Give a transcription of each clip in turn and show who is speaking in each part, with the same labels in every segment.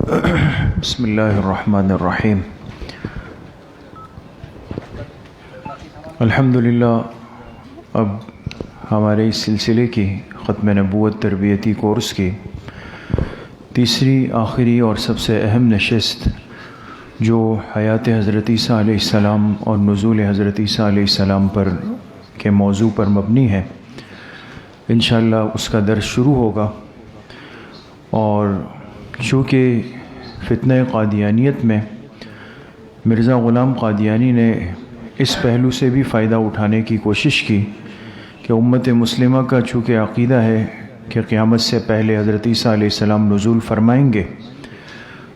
Speaker 1: بسم اللہ الرحمن الرحیم۔ الحمدللہ اب ہمارے اس سلسلے کی ختم نبوت تربیتی کورس کی تیسری آخری اور سب سے اہم نشست جو حیات حضرت عیسیٰ علیہ السلام اور نزول حضرت عیسیٰ علیہ السلام پر کے موضوع پر مبنی ہے، انشاءاللہ اس کا درس شروع ہوگا۔ اور چونکہ فتنہ قادیانیت میں مرزا غلام قادیانی نے اس پہلو سے بھی فائدہ اٹھانے کی کوشش کی کہ امت مسلمہ کا چونکہ عقیدہ ہے کہ قیامت سے پہلے حضرت عیسیٰ علیہ السلام نزول فرمائیں گے،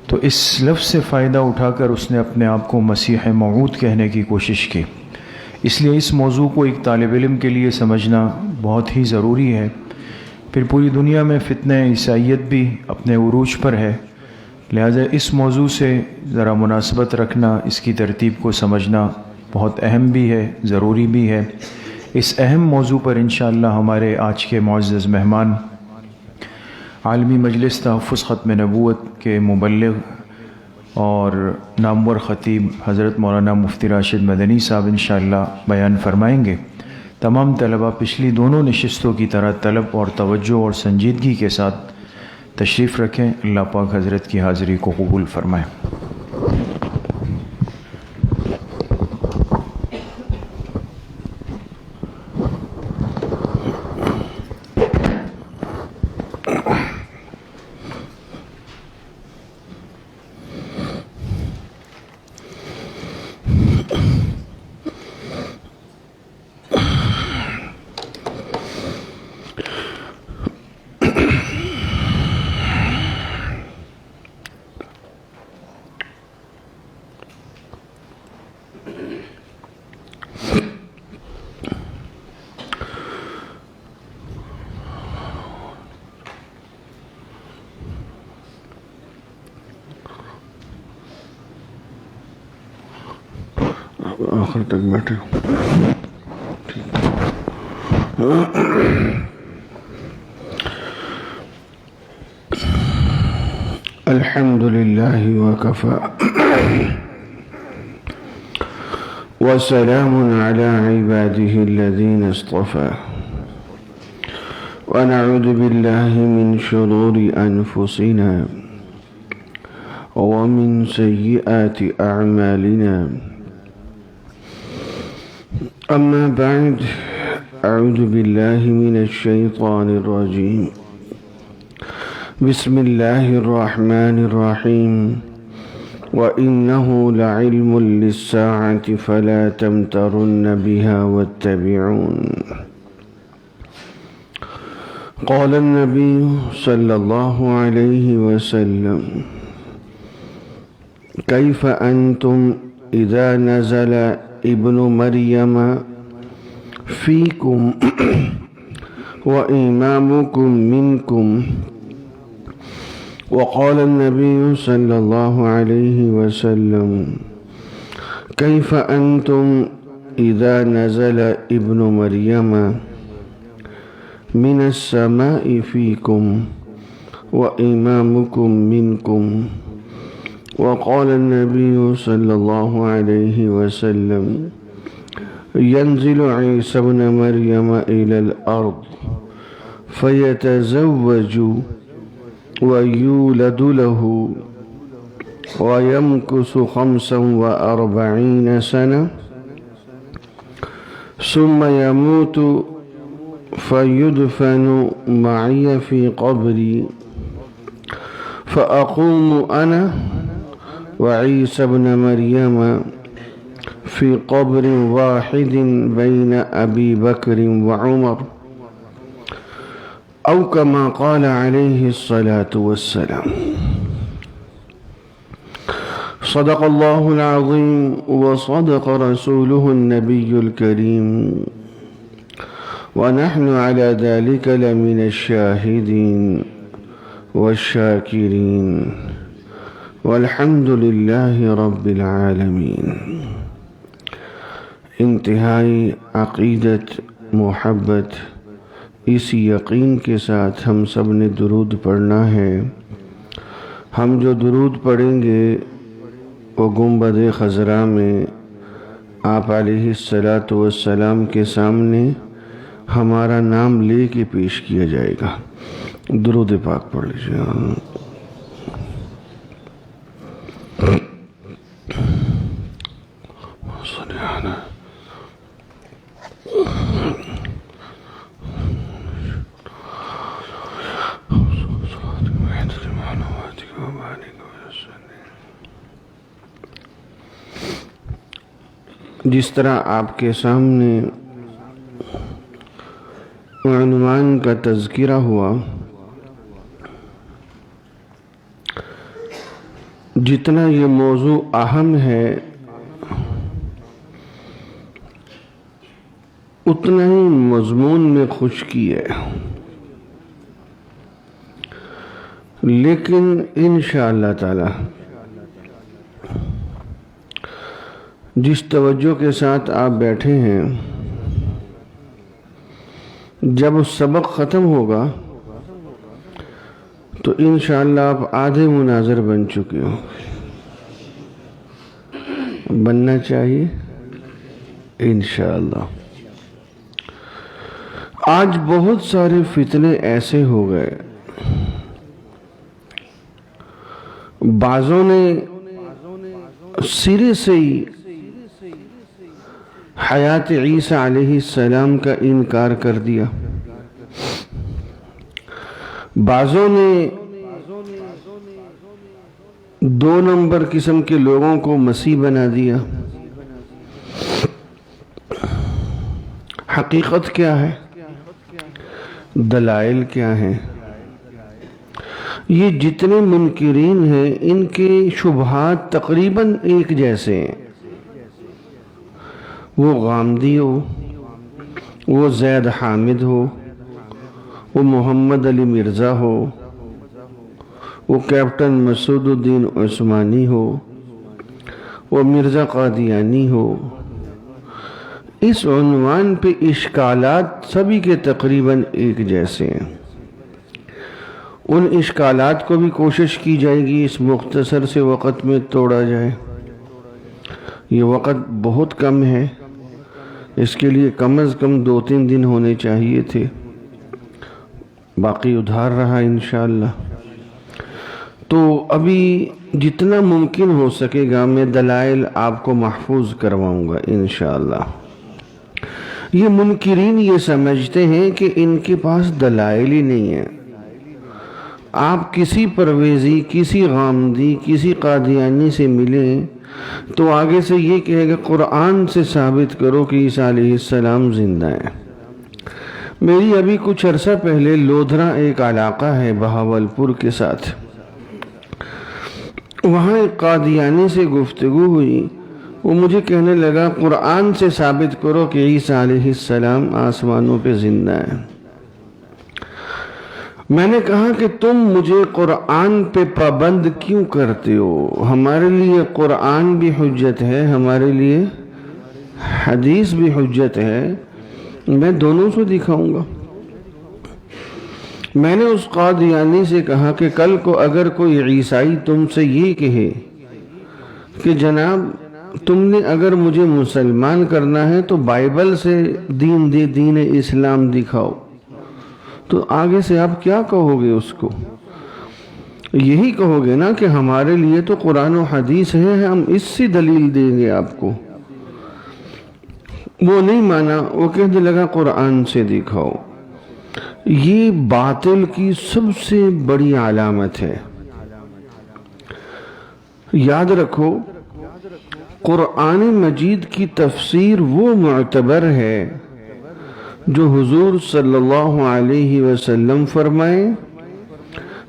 Speaker 1: تو اس لفظ سے فائدہ اٹھا کر اس نے اپنے آپ کو مسیح موعود کہنے کی کوشش کی۔ اس لیے اس موضوع کو ایک طالب علم کے لیے سمجھنا بہت ہی ضروری ہے۔ پھر پوری دنیا میں فتنہ عیسائیت بھی اپنے عروج پر ہے، لہذا اس موضوع سے ذرا مناسبت رکھنا، اس کی ترتیب کو سمجھنا بہت اہم بھی ہے، ضروری بھی ہے۔ اس اہم موضوع پر انشاءاللہ ہمارے آج کے معزز مہمان عالمی مجلس تحفظ ختم نبوت کے مبلغ اور نامور خطیب حضرت مولانا مفتی راشد مدنی صاحب انشاءاللہ بیان فرمائیں گے۔ تمام طلبہ پچھلی دونوں نشستوں کی طرح طلب اور توجہ اور سنجیدگی کے ساتھ تشریف رکھیں۔ اللہ پاک حضرت کی حاضری کو قبول فرمائیں۔
Speaker 2: آخر تک بیٹھے الحمد للہ وکفى وسلام على عباده الذين اصطفى ونعوذ بالله من شرور أنفسنا ومن سيئات أعمالنا، أما بعد، أعوذ بالله من الشيطان الرجيم، بسم الله الرحمن الرحيم، وإنه لعلم للساعة فلا تمترن بها واتبعون۔ قال النبي صلى الله عليه وسلم: كيف أنتم إذا نزل ابن مريم فيكم وإمامكم منكم؟ وقال النبي صلى الله عليه وسلم: كيف أنتم إذا نزل ابن مريم من السماء فيكم وإمامكم منكم؟ وقال النبي صلى الله عليه وسلم: ينزل عيسى ابن مريم إلى الأرض فيتزوج ويولد له ويمكث 45 سنة ثم يموت فيدفن معي في قبري، فأقوم أنا وعيسى ابن مريم في قبر واحد بين أبي بكر وعمر، أو كما قال عليه الصلاة والسلام۔ صدق الله العظيم وصدق رسوله النبي الكريم، ونحن على ذلك لمن الشاهدين والشاكرين، والحمد لله رب العالمين۔ انتہائی عقیدت، محبت، اسی یقین کے ساتھ ہم سب نے درود پڑھنا ہے ہم جو درود پڑھیں گے وہ گنبد خضرا میں آپ علیہ الصلاۃ والسلام کے سامنے ہمارا نام لے کے پیش کیا جائے گا. درود پاک پڑھ لیجیے. جس طرح آپ کے سامنے عنوان کا تذکرہ ہوا، جتنا یہ موضوع اہم ہے اتنا ہی مضمون میں خشکی ہے، لیکن انشاءاللہ تعالی جس توجہ کے ساتھ آپ بیٹھے ہیں، جب سبق ختم ہوگا تو انشاءاللہ آپ آدھے مناظر بن چکے ہو. بننا چاہیے انشاءاللہ. آج بہت سارے فتنے ایسے ہو گئے، بعضوں نے سرے سے ہی حیات عیسیٰ علیہ السلام کا انکار کر دیا، بعضوں نے 2 نمبر قسم کے لوگوں کو مسیح بنا دیا. حقیقت کیا ہے؟ دلائل کیا ہیں؟ یہ جتنے منکرین ہیں ان کے شبہات تقریباً ایک جیسے ہیں. وہ غامدی ہو، وہ زید حامد ہو، وہ محمد علی مرزا ہو، وہ کیپٹن مسعود الدین عثمانی ہو، وہ مرزا قادیانی ہو، اس عنوان پہ اشکالات سبھی کے تقریباً ایک جیسے ہیں. ان اشکالات کو بھی کوشش کی جائے گی اس مختصر سے وقت میں توڑا جائے. یہ وقت بہت کم ہے، اس کے لیے کم از کم 2-3 دن ہونے چاہیے تھے، باقی ادھار رہا انشاءاللہ. تو ابھی جتنا ممکن ہو سکے گا میں دلائل آپ کو محفوظ کرواؤں گا انشاءاللہ. یہ منکرین یہ سمجھتے ہیں کہ ان کے پاس دلائل ہی نہیں ہیں. آپ کسی پرویزی، کسی غامدی، کسی قادیانی سے ملیں تو آگے سے یہ کہے گا قرآن سے ثابت کرو کہ عیسیٰ علیہ السلام زندہ ہیں. میری ابھی کچھ عرصہ پہلے لودھرا ایک علاقہ ہے بہاولپور کے ساتھ، وہاں ایک قادیانی سے گفتگو ہوئی. وہ مجھے کہنے لگا قرآن سے ثابت کرو کہ عیسیٰ علیہ السلام آسمانوں پہ زندہ ہیں. میں نے کہا کہ تم مجھے قرآن پہ پابند کیوں کرتے ہو؟ ہمارے لیے قرآن بھی حجت ہے، ہمارے لیے حدیث بھی حجت ہے، میں دونوں سے دکھاؤں گا. میں نے اس قادیانی سے کہا کہ کل کو اگر کوئی عیسائی تم سے یہ کہے کہ جناب تم نے اگر مجھے مسلمان کرنا ہے تو بائبل سے دین اسلام دکھاؤ، تو آگے سے آپ کیا کہو گے اس کو؟ یہی کہو گے نا کہ ہمارے لیے تو قرآن و حدیث ہے، ہم اس سے دلیل دیں گے آپ کو. وہ نہیں مانا، وہ کہنے لگا قرآن سے دکھاؤ. یہ باطل کی سب سے بڑی علامت ہے. یاد رکھو قرآن مجید کی تفسیر وہ معتبر ہے جو حضور صلی اللہ علیہ وسلم فرمائے،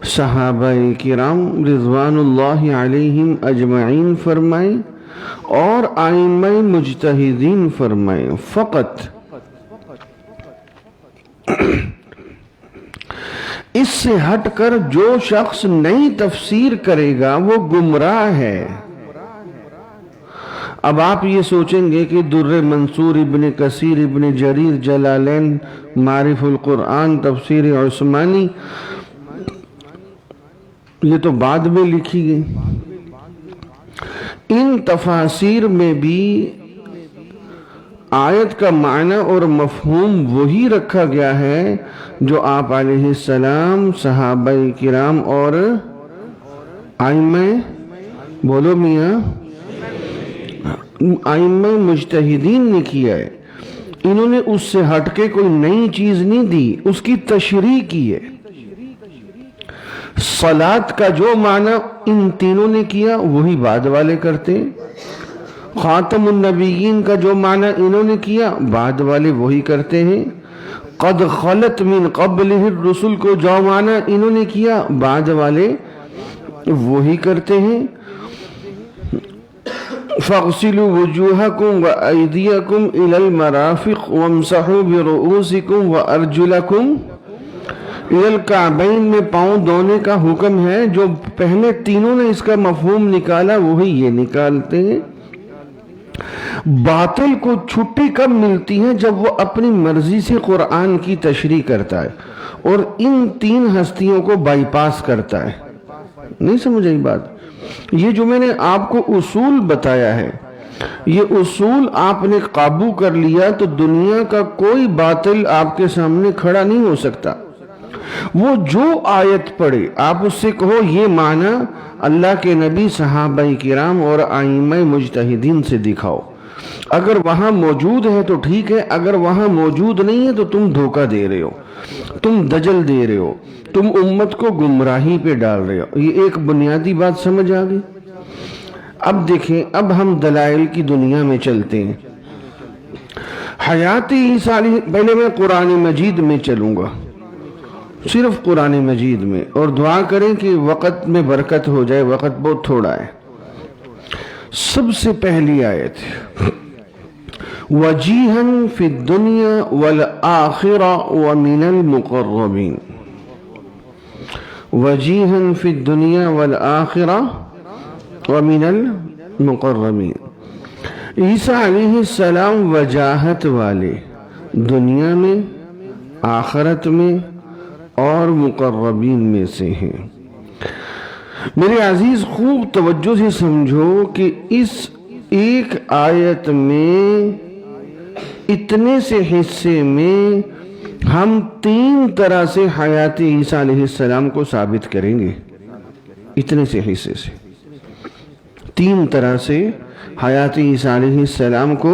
Speaker 2: صحابہ کرام رضوان اللہ علیہم اجمعین فرمائے، اور ائمہ مجتہدین فرمائے. فقط اس سے ہٹ کر جو شخص نئی تفسیر کرے گا وہ گمراہ ہے. اب آپ یہ سوچیں گے کہ در منصور ابن کثیر ابن جریر جلالین معارف القرآن تفسیر عثمانی یہ تو بعد میں لکھی گئی. ان تفاسیر میں بھی آیت کا معنی اور مفہوم وہی رکھا گیا ہے جو آپ علیہ السلام، صحابہ کرام اور ائمہ، بولو میاں، ائمہ مجتہدین نے کیا ہے. انہوں نے اس سے ہٹ کے کوئی نئی چیز نہیں دی، اس کی تشریح کی ہے. صلاۃ کا جو معنی ان تینوں نے کیا وہی بعد والے کرتے ہیں. خاتم النبیین کا جو معنی انہوں نے کیا بعد والے وہی کرتے ہیں. قد خلت من قبلہ الرسل کو جو معنی انہوں نے کیا بعد والے وہی کرتے ہیں. فاغسلوا وجوہکم وایدیکم الی المرافق وامسحوا برؤوسکم وارجلکم الی الکعبین میں پاؤں دھونے کا حکم ہے. جو پہلے تینوں نے اس کا مفہوم نکالا وہی یہ نکالتے ہیں. باطل کو چھٹی کب ملتی ہے؟ جب وہ اپنی مرضی سے قرآن کی تشریح کرتا ہے اور ان تین ہستیوں کو بائی پاس کرتا ہے. نہیں سمجھ آئی بات؟ یہ جو میں نے آپ کو اصول بتایا ہے، یہ اصول آپ نے قابو کر لیا تو دنیا کا کوئی باطل آپ کے سامنے کھڑا نہیں ہو سکتا. وہ جو آیت پڑھے آپ اس سے کہو یہ معنی اللہ کے نبی، صحابہ کرام اور ائمہ مجتہدین سے دکھاؤ. اگر وہاں موجود ہے تو ٹھیک ہے، اگر وہاں موجود نہیں ہے تو تم دھوکہ دے رہے ہو، تم دجل دے رہے ہو، تم امت کو گمراہی پہ ڈال رہے ہو. یہ ایک بنیادی بات سمجھ آ گئی. اب دیکھیں، اب ہم دلائل کی دنیا میں چلتے ہیں. حیات عیسیٰ علیہ، پہلے میں قرآن مجید میں چلوں گا، صرف قرآن مجید میں، اور دعا کریں کہ وقت میں برکت ہو جائے، وقت بہت تھوڑا ہے. سب سے پہلی آیت وجیہاً فی الدنیا والآخرہ ومن المقربین. وجیہاً فی الدنیا والآخرہ ومن المقربین. عیسیٰ علیہ السلام وجاہت والے، دنیا میں، آخرت میں اور مقربین میں سے ہیں. میرے عزیز خوب توجہ سے سمجھو کہ اس ایک آیت میں، اتنے سے حصے میں ہم تین طرح سے حیات عیسیٰ علیہ السلام کو ثابت کریں گے. اتنے سے حصے سے تین طرح سے حیات عیسیٰ علیہ السلام کو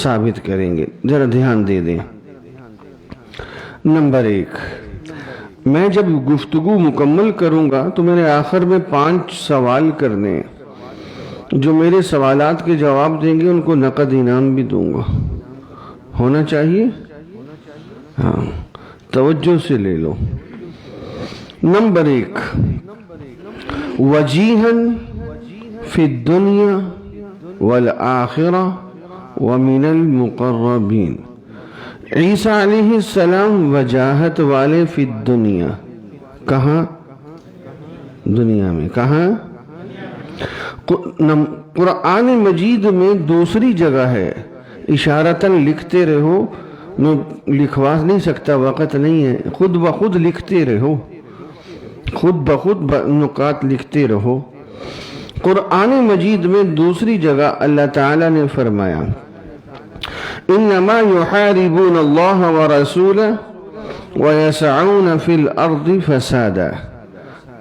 Speaker 2: ثابت کریں گے. ذرا دھیان دے دیں. نمبر 1، میں جب گفتگو مکمل کروں گا تو میرے آخر میں 5 سوال کرنے ہیں. جو میرے سوالات کے جواب دیں گے ان کو نقد انعام بھی دوں گا. ہونا چاہیے؟ ہاں، توجہ سے لے لو. نمبر 1، وجیہاً فی الدنیا والآخرہ ومن المقربین. عیسیٰ علیہ السلام وجاہت والے فی الدنیا. کہاں؟ دنیا میں. کہاں؟ قرآن مجید میں دوسری جگہ ہے. اشارتاً لکھتے رہو، میں لکھوا نہیں سکتا، وقت نہیں ہے. خود بخود لکھتے رہو، خود بخود نکات لکھتے رہو. قرآن مجید میں دوسری جگہ اللہ تعالیٰ نے فرمایا انما يحاربون الله ورسوله ويسعون في الارض فسادا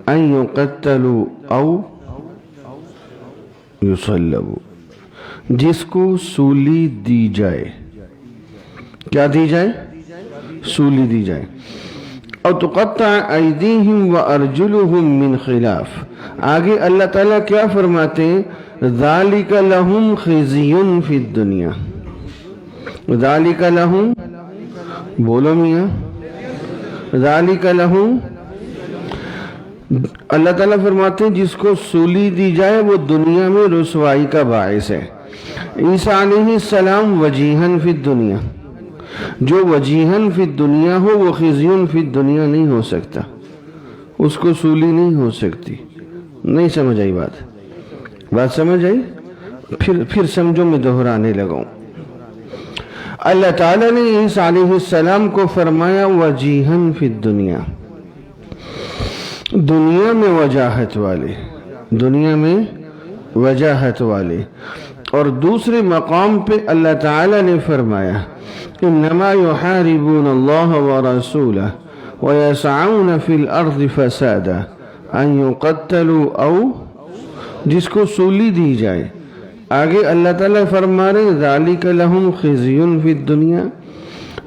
Speaker 2: ان يقتلوا او يصلبوا. جس کو سولی دی جائے، کیا دی جائے؟ سولی دی جائے. او تقطع ایدیہم وارجلہم من خلاف. آگے اللہ تعالیٰ کیا فرماتے ہیں؟ ذالک لہم خزی فی الدنیا. ذالک لہم، بولو میاں، ذالک لہم. اللہ تعالیٰ فرماتے ہیں جس کو سولی دی جائے وہ دنیا میں رسوائی کا باعث ہے. عیسیٰ علیہ السلام وجیہاً فی الدنیا. جو وجیہاً فی الدنیا ہو وہ خزیٌ فی الدنیا نہیں ہو سکتا، اس کو سولی نہیں ہو سکتی. نہیں سمجھ آئی بات؟ بات سمجھ آئی؟ پھر سمجھو، میں دہرانے لگاؤں. اللہ تعالیٰ نے عیسیٰ علیہ السلام کو فرمایا وجیہاً فی الدنیا. دنیا میں وجاہت والے، دنیا میں وجاہت والے. اور دوسرے مقام پہ اللہ تعالیٰ نے فرمایا انما یحاربون اللہ ورسولہ ویسعون فی الارض فسادا ان یقتلوا او، جس کو سولی دی جائے. آگے اللہ تعالیٰ فرما رہے ذالک لہم خزی فی الدنیا،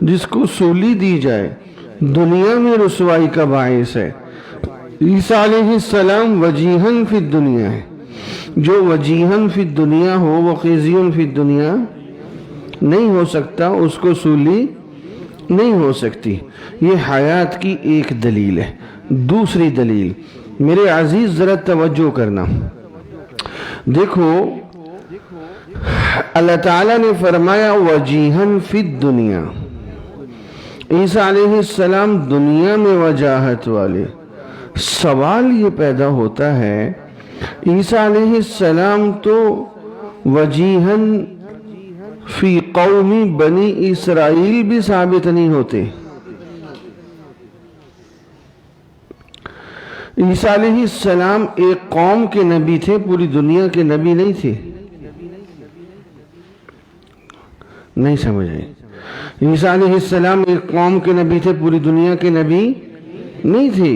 Speaker 2: جس کو سولی دی جائے دنیا میں رسوائی کا باعث ہے. عیسیٰ علیہ السلام وجیہن فی الدنیا ہے، جو وجیہن فی الدنیا ہو وہ خزی فی الدنیا نہیں ہو سکتا، اس کو سولی نہیں ہو سکتی. یہ حیات کی ایک دلیل ہے. دوسری دلیل میرے عزیز ذرا توجہ کرنا، دیکھو اللہ تعالیٰ نے فرمایا وجیہن فی الدنیا، عیسیٰ علیہ السلام دنیا میں وجاہت والے. سوال یہ پیدا ہوتا ہے عیسیٰ علیہ السلام تو وجیہن فی قومی بنی اسرائیل بھی ثابت نہیں ہوتے. عیسیٰ علیہ السلام ایک قوم کے نبی تھے، پوری دنیا کے نبی نہیں تھے. نہیں سمجھ آئی؟ عیسیٰ علیہ السلام ایک قوم کے نبی تھے، پوری دنیا کے نبی نہیں تھے.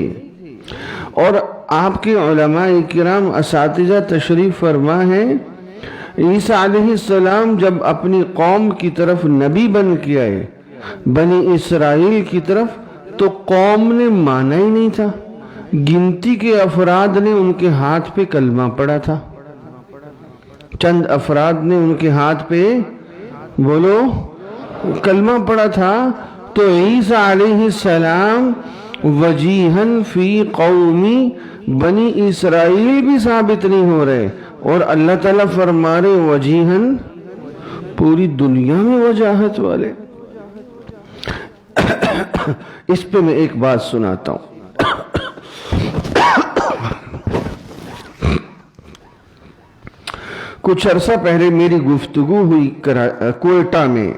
Speaker 2: اور آپ کے علماء کرام اساتذہ تشریف فرما ہیں عیسیٰ علیہ السلام جب اپنی قوم کی طرف نبی بن کے آئے، بنی اسرائیل کی طرف، تو قوم نے مانا ہی نہیں تھا. گنتی کے افراد نے ان کے ہاتھ پہ کلمہ پڑا تھا، چند افراد نے ان کے ہاتھ پہ بولو کلمہ پڑا تھا. تو عیسیٰ علیہ السلام وجیہن فی قومی بنی اسرائیل بھی ثابت نہیں ہو رہے، اور اللہ تعالیٰ فرما رہے وجیہن پوری دنیا میں وجاہت والے. اس پہ میں ایک بات سناتا ہوں. کچھ عرصہ پہلے میری گفتگو ہوئی کوئٹہ میں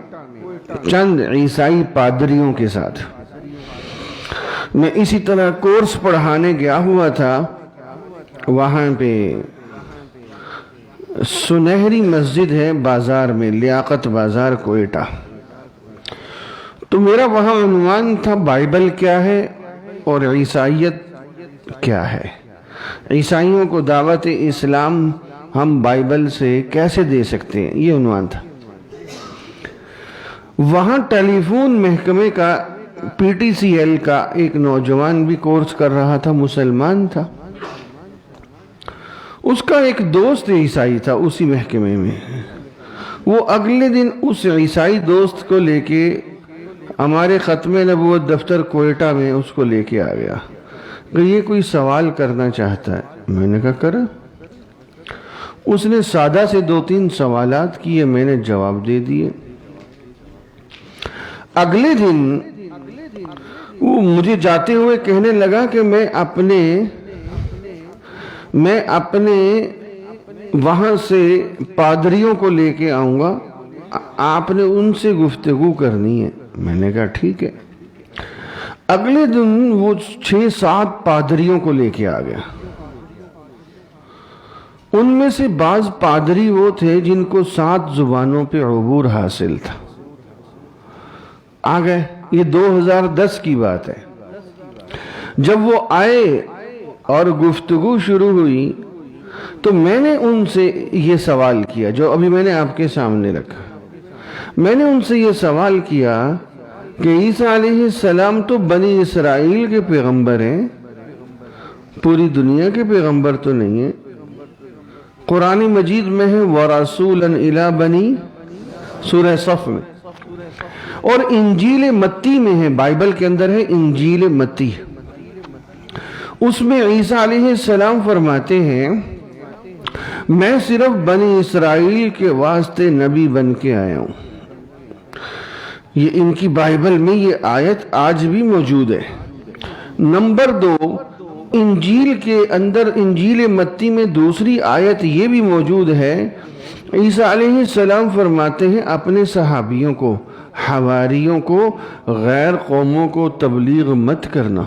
Speaker 2: چند عیسائی پادریوں کے ساتھ. میں اسی طرح کورس پڑھانے گیا ہوا تھا. وہاں پہ سنہری مسجد ہے بازار میں، لیاقت بازار کوئٹہ. تو میرا وہاں عنوان تھا بائبل کیا ہے اور عیسائیت کیا ہے، عیسائیوں کو دعوت اسلام ہم بائبل سے کیسے دے سکتے ہیں، یہ عنوان تھا. وہاں ٹیلی فون محکمے کا پی ٹی سی ایل کا ایک نوجوان بھی کورس کر رہا تھا، مسلمان تھا. اس کا ایک دوست عیسائی تھا اسی محکمے میں. وہ اگلے دن اس عیسائی دوست کو لے کے ہمارے ختم نبوت دفتر کوئٹہ میں اس کو لے کے آ گیا کہ یہ کوئی سوال کرنا چاہتا ہے. میں نے کہا کر. اس نے سادہ سے 2-3 سوالات کیے، میں نے جواب دے دیے. اگلے دن وہ مجھے جاتے ہوئے کہنے لگا کہ میں اپنے وہاں سے پادریوں کو لے کے آؤں گا، آپ نے ان سے گفتگو کرنی ہے. میں نے کہا ٹھیک ہے. اگلے دن وہ 6-7 پادریوں کو لے کے آ گیا. ان میں سے بعض پادری وہ تھے جن کو 7 زبانوں پہ عبور حاصل تھا. آ گئے، یہ 2010 کی بات ہے. جب وہ آئے اور گفتگو شروع ہوئی تو میں نے ان سے یہ سوال کیا جو ابھی میں نے آپ کے سامنے رکھا. میں نے ان سے یہ سوال کیا کہ عیسیٰ علیہ السلام تو بنی اسرائیل کے پیغمبر ہیں، پوری دنیا کے پیغمبر تو نہیں ہیں. قرآن مجید میں ہے وَرَسُولًا إِلَى بَنِي، سورہ صف میں، اور انجیل متی میں ہے، بائبل کے اندر ہے انجیل متی. اس میں عیسیٰ علیہ السلام فرماتے ہیں میں صرف بنی اسرائیل کے واسطے نبی بن کے آیا ہوں. یہ ان کی بائبل میں یہ آیت آج بھی موجود ہے. نمبر 2، انجیل کے اندر انجیل متی میں دوسری آیت یہ بھی موجود ہے. عیسیٰ علیہ السلام فرماتے ہیں اپنے صحابیوں کو، حواریوں کو، غیر قوموں کو تبلیغ مت کرنا.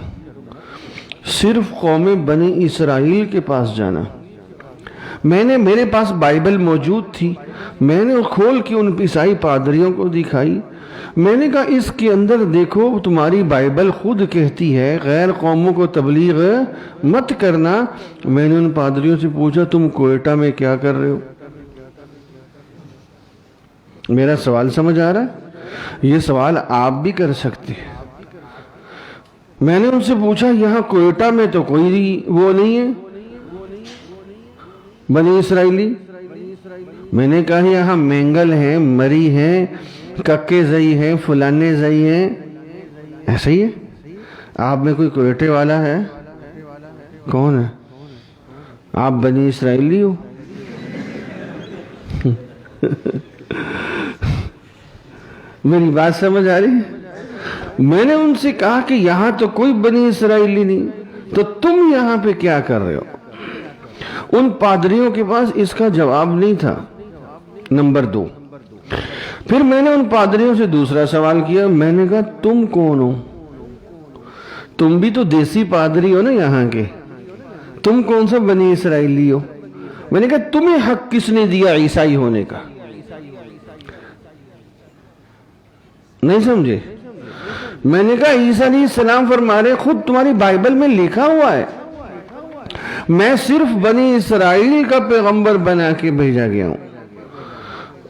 Speaker 2: صرف قوم بنی اسرائیل کے پاس جانا۔ میرے پاس بائبل موجود تھی، میں نے کھول کے ان عیسائی پادریوں کو دکھائی، میں نے کہا اس کے اندر دیکھو تمہاری بائبل خود کہتی ہے غیر قوموں کو تبلیغ مت کرنا۔ میں نے ان پادریوں سے پوچھا تم کوئٹہ میں کیا کر رہے ہو؟ میرا سوال سمجھ آ رہا ہے؟ یہ سوال آپ بھی کر سکتے ہیں۔ میں نے ان سے پوچھا یہاں کوئٹہ میں تو کوئی وہ نہیں ہے بنی اسرائیلی؟ میں نے کہا یہاں مینگل ہیں، مری ہیں، ککے زئی ہیں، فلانے زئی ہیں، ایسا ہی ہے۔ آپ میں کوئی کوئٹے والا ہے؟ کون ہے؟ آپ بنی اسرائیلی ہو؟ میری بات سمجھ آ رہی ہے؟ میں نے ان سے کہا کہ یہاں تو کوئی بنی اسرائیلی نہیں، تو تم یہاں پہ کیا کر رہے ہو؟ ان پادریوں کے پاس اس کا جواب نہیں تھا۔ نمبر 2، پھر میں نے ان پادریوں سے دوسرا سوال کیا، میں نے کہا تم کون ہو؟ تم بھی تو دیسی پادری ہو نا یہاں کے، تم کون سا بنی اسرائیلی ہو؟ میں نے کہا تمہیں حق کس نے دیا عیسائی ہونے کا؟ نہیں سمجھے؟ میں نے کہا عیسیٰ علیہ السلام فرما رہے خود تمہاری بائبل میں لکھا ہوا ہے میں صرف بنی اسرائیل کا پیغمبر بنا کے بھیجا گیا ہوں۔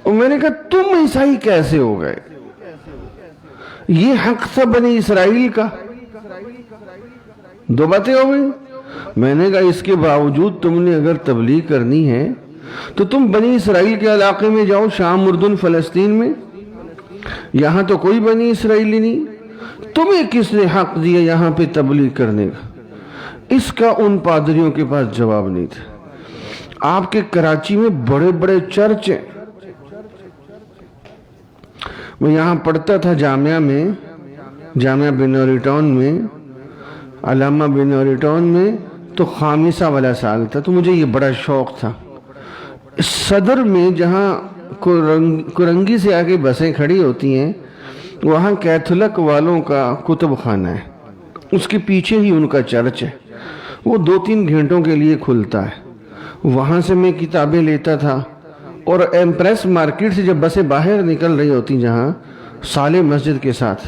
Speaker 2: اور میں نے کہا تم عیسائی کیسے ہو گئے؟ یہ حق تھا بنی اسرائیل کا۔ 2 باتیں ہو گئی۔ میں نے کہا اس کے باوجود تم نے اگر تبلیغ کرنی ہے تو تم بنی اسرائیل کے علاقے میں جاؤ، شام، اردن، فلسطین میں، یہاں تو کوئی بنی اسرائیلی نہیں، تمہیں کس نے حق دیا یہاں پہ تبلیغ کرنے کا؟ اس کا ان پادریوں کے پاس جواب نہیں تھا۔ آپ کے کراچی میں بڑے بڑے چرچ ہیں، میں یہاں پڑھتا تھا جامعہ میں، جامعہ بنوری ٹاؤن میں، علامہ بنوری ٹاؤن میں، تو خامسہ والا سال تھا، تو مجھے یہ بڑا شوق تھا۔ صدر میں جہاں کرنگی سے آگے بسیں کھڑی ہوتی ہیں وہاں کیتھولک والوں کا کتب خانہ ہے، اس کے پیچھے ہی ان کا چرچ ہے، وہ 2-3 گھنٹوں کے لیے کھلتا ہے۔ وہاں سے میں کتابیں لیتا تھا، اور ایمپریس مارکیٹ سے جب بسیں باہر نکل رہی ہوتی جہاں صالح مسجد کے ساتھ،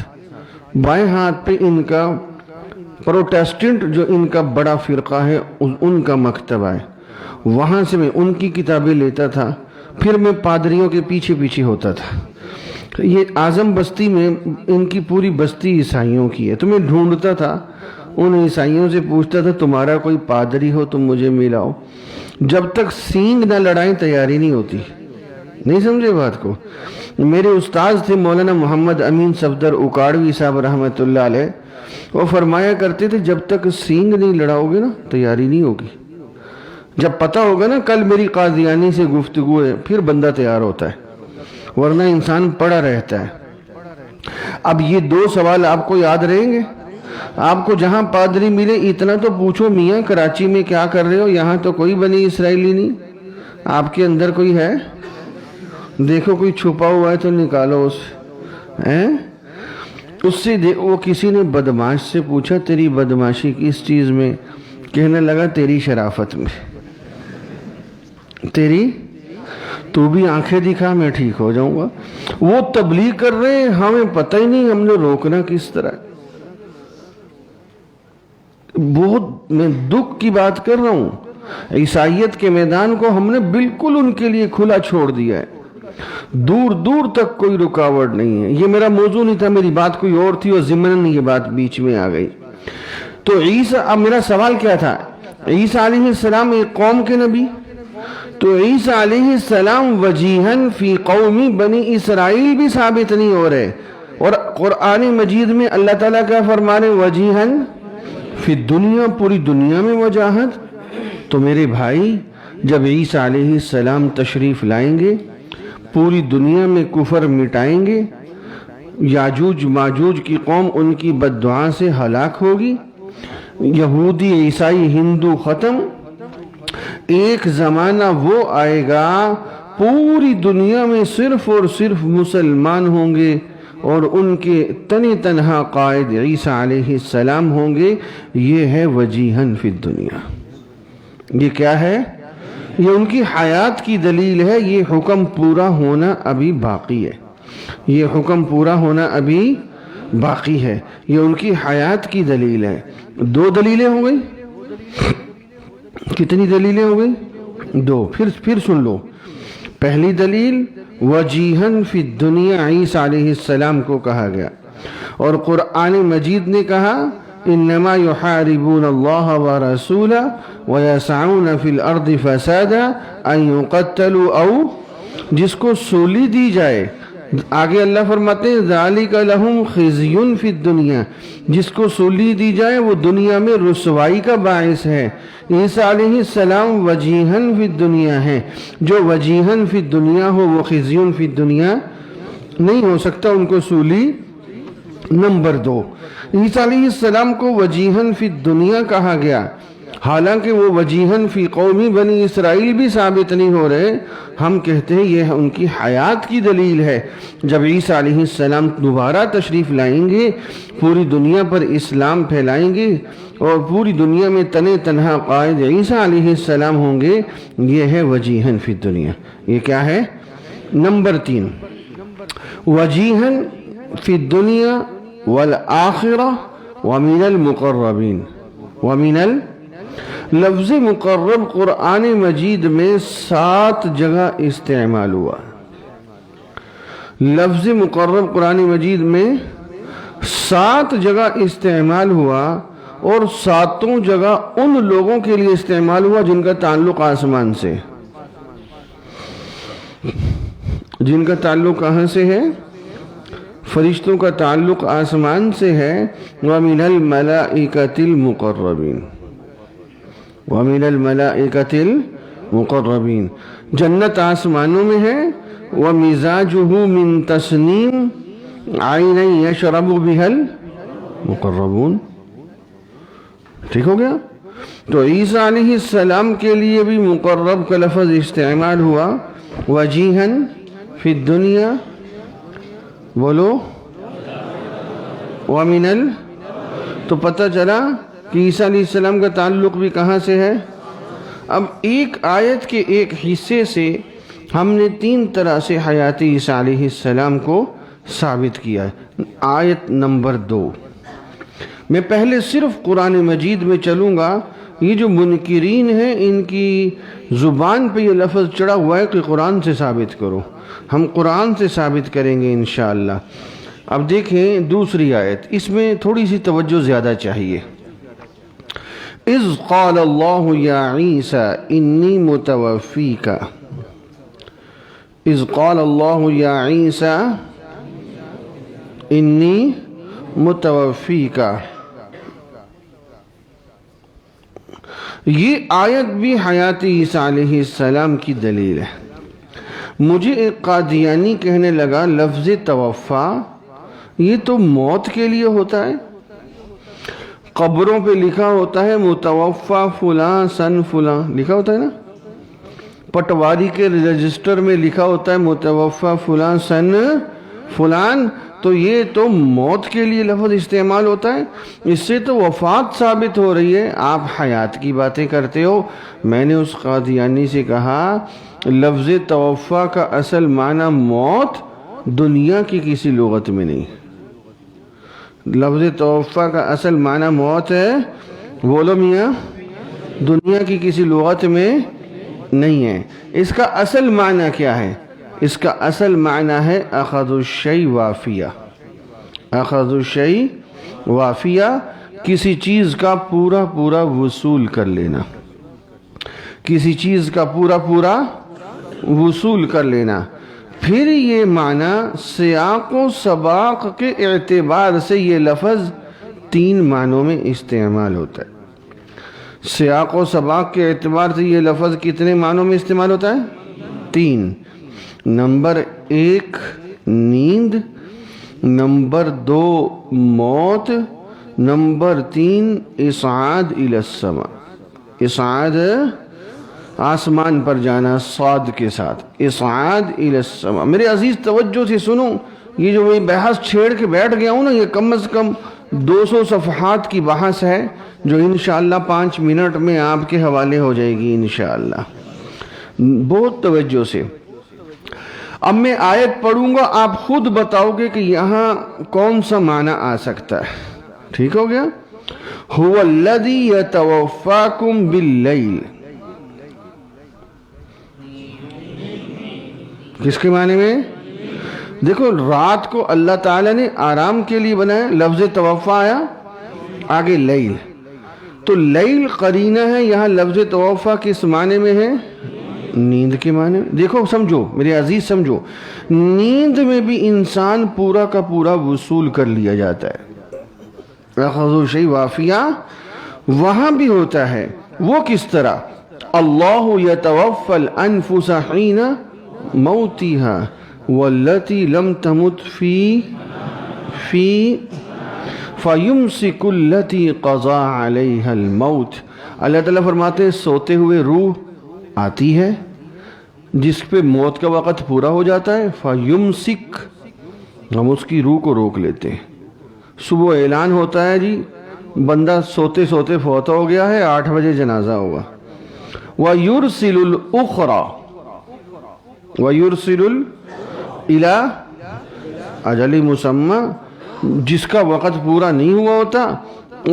Speaker 2: بائیں ہاتھ پہ ان کا پروٹیسٹنٹ جو ان کا بڑا فرقہ ہے ان کا مکتبہ ہے، وہاں سے میں ان کی کتابیں لیتا تھا، پھر میں پادریوں کے پیچھے پیچھے ہوتا تھا۔ یہ اعظم بستی میں ان کی پوری بستی عیسائیوں کی ہے، تو میں ڈھونڈتا تھا، ان عیسائیوں سے پوچھتا تھا تمہارا کوئی پادری ہو تم مجھے ملاؤ، جب تک سینگ نہ لڑائیں تیاری نہیں ہوتی۔ نہیں سمجھے بات کو؟ میرے استاذ تھے مولانا محمد امین صفدر اکاڑوی صاحب رحمۃ اللہ علیہ، وہ فرمایا کرتے تھے جب تک سینگ نہیں لڑاؤ گے نا تیاری نہیں ہوگی، جب پتہ ہوگا نا کل میری قادیانی سے گفتگو ہے پھر بندہ تیار ہوتا ہے، ورنہ انسان پڑا رہتا ہے۔ اب یہ 2 سوال آپ کو یاد رہیں گے؟ آپ کو جہاں پادری ملے اتنا تو پوچھو میاں کراچی میں کیا کر رہے ہو؟ یہاں تو کوئی بنی اسرائیلی نہیں، آپ کے اندر کوئی ہے؟ دیکھو کوئی چھپا ہوا ہے تو نکالو اس سے وہ کسی نے بدماش سے پوچھا تیری بدماشی کس چیز میں؟ کہنے لگا تیری شرافت میں، تیری تو بھی آنکھیں دکھا میں ٹھیک ہو جاؤں گا۔ وہ تبلیغ کر رہے ہیں، ہمیں پتہ ہی نہیں ہم نے روکنا کس طرح۔ بہت میں دکھ کی بات کر رہا ہوں، عیسائیت کے میدان کو ہم نے بالکل ان کے لیے کھلا چھوڑ دیا ہے، دور دور تک کوئی رکاوٹ نہیں ہے۔ یہ میرا موضوع نہیں تھا، میری بات کوئی اور تھی اور ضمناً یہ بات بیچ میں آ گئی۔ تو عیسیٰ، اب میرا سوال کیا تھا؟ عیسیٰ علیہ السلام ایک قوم کے نبی، تو عیسیٰ علیہ السلام وجیہن فی قوم بنی اسرائیل بھی ثابت نہیں ہو رہے، اور قرآن مجید میں اللہ تعالیٰ کیا فرما رہے؟ وجیہن فی دنیا، پوری دنیا میں وجاہت۔ تو میرے بھائی جب عیسیٰ علیہ السلام تشریف لائیں گے، پوری دنیا میں کفر مٹائیں گے، یاجوج ماجوج کی قوم ان کی بد دعا سے ہلاک ہوگی، یہودی عیسائی ہندو ختم، ایک زمانہ وہ آئے گا پوری دنیا میں صرف اور صرف مسلمان ہوں گے اور ان کے تنہا قائد عیسیٰ علیہ السلام ہوں گے، یہ ہے وجیہن فی الدنیا۔ یہ کیا ہے؟ یہ ان کی حیات کی دلیل ہے۔ یہ حکم پورا ہونا ابھی باقی ہے، یہ حکم پورا ہونا ابھی باقی ہے، یہ ان کی حیات کی دلیل ہے۔ دو دلیلیں ہو گئی، کتنی دلیلیں ہو گئی؟ دو۔ پھر سن لو، پہلی دلیل وجیہن فی الدنیا عیسیٰ علیہ السلام کو کہا گیا، اور قرآن مجید نے کہا انما یحاربون اللہ ورسولہ ویسعون فی الارض فسادا ان یقتلوا او، جس کو سولی دی جائے، آگے اللہ فرماتے ہیں ذالک لہم خزی فی الدنیا، جس کو سولی دی جائے وہ دنیا میں رسوائی کا باعث ہے۔ عیسیٰ علیہ السلام وجیہن فی الدنیا ہیں، جو وجیہن فی الدنیا ہو وہ خزی فی الدنیا نہیں ہو سکتا، ان کو سولی۔ نمبر دو، عیسیٰ علیہ السلام کو وجیہن فی الدنیا کہا گیا، حالانکہ وہ وجیہن فی قومی بنی اسرائیل بھی ثابت نہیں ہو رہے، ہم کہتے ہیں یہ ان کی حیات کی دلیل ہے۔ جب عیسیٰ علیہ السلام دوبارہ تشریف لائیں گے، پوری دنیا پر اسلام پھیلائیں گے، اور پوری دنیا میں تنہا قائد عیسیٰ علیہ السلام ہوں گے، یہ ہے وجیہن فی الدنیا۔ یہ کیا ہے؟ نمبر تین، وجیہن فی الدنیا والآخرہ ومن المقربین۔ لفظ مقرب قرآن مجید میں 7 جگہ استعمال ہوا۔ لفظ مقرب قرآن مجید میں 7 جگہ استعمال ہوا، اور 7 جگہ ان لوگوں کے لیے استعمال ہوا جن کا تعلق آسمان سے۔ جن کا تعلق کہاں سے ہے؟ فرشتوں کا تعلق آسمان سے ہے۔ وَمِنَ الْمَلَائِكَةِ الْمُقَرَّبِينَ، وَمِنَ الْمَلَائِكَةِ الْمُقَرَّبِينَ، جنت آسمانوں میں ہے۔ وَمِزَاجُهُ مِن تَسْنِيمٍ عَيْنًا يَشْرَبُ بِهَا الْمُقَرَّبُونَ۔ ٹھیک ہو گیا؟ تو عیسیٰ علیہ السلام کے لیے بھی مقرب کا لفظ استعمال ہوا، وجیہن فی الدنیا، بولو، تو پتہ چلا کہ عیسیٰ علیہ السلام کا تعلق بھی کہاں سے ہے؟ اب ایک آیت کے ایک حصے سے ہم نے 3 طرح سے حیات عیسیٰ علیہ السلام کو ثابت کیا ہے۔ آیت نمبر 2، میں پہلے صرف قرآن مجید میں چلوں گا۔ یہ جو منکرین ہیں ان کی زبان پہ یہ لفظ چڑھا ہوا ہے کہ قرآن سے ثابت کرو، ہم قرآن سے ثابت کریں گے انشاءاللہ۔ اب دیکھیں دوسری آیت، اس میں تھوڑی سی توجہ زیادہ چاہیے۔ اذ قال اللہ یا عیسیٰ انی متوفیک، اذ قال اللہ یا عیسیٰ انی متوفیک، یہ آیت بھی حیات عیسیٰ علیہ السلام کی دلیل ہے۔ مجھے ایک قادیانی کہنے لگا لفظ توفا یہ تو موت کے لیے ہوتا ہے، قبروں پہ لکھا ہوتا ہے متوفا فلاں سن فلاں، لکھا ہوتا ہے نا، پٹواری کے رجسٹر میں لکھا ہوتا ہے متوفا فلاں سن فلان، تو یہ تو موت کے لیے لفظ استعمال ہوتا ہے، اس سے تو وفات ثابت ہو رہی ہے، آپ حیات کی باتیں کرتے ہو۔ میں نے اس قادیانی سے کہا لفظ توفا کا اصل معنی موت دنیا کی کسی لغت میں نہیں، لفظ توفا کا اصل معنی موت ہے، بولو میاں، دنیا کی کسی لغت میں نہیں ہے۔ اس کا اصل معنی کیا ہے؟ اس کا اصل معنی ہے اخذ الشیء وافیہ، اخذ الشیء وافیہ، کسی چیز کا پورا پورا وصول کر لینا، کسی چیز کا پورا پورا وصول کر لینا۔ پھر یہ معنی سیاق و سباق کے اعتبار سے یہ لفظ 3 معنوں میں استعمال ہوتا ہے۔ سیاق و سباق کے اعتبار سے یہ لفظ کتنے معنوں میں استعمال ہوتا ہے؟ 3۔ نمبر 1 نیند، نمبر 2 موت، نمبر 3 اصعاد الی السماء، اصعاد آسمان پر جانا، صاد کے ساتھ، اصعاد الی السماء۔ میرے عزیز توجہ سے سنو، یہ جو میں بحث چھیڑ کے بیٹھ گیا ہوں نا، یہ کم از کم 200 صفحات کی بحث ہے جو انشاءاللہ 5 منٹ میں آپ کے حوالے ہو جائے گی انشاءاللہ. بہت توجہ سے اب میں آیت پڑھوں گا، آپ خود بتاؤ گے کہ یہاں کون سا معنی آ سکتا ہے. ٹھیک ہو گیا؟ هو الذی یتوفاکم باللیل، کس کے معنی میں؟ دیکھو رات کو اللہ تعالیٰ نے آرام کے لیے بنایا، لفظ توفا آیا آگے لیل، تو لیل قرینہ ہے، یہاں لفظ توفا کس معنی میں ہے؟ نیند کے معنی میں. دیکھو سمجھو میرے عزیز، سمجھو نیند میں بھی انسان پورا کا پورا وصول کر لیا جاتا ہے، اخذ شیء وافیہ وہاں بھی ہوتا ہے. وہ کس طرح؟ اللہ یتوفی الانفس حین موتها واللتی لم تمت فی فیمسک التی قضا علیہا الموت. اللہ تعالیٰ فرماتے ہیں سوتے ہوئے روح آتی ہے جس پہ موت کا وقت پورا ہو جاتا ہے، فیمسک، ہم اس کی روح کو روک لیتے ہیں. صبح اعلان ہوتا ہے جی بندہ سوتے سوتے فوت ہو گیا ہے، 8 بجے جنازہ ہوگا. وَيُرْسِلُ الْأُخْرَى وَيُرْسِلُ إِلَىٰ أَجَلِ مُسَمَّى، جس کا وقت پورا نہیں ہوا ہوتا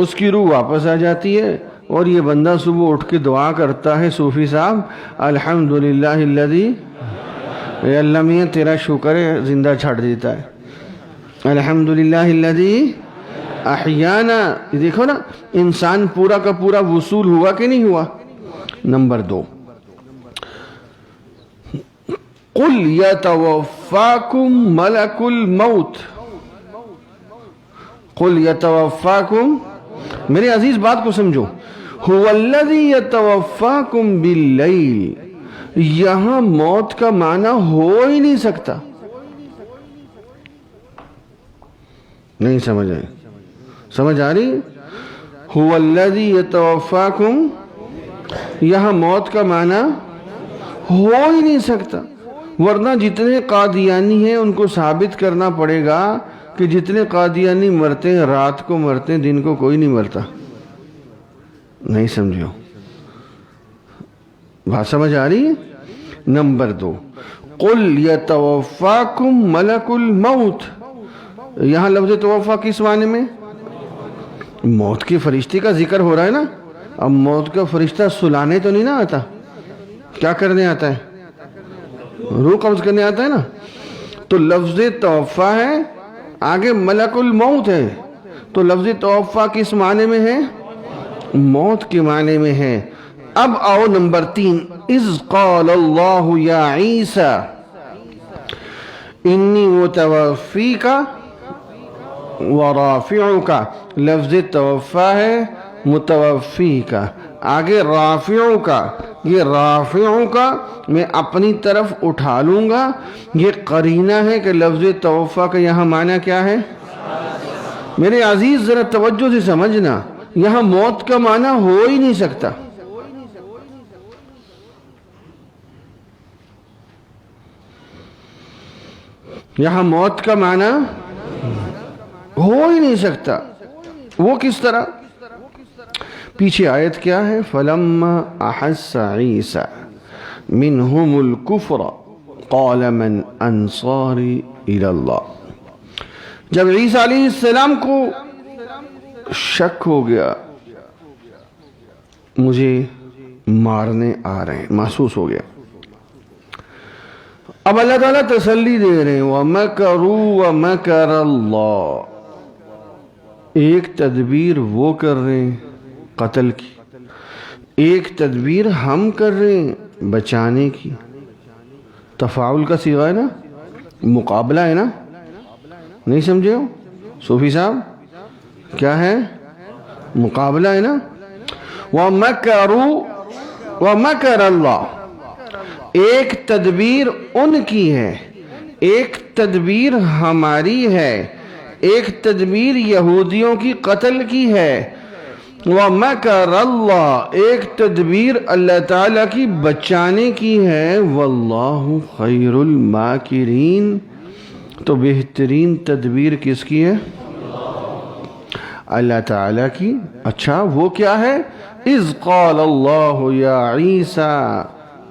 Speaker 2: اس کی روح واپس آ جاتی ہے، اور یہ بندہ صبح اٹھ کے دعا کرتا ہے صوفی صاحب الحمدللہ الذی، اے اللہ میاں تیرا شکر ہے زندہ چھاڑ دیتا ہے، الحمدللہ الذی احیانا. دیکھو نا انسان پورا کا پورا وصول ہوا کہ نہیں ہوا. نمبر 2، قل یتوفاکم ملک الموت. قل یتوفاکم، میرے عزیز بات کو سمجھو، هو الذی یتوفاکم باللیل، یہاں موت کا معنی ہو ہی نہیں سکتا. نہیں سمجھ آئے؟ سمجھ آ رہی؟ هو الذی یتوفاکم، یہاں موت کا معنی ہو ہی نہیں سکتا، ورنہ جتنے قادیانی ہیں ان کو ثابت کرنا پڑے گا کہ جتنے قادیانی مرتے ہیں رات کو مرتے ہیں، دن کو کوئی نہیں مرتا. نہیں سمجھو؟ بات سمجھ آ رہی ہے؟ نمبر 2، قل یتوفاکم ملک الموت، یہاں لفظ توفا کس معنی میں؟ موت کے فرشتے کا ذکر ہو رہا ہے نا. اب موت کا فرشتہ سلانے تو نہیں نا آتا، کیا کرنے آتا ہے؟ روح قبض کرنے آتا ہے نا. تو لفظ توفا ہے آگے ملک الموت ہے، تو لفظ توفا کس معنی میں ہے؟ موت کے معنی میں ہے. اب آؤ نمبر 3، اذ قال اللہ یا عیسیٰ انی متوفیک ورافعک، لفظ توفا ہے متوفی کا، آگے رافعوں کا، یہ رافعوں کا میں اپنی طرف اٹھا لوں گا. یہ قرینہ ہے کہ لفظ توفا کا یہاں معنی کیا ہے؟ میرے عزیز ذرا توجہ سے سمجھنا، یہاں موت کا معنی ہو ہی نہیں سکتا. یہاں موت کا معنی ہو ہی نہیں سکتا. وہ کس طرح؟ پیچھے آیت کیا ہے؟ فَلَمَّا أَحَسَّ عِيسَى مِنْهُمُ الْكُفْرَ قَالَ مَنْ أَنصَارِي إِلَى اللَّهِ. جب عیسیٰ علیہ السلام کو شک ہو گیا مجھے مارنے آ رہے ہیں، محسوس ہو گیا، اب اللہ تعالیٰ تسلی دے رہے ہیں وَمَكَرُوا وَمَكَرَ اللَّهُ، ایک تدبیر وہ کر رہے ہیں قتل کی، ایک تدبیر ہم کر رہے ہیں بچانے کی. تفاعل کا صیغہ ہے نا، مقابلہ ہے نا. نہیں سمجھے ہو صوفی صاحب؟ کیا ہے؟ مقابلہ ہے نا. وَمَكَرُوا وَمَكَرَ اللَّهُ، ایک تدبیر ان کی ہے، ایک تدبیر ہماری ہے، ایک تدبیر یہودیوں کی قتل کی ہے. وَمَكَرَ اللَّهُ، ایک تدبیر اللہ تعالیٰ کی بچانے کی ہے. وَاللَّهُ خَيْرُ الْمَاكِرِينَ، تو بہترین تدبیر کس کی ہے؟ اللہ تعالیٰ کی. اچھا وہ کیا ہے؟ اذ قال اللہ یا عیسیٰ،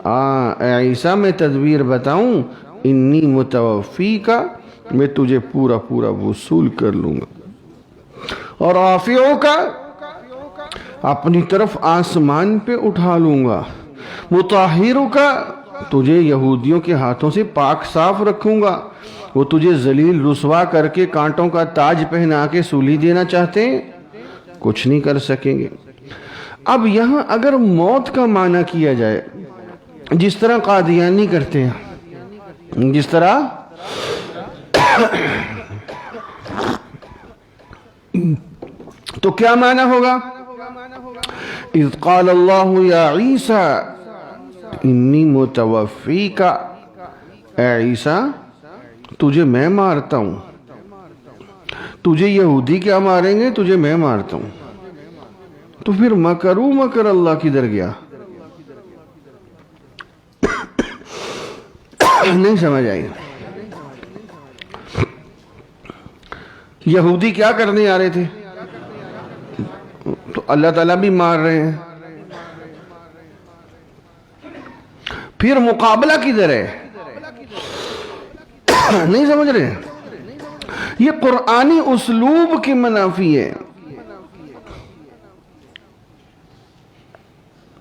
Speaker 2: اے عیسیٰ میں تدبیر بتاؤں، انی متوفیکا، میں تجھے پورا پورا وصول کر لوں گا، اور رافعوکا، اپنی طرف آسمان پہ اٹھا لوں گا، مطہرکا، تجھے یہودیوں کے ہاتھوں سے پاک صاف رکھوں گا. وہ تجھے ذلیل رسوا کر کے کانٹوں کا تاج پہنا کے سولی دینا چاہتے ہیں، کچھ نہیں کر سکیں گے. اب یہاں اگر موت کا معنی کیا جائے جس طرح قادیانی کرتے ہیں، جس طرح تو کیا معنی ہوگا؟ اذ قال اللہ یا عیسیٰ انی متوفیکا، اے عیسیٰ تجھے میں مارتا ہوں. تجھے یہودی کیا ماریں گے؟ تجھے میں مارتا ہوں. تو پھر مکرو مکر اللہ کدھر گیا؟ نہیں سمجھ آئی. یہودی کیا کرنے آ رہے تھے؟ تو اللہ تعالیٰ بھی مار رہے ہیں. پھر مقابلہ کدھر ہے؟ نہیں سمجھ رہے. یہ قرآنی اسلوب کی منافی ہے.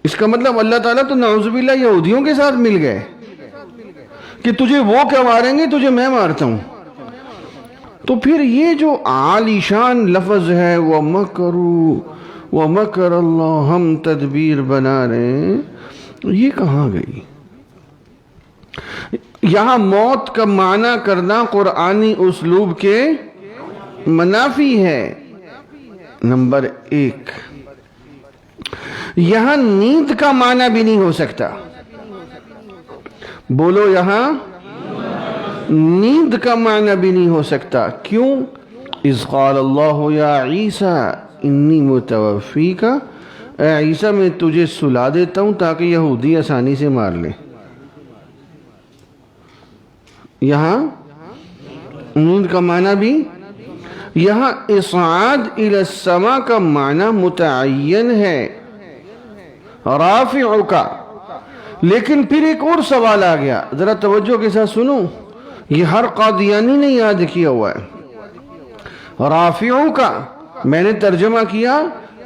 Speaker 2: اس کا مطلب اللہ تعالیٰ تو نعوذ باللہ یہودیوں کے ساتھ مل گئے کہ تجھے وہ کیا ماریں گے، تجھے میں مارتا ہوں. تو پھر یہ جو عالی شان لفظ ہے وَمَكَرُوا وَمَكَرَ اللَّهُ، ہم تدبیر بنا رہے ہیں، یہ کہاں گئی؟ یہاں موت کا معنی کرنا قرآنی اسلوب کے منافی ہے. نمبر 1، یہاں نیند کا معنی بھی نہیں ہو سکتا. بولو، یہاں نیند کا معنی بھی نہیں ہو سکتا. کیوں؟ اذ قال اللہ یا عیسیٰ انی متوفیکا، اے عیسیٰ میں تجھے سلا دیتا ہوں تاکہ یہودی آسانی سے مار لیں. یہاں نیند کا معنی بھی، یہاں اصعاد الی السماء کا معنی متعین ہے، رافعو کا. لیکن پھر ایک اور سوال آ گیا، ذرا توجہ کے ساتھ سنو، یہ ہر قادیانی نے یاد کیا ہوا ہے. رافعو کا میں نے ترجمہ کیا،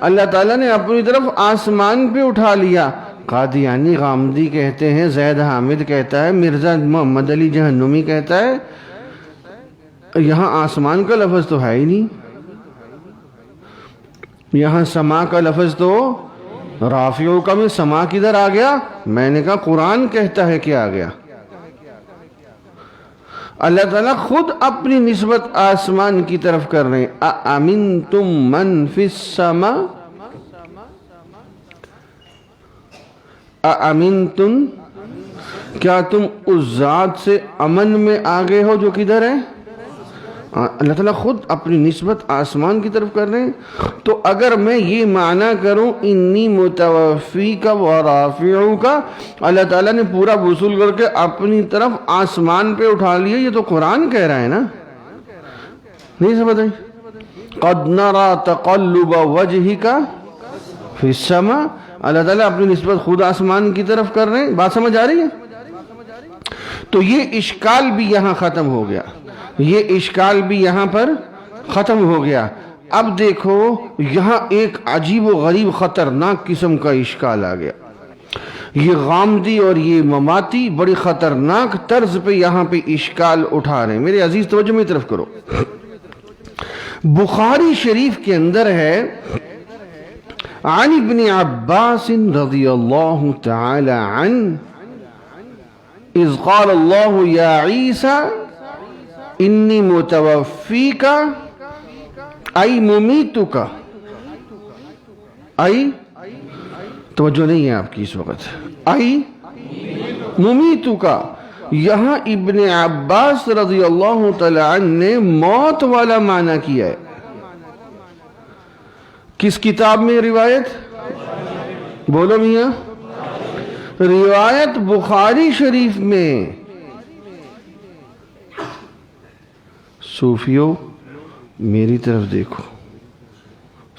Speaker 2: اللہ تعالیٰ نے اپنی طرف آسمان پہ اٹھا لیا. قادیانی غامدی کہتے ہیں، زید حامد کہتا ہے، مرزا محمد علی جہنمی کہتا ہے یہاں آسمان کا لفظ تو ہے ہی نہیں، یہاں سما کا لفظ تو رافعو کا میں سما کدھر آ گیا؟ میں نے کہا قرآن کہتا ہے کہ آ گیا. اللہ تعالیٰ خود اپنی نسبت آسمان کی طرف کر رہے ہیں. اَأَمِنْتُمْ مَنْ فِي السَّمَاءِ، اَأَمِنْتُمْ، کیا تم اس ذات سے امن میں آگے ہو جو کدھر ہے؟ اللہ تعالیٰ خود اپنی نسبت آسمان کی طرف کر رہے ہیں. تو اگر میں یہ معنی کروں انی متوفیکا ورافعوکا، اللہ تعالیٰ نے پورا وصول کر کے اپنی طرف آسمان پہ اٹھا لیا، یہ تو قرآن کہہ رہا ہے نا. نہیں سمجھ آئی؟ قد نرى تقلب وجهك فی السماء، اللہ تعالیٰ اپنی نسبت خود آسمان کی طرف کر رہے ہیں. بات سمجھ آ رہی ہے؟ تو یہ اشکال بھی یہاں ختم ہو گیا، یہ اشکال بھی یہاں پر ختم ہو گیا. اب دیکھو یہاں ایک عجیب و غریب خطرناک قسم کا اشکال آ گیا. یہ غامدی اور یہ مماتی بڑی خطرناک طرز پہ یہاں پہ اشکال اٹھا رہے ہیں. میرے عزیز توجہ میری طرف کرو. بخاری شریف کے اندر ہے عن ابن عباس رضی اللہ تعالی عنہ اذ قال اللہ یا عیسیٰ انی متوفیکا ای ممیتکا، ای توجہ نہیں ہے آپ کی اس وقت، ای ممیتکا. یہاں ابن عباس رضی اللہ تعالی عنہ نے موت والا معنی کیا ہے. کس کتاب میں روایت؟ بولو میاں. روایت بخاری شریف میں. صوفیوں میری طرف دیکھو،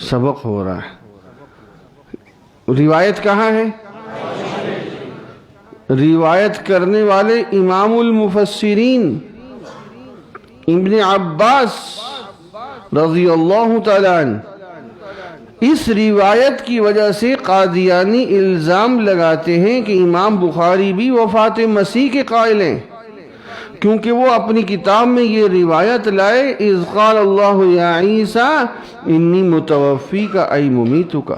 Speaker 2: سبق ہو رہا ہے۔ روایت کہاں ہے؟ روایت کرنے والے امام المفسرین ابن عباس رضی اللہ تعالیٰ عنہ۔ اس روایت کی وجہ سے قادیانی الزام لگاتے ہیں کہ امام بخاری بھی وفات مسیح کے قائل ہیں، کیونکہ وہ اپنی کتاب میں یہ روایت لائے، اذ قال اللہ یا عیسیٰ انی متوفیک ای ممیتک۔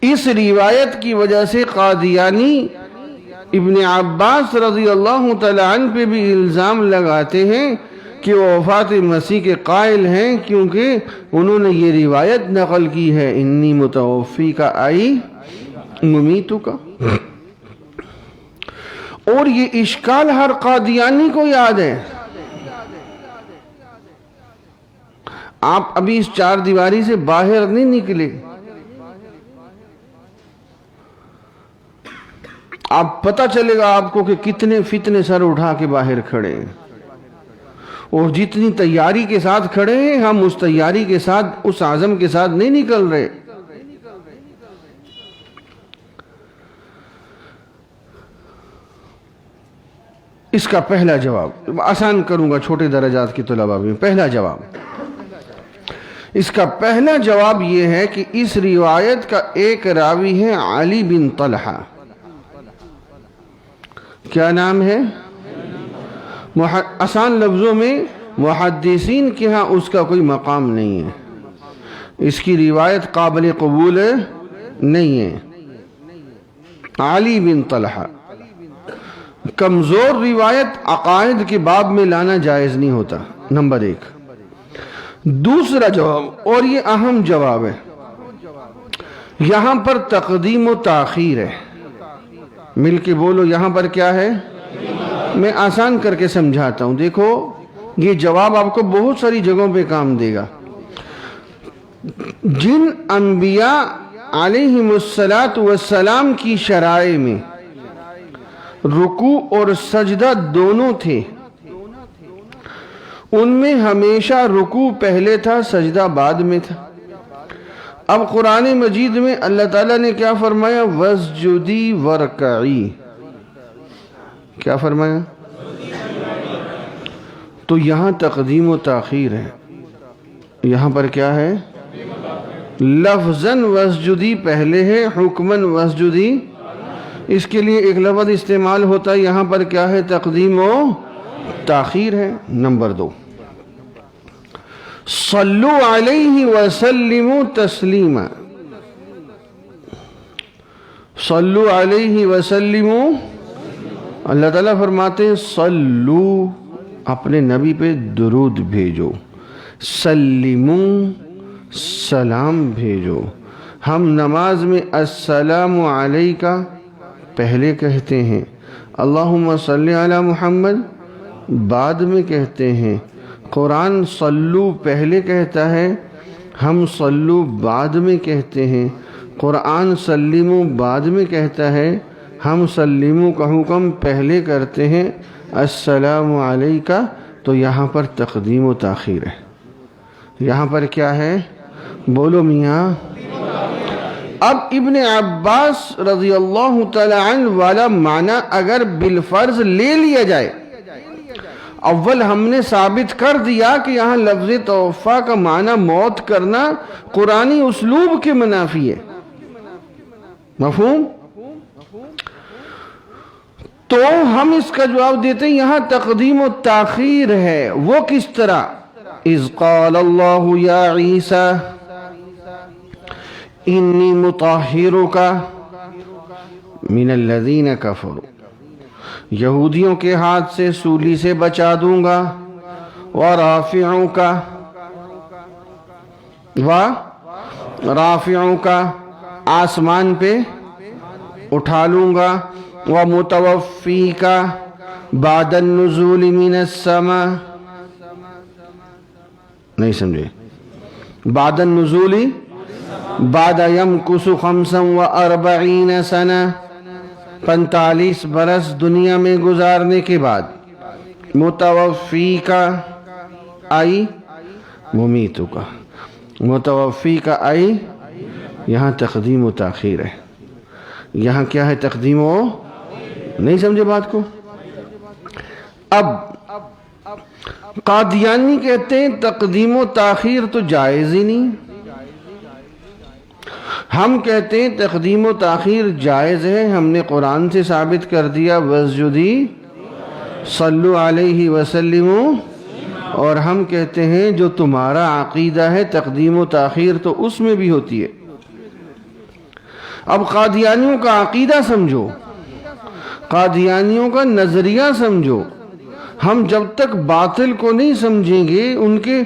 Speaker 2: اس روایت کی وجہ سے قادیانی ابن عباس رضی اللہ تعالیٰ عنہ پہ بھی الزام لگاتے ہیں کہ وہ وفات مسیح کے قائل ہیں، کیونکہ انہوں نے یہ روایت نقل کی ہے، انی متوفیک ای ممیتک۔ اور یہ اشکال ہر قادیانی کو یاد ہے۔ آپ ابھی اس چار دیواری سے باہر نہیں نکلے، آپ پتہ چلے گا آپ کو کہ کتنے فتنے سر اٹھا کے باہر کھڑے ہیں، اور جتنی تیاری کے ساتھ کھڑے ہیں ہم اس تیاری کے ساتھ، اس عزم کے ساتھ نہیں نکل رہے۔ اس کا پہلا جواب آسان کروں گا چھوٹے درجات کے طلباء میں۔ پہلا جواب، اس کا پہلا جواب یہ ہے کہ اس روایت کا ایک راوی ہے علی بن طلحہ۔ کیا نام ہے؟ آسان لفظوں میں محدثین کے ہاں اس کا کوئی مقام نہیں ہے، اس کی روایت قابل قبول نہیں ہے۔ علی بن طلحہ کمزور روایت عقائد کے باب میں لانا جائز نہیں ہوتا، نمبر ایک۔ دوسرا جواب، اور یہ اہم جواب ہے، یہاں پر تقدیم و تاخیر ہے۔ مل کے بولو، یہاں پر کیا ہے؟ میں آسان کر کے سمجھاتا ہوں، دیکھو یہ جواب آپ کو بہت ساری جگہوں پہ کام دے گا۔ جن انبیاء علیہم السلام کی شرائع میں رکوع اور سجدہ دونوں تھے، ان میں ہمیشہ رکوع پہلے تھا، سجدہ بعد میں تھا۔ اب قرآن مجید میں اللہ تعالیٰ نے کیا فرمایا؟ وَاسْجُدِي وَارْكَعِي۔ کیا فرمایا؟ تو یہاں تقدیم و تاخیر ہے، یہاں پر کیا ہے؟ لفظاً وَاسْجُدِي پہلے ہے، حکماً وَاسْجُدِي اس کے لیے ایک لفظ استعمال ہوتا ہے، یہاں پر کیا ہے؟ تقدیم و تاخیر ہے۔ نمبر دو، صلو علیہ وسلموا تسلیما۔ صلو علیہ وسلموا، اللہ تعالیٰ فرماتے ہیں صلو، اپنے نبی پہ درود بھیجو، سلموا، سلام بھیجو۔ ہم نماز میں السلام علیکہ پہلے کہتے ہیں، اللہم صلی علی محمد بعد میں کہتے ہیں۔ قرآن صلو پہلے کہتا ہے، ہم صلو بعد میں کہتے ہیں۔ قرآن سلمو بعد میں کہتا ہے، ہم سلمو کا حکم پہلے کرتے ہیں، السلام علیکہ۔ تو یہاں پر تقدیم و تاخیر ہے، یہاں پر کیا ہے؟ بولو میاں۔ اب ابن عباس رضی اللہ تعالی عنہ والا معنی اگر بالفرض لے لیا جائے، اول ہم نے ثابت کر دیا کہ یہاں لفظ توفیٰ کا معنی موت کرنا قرآنی اسلوب کے منافی ہے، مفہوم؟ تو ہم اس کا جواب دیتے ہیں یہاں تقدیم و تاخیر ہے۔ وہ کس طرح؟ اذ قال اللہ یا عیسیٰ انی مطہرک من الذین کفروا، یہودیوں کے ہاتھ سے سولی سے بچا دوں گا، ورافعک، ورافعک آسمان پہ اٹھا لوں گا، ومتوفیک بعد النزول من السماء۔ نہیں سمجھے؟ بعد النزول بعد یمکث 45 سنہ، 45 برس دنیا میں گزارنے کے بعد متوفی کا آئی ممیتو کا، متوفی کا آئی، یہاں تقدیم و تاخیر ہے، یہاں کیا ہے؟ تقدیم و، نہیں سمجھے بات کو؟ اب قادیانی کہتے ہیں تقدیم و تاخیر تو جائز ہی نہیں، ہم کہتے ہیں تقدیم و تاخیر جائز ہے، ہم نے قرآن سے ثابت کر دیا وَاسْجُدِي صلو علیہ وسلم، اور ہم کہتے ہیں جو تمہارا عقیدہ ہے تقدیم و تاخیر تو اس میں بھی ہوتی ہے۔ اب قادیانیوں کا عقیدہ سمجھو، قادیانیوں کا نظریہ سمجھو، ہم جب تک باطل کو نہیں سمجھیں گے، ان کے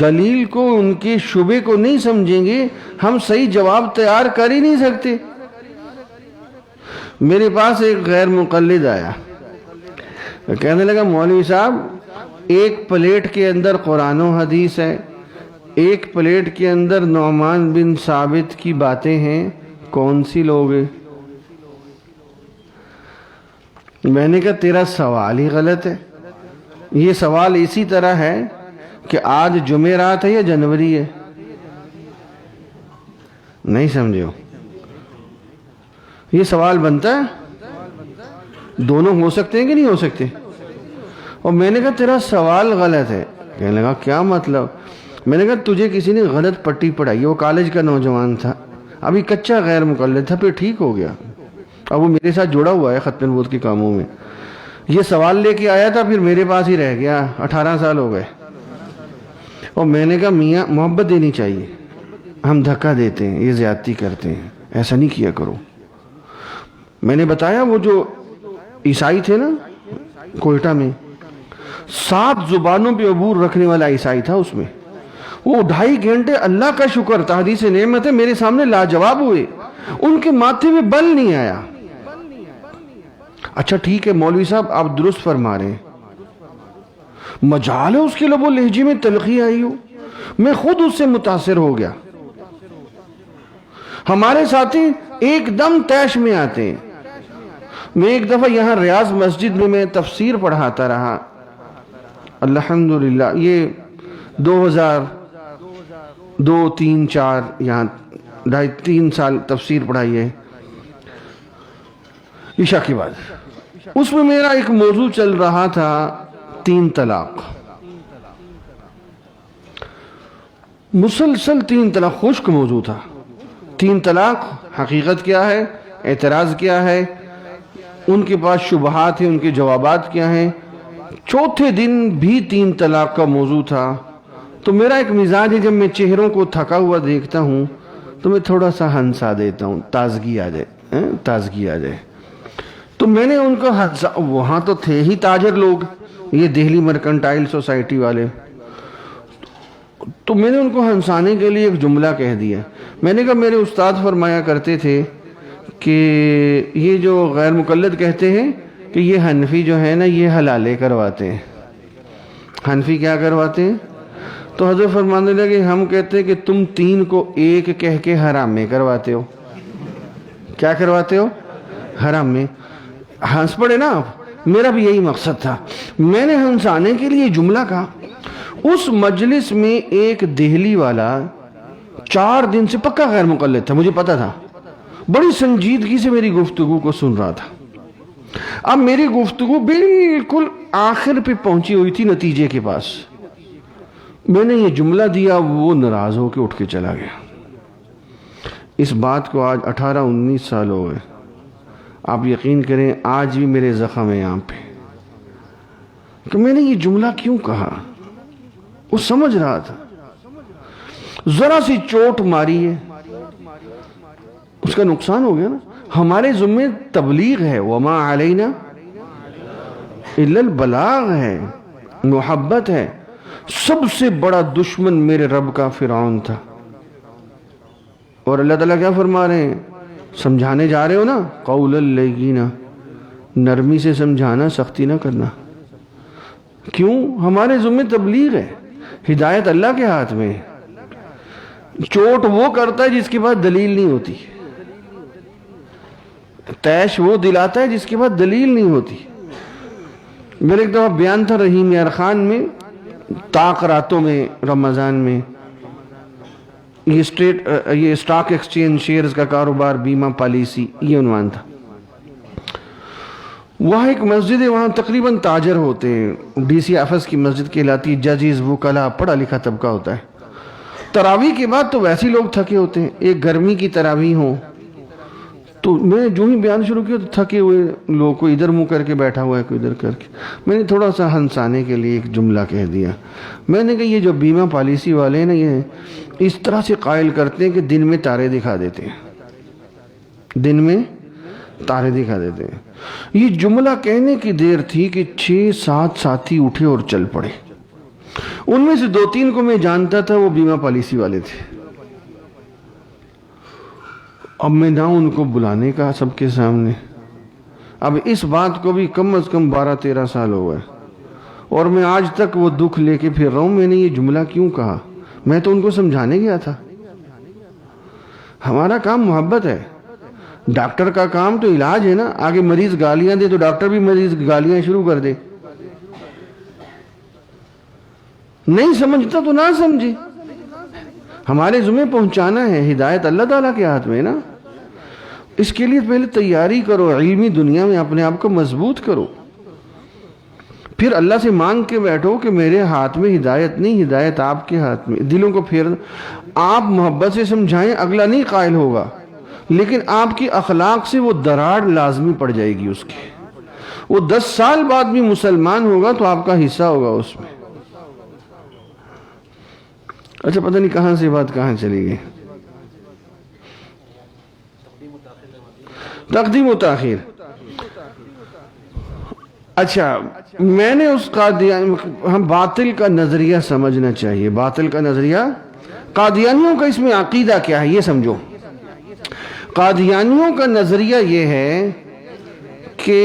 Speaker 2: دلیل کو، ان کے شبے کو نہیں سمجھیں گے، ہم صحیح جواب تیار کر ہی نہیں سکتے۔ میرے پاس ایک غیر مقلد آیا، کہنے لگا مولوی صاحب ایک پلیٹ کے اندر قرآن و حدیث ہے، ایک پلیٹ کے اندر نعمان بن ثابت کی باتیں ہیں، کون سی لوگے؟ میں نے کہا تیرا سوال ہی غلط ہے، یہ سوال اسی طرح ہے کہ آج جمعرات ہے یا جنوری ہے، نہیں سمجھے ہو؟ یہ سوال بنتا ہے، دونوں ہو سکتے ہیں کہ نہیں ہو سکتے؟ اور میں نے کہا تیرا سوال غلط ہے، کہنے لگا کیا مطلب؟ میں نے کہا تجھے کسی نے غلط پٹی پڑھائی، وہ کالج کا نوجوان تھا، ابھی کچا غیر مقلد تھا، پھر ٹھیک ہو گیا، اب وہ میرے ساتھ جڑا ہوا ہے ختم نبوت کے کاموں میں، یہ سوال لے کے آیا تھا، پھر میرے پاس ہی رہ گیا، 18 سال ہو گئے۔ اور میں نے کہا میاں محبت دینی چاہیے، ہم دھکا دیتے ہیں، یہ زیادتی کرتے ہیں، ایسا نہیں کیا کرو۔ میں نے بتایا وہ جو عیسائی تھے نا کوئٹہ میں، 7 زبانوں پہ عبور رکھنے والا عیسائی تھا، اس میں وہ 2.5 گھنٹے اللہ کا شکر تھا، حدیث نعمت ہے، میرے سامنے لاجواب ہوئے، ان کے ماتھے میں بل نہیں آیا۔ اچھا ٹھیک ہے مولوی صاحب آپ درست فرما رہے ہیں، مجال ہے اس کے لب و لہجے میں تلخی آئی ہو، میں خود اس سے متاثر ہو گیا۔ ہمارے ساتھی ایک دم طیش میں آتے ہیں۔ میں ایک دفعہ یہاں ریاض مسجد میں تفسیر پڑھاتا رہا، الحمدللہ یہ 2002 3 4 یہاں 2.5 3 سال تفسیر پڑھائی ہے عشاء کے بعد۔ اس میں میرا ایک موضوع چل رہا تھا 3 طلاق، مسلسل 3 طلاق، خشک موضوع تھا۔ 3 طلاق حقیقت کیا ہے، اعتراض کیا ہے، ان کے پاس شبہات ہیں، ان کے جوابات کیا ہیں۔ چوتھے دن بھی 3 طلاق کا موضوع تھا، تو میرا ایک مزاج ہے جب میں چہروں کو تھکا ہوا دیکھتا ہوں تو میں تھوڑا سا ہنسا دیتا ہوں، تازگی آ جائے، تازگی آ جائے۔ تو میں نے ان کو وہاں تو تھے ہی تاجر لوگ، یہ دہلی مرکنٹائل سوسائٹی والے، تو میں نے ان کو ہنسانے کے لیے ایک جملہ کہہ دیا۔ میں نے کہا میرے استاد فرمایا کرتے تھے کہ یہ جو غیر مقلد کہتے ہیں کہ یہ حنفی جو ہے نا یہ حلالے کرواتے ہیں، حنفی کیا کرواتے ہیں؟ تو حضرت فرمانے لگے ہم کہتے ہیں کہ تم 3 کو 1 کہہ کے حرام میں کرواتے ہو۔ کیا کرواتے ہو؟ حرام میں۔ ہنس پڑے نا آپ، میرا بھی یہی مقصد تھا، میں نے ہنسانے کے لیے جملہ کہا۔ اس مجلس میں ایک دہلی والا 4 دن سے پکا غیر مقلد تھا، مجھے پتا تھا، بڑی سنجیدگی سے میری گفتگو کو سن رہا تھا۔ اب میری گفتگو بالکل آخر پہ پہنچی ہوئی تھی نتیجے کے پاس، میں نے یہ جملہ دیا، وہ ناراض ہو کے اٹھ کے چلا گیا۔ اس بات کو آج 18-19 سال ہو گئے، آپ یقین کریں آج بھی میرے زخم ہے یہاں پہ کہ میں نے یہ جملہ کیوں کہا۔ وہ سمجھ رہا تھا، ذرا سی چوٹ ماری ہے، اس کا نقصان ہو گیا نا۔ ہمارے ذمہ تبلیغ ہے، وما علینا الا البلاغ ہے، محبت ہے۔ سب سے بڑا دشمن میرے رب کا فرعون تھا، اور اللہ تعالیٰ کیا فرما رہے ہیں؟ سمجھانے جا رہے ہو نا، قولا لینا، نرمی سے سمجھانا، سختی نہ کرنا۔ کیوں؟ ہمارے ذمہ تبلیغ ہے، ہدایت اللہ کے ہاتھ میں ہے۔ چوٹ وہ کرتا ہے جس کے پاس دلیل نہیں ہوتی، طیش وہ دلاتا ہے جس کے پاس دلیل نہیں ہوتی۔ میرے ایک دفعہ بیان تھا رحیم یار خان میں، طاق راتوں میں رمضان میں، یہ اسٹاک ایکسچینج شیئرز کا کاروبار، بیمہ پالیسی، یہ عنوان تھا۔ وہاں ایک مسجد ہے، وہاں تقریباً تاجر ہوتے ہیں، ڈی سی آفس کی مسجد کہلاتی ہے، ججز، وکلا، پڑھا لکھا طبقہ ہوتا ہے۔ تراویح کے بعد تو ویسے لوگ تھکے ہوتے ہیں، ایک گرمی کی تراویح ہو تو میں جو ہی بیان شروع کیا تو تھکے ہوئے لوگ، کوئی ادھر منہ کر کے بیٹھا ہوا ہے، کوئی ادھر کر کے، میں نے تھوڑا سا ہنسانے کے لیے ایک جملہ کہہ دیا، میں نے کہا یہ جو بیمہ پالیسی والے ہیں نا، یہ اس طرح سے قائل کرتے ہیں کہ دن میں تارے دکھا دیتے ہیں، دن میں تارے دکھا دیتے ہیں۔ یہ جملہ کہنے کی دیر تھی کہ 6-7 ساتھی اٹھے اور چل پڑے۔ ان میں سے 2-3 کو میں جانتا تھا، وہ بیمہ پالیسی والے تھے۔ اب میں نہ ان کو بلانے کا سب کے سامنے، اب اس بات کو بھی کم از کم 12-13 سال ہو گئے، اور میں آج تک وہ دکھ لے کے پھر رہا ہوں، میں نے یہ جملہ کیوں کہا؟ میں تو ان کو سمجھانے گیا تھا۔ ہمارا کام محبت ہے، ڈاکٹر کا کام تو علاج ہے نا، آگے مریض گالیاں دے تو ڈاکٹر بھی مریض گالیاں شروع کر دے۔ نہیں سمجھتا تو نہ سمجھے، ہمارے ذمہ پہنچانا ہے، ہدایت اللہ تعالیٰ کے ہاتھ میں نا۔ اس کے لیے پہلے تیاری کرو، علمی دنیا میں اپنے آپ کو مضبوط کرو، پھر اللہ سے مانگ کے بیٹھو کہ میرے ہاتھ میں ہدایت نہیں، ہدایت آپ کے ہاتھ میں۔ دلوں کو پھر آپ محبت سے سمجھائیں، اگلا نہیں قائل ہوگا، لیکن آپ کی اخلاق سے وہ دراڑ لازمی پڑ جائے گی اس کی، وہ 10 سال بعد بھی مسلمان ہوگا تو آپ کا حصہ ہوگا اس میں۔ اچھا پتہ نہیں کہاں سے بات کہاں چلی گئی، تقدیم و تاخیر۔ اچھا میں نے اس ہم باطل کا نظریہ سمجھنا چاہیے، باطل کا نظریہ، قادیانیوں کا اس میں عقیدہ کیا ہے یہ سمجھو۔ قادیانیوں کا نظریہ یہ ہے کہ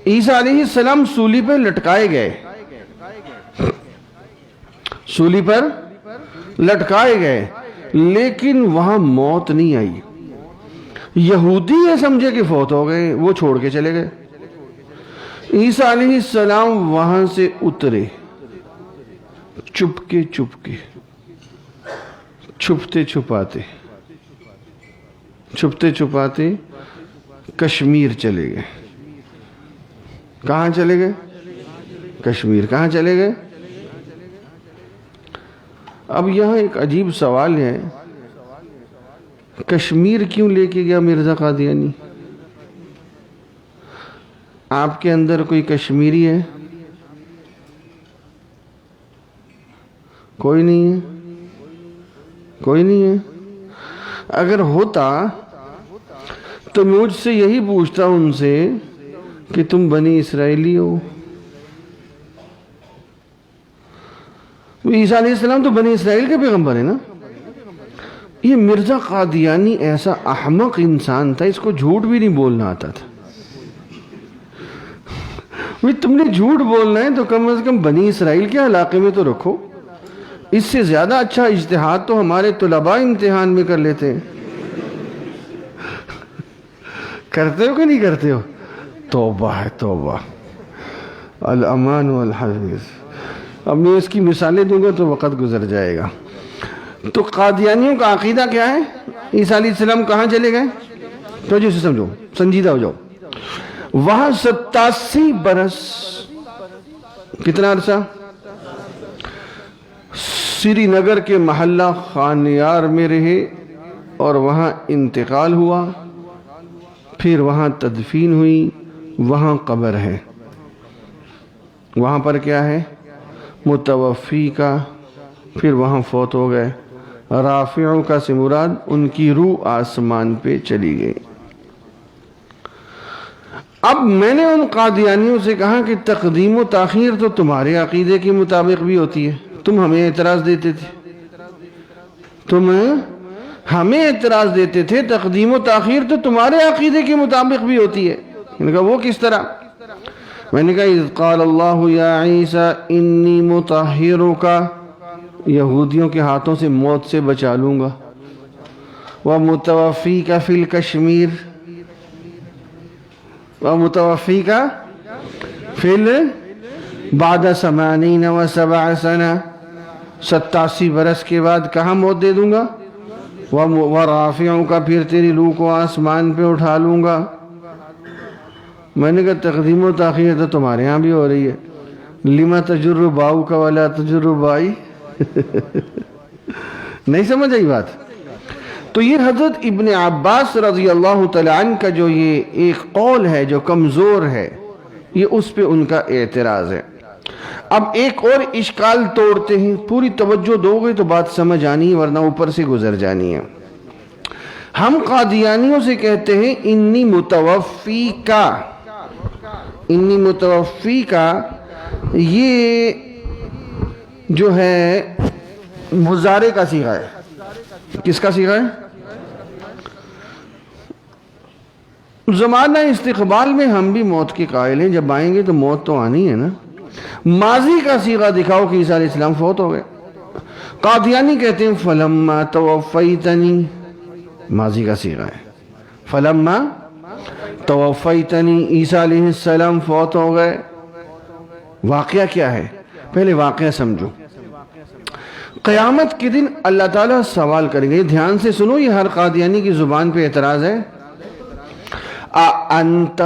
Speaker 2: عیسیٰ علیہ السلام سولی پہ لٹکائے گئے، سولی پر لٹکائے گئے، لیکن وہاں موت نہیں آئی۔ یہودی یہ سمجھے کہ فوت ہو گئے، وہ چھوڑ کے چلے گئے۔ عیسیٰ علیہ السلام وہاں سے اترے، چپکے چپکے، چھپتے چھپاتے، چھپتے چھپاتے کشمیر چلے گئے۔ کہاں چلے گئے؟ کشمیر۔ کہاں چلے گئے؟ اب یہاں ایک عجیب سوال ہے، کشمیر کیوں لے کے گیا مرزا قادیانی؟ آپ کے اندر کوئی کشمیری ہے؟ کوئی نہیں ہے، کوئی نہیں ہے۔ اگر ہوتا تو مجھ سے یہی پوچھتا ان سے کہ تم بنی اسرائیلی ہو۔ عیسیٰ علیہ السلام تو بنی اسرائیل کے پیغمبر ہیں نا۔ یہ مرزا قادیانی ایسا احمق انسان تھا، اس کو جھوٹ بھی نہیں بولنا آتا تھا۔ تم نے جھوٹ بولنا ہے تو کم از کم بنی اسرائیل کے علاقے میں تو رکھو، اس سے زیادہ اچھا اجتہاد تو ہمارے طلباء امتحان میں کر لیتے ہیں۔ کرتے ہو کہ نہیں کرتے ہو؟ توبہ ہے توبہ، الامان والحفظ۔ اب میں اس کی مثالیں دوں گا تو وقت گزر جائے گا۔ تو قادیانیوں کا عقیدہ کیا ہے؟ عیسیٰ علیہ السلام کہاں چلے گئے؟ توجہ سے سمجھو، سنجیدہ ہو جاؤ۔ وہاں 87 برس، کتنا عرصہ؟ سری نگر کے محلہ خانیار میں رہے اور وہاں انتقال ہوا، پھر وہاں تدفین ہوئی، وہاں قبر ہے۔ وہاں پر کیا ہے؟ متوفی کا، پھر وہاں فوت ہو گئے۔ رافعوں کا سے مراد ان کی روح آسمان پہ چلی گئی۔ اب میں نے ان قادیانیوں سے کہا کہ تقدیم و تاخیر تو تمہارے عقیدے کے مطابق بھی ہوتی ہے، تم ہمیں اعتراض دیتے تھے، تم ہمیں اعتراض دیتے تھے، تقدیم و تاخیر تو تمہارے عقیدے کے مطابق بھی ہوتی ہے۔ میں نے کہا وہ کس طرح؟ میں نے کہا اذ قال اللہ یا عیسیٰ انی مطہرک، یہودیوں کے ہاتھوں سے موت سے بچا لوں گا، ومتوفیک فی الکشمیر، ومتوفیک فل بعد 80 و 7 سنہ 87 برس کے بعد کہاں موت دے دوں گا؟ وَرَافِعُكَ پھر تیری روح کو آسمان پہ اٹھا لوں گا۔ میں نے کہا تقدیم و تاخیر تو تمہارے ہاں بھی ہو رہی ہے، لِمَ تَجُرُّ بَاؤُكَ وَلَا تَجُرُّ بَائی نہیں سمجھ آئی بات؟ تو یہ حضرت ابن عباس رضی اللہ تعالیٰ عنہ کا جو یہ ایک قول ہے جو کمزور ہے، یہ اس پہ ان کا اعتراض ہے۔ اب ایک اور اشکال توڑتے ہیں، پوری توجہ دو گے تو بات سمجھ آنی ہے ورنہ اوپر سے گزر جانی ہے۔ ہم قادیانیوں سے کہتے ہیں انی متوفی کا یہ جو ہے مضارع کا صیغہ ہے۔ کس کا صیغہ ہے؟ زمانہ استقبال میں ہم بھی موت کے قائل ہیں، جب آئیں گے تو موت تو آنی ہے نا۔ ماضی کا صیغہ دکھاؤ کہ عیسیٰ علیہ السلام فوت ہو گئے۔ قادیانی کہتے ہیں فلما توفیتنی، ماضی کا صیغہ ہے، فلما توفیتنی عیسیٰ علیہ السلام فوت ہو گئے۔ واقعہ کیا ہے؟ پہلے واقعہ سمجھو۔ قیامت کے دن اللہ تعالیٰ سوال کریں گے، دھیان سے سنو، یہ ہر قادیانی کی زبان پہ اعتراض ہے۔ اَأَنْتَ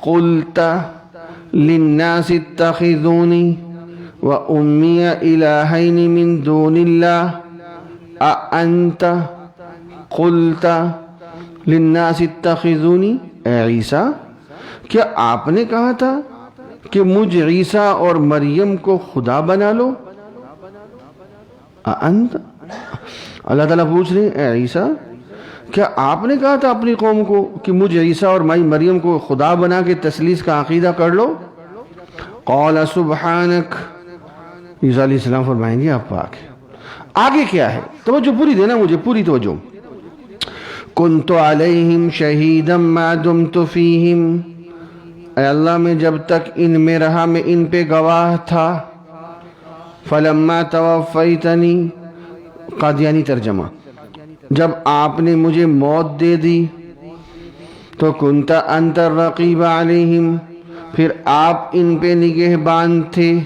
Speaker 2: قُلْتَ لِلنَّاسِ اتَّخِذُونِي وَأُمِّيَ إِلَٰهَيْنِ مِن دُونِ اللَّهِ اَأَنْتَ قُلْتَ لِلنَّاسِ اتَّخِذُونِي، اے عیسیٰ کیا آپ نے کہا تھا کہ مجھ عیسیٰ اور مریم کو خدا بنا لو؟ اَأَنْتَ، اللہ تعالیٰ پوچھ رہے ہیں اے عیسیٰ کیا آپ نے کہا تھا اپنی قوم کو کہ مجھ عیسیٰ اور مائی مریم کو خدا بنا کے تثلیث کا عقیدہ کر لو؟ قال سبحانک، عیسیٰ علیہ السلام فرمائیں گے آپ پاک۔ آگے کیا ہے؟ توجہ پوری دینا مجھے، پوری توجہ۔ کنت علیہم شہیدا ما دمت فیہم، اے اللہ میں جب تک ان میں رہا میں ان پہ گواہ تھا۔ فلما توفیتنی، قادیانی ترجمہ، جب آپ نے مجھے موت دے دی تو کنت انت الرقیب علیہم، پھر آپ ان پہ نگہبان تھے۔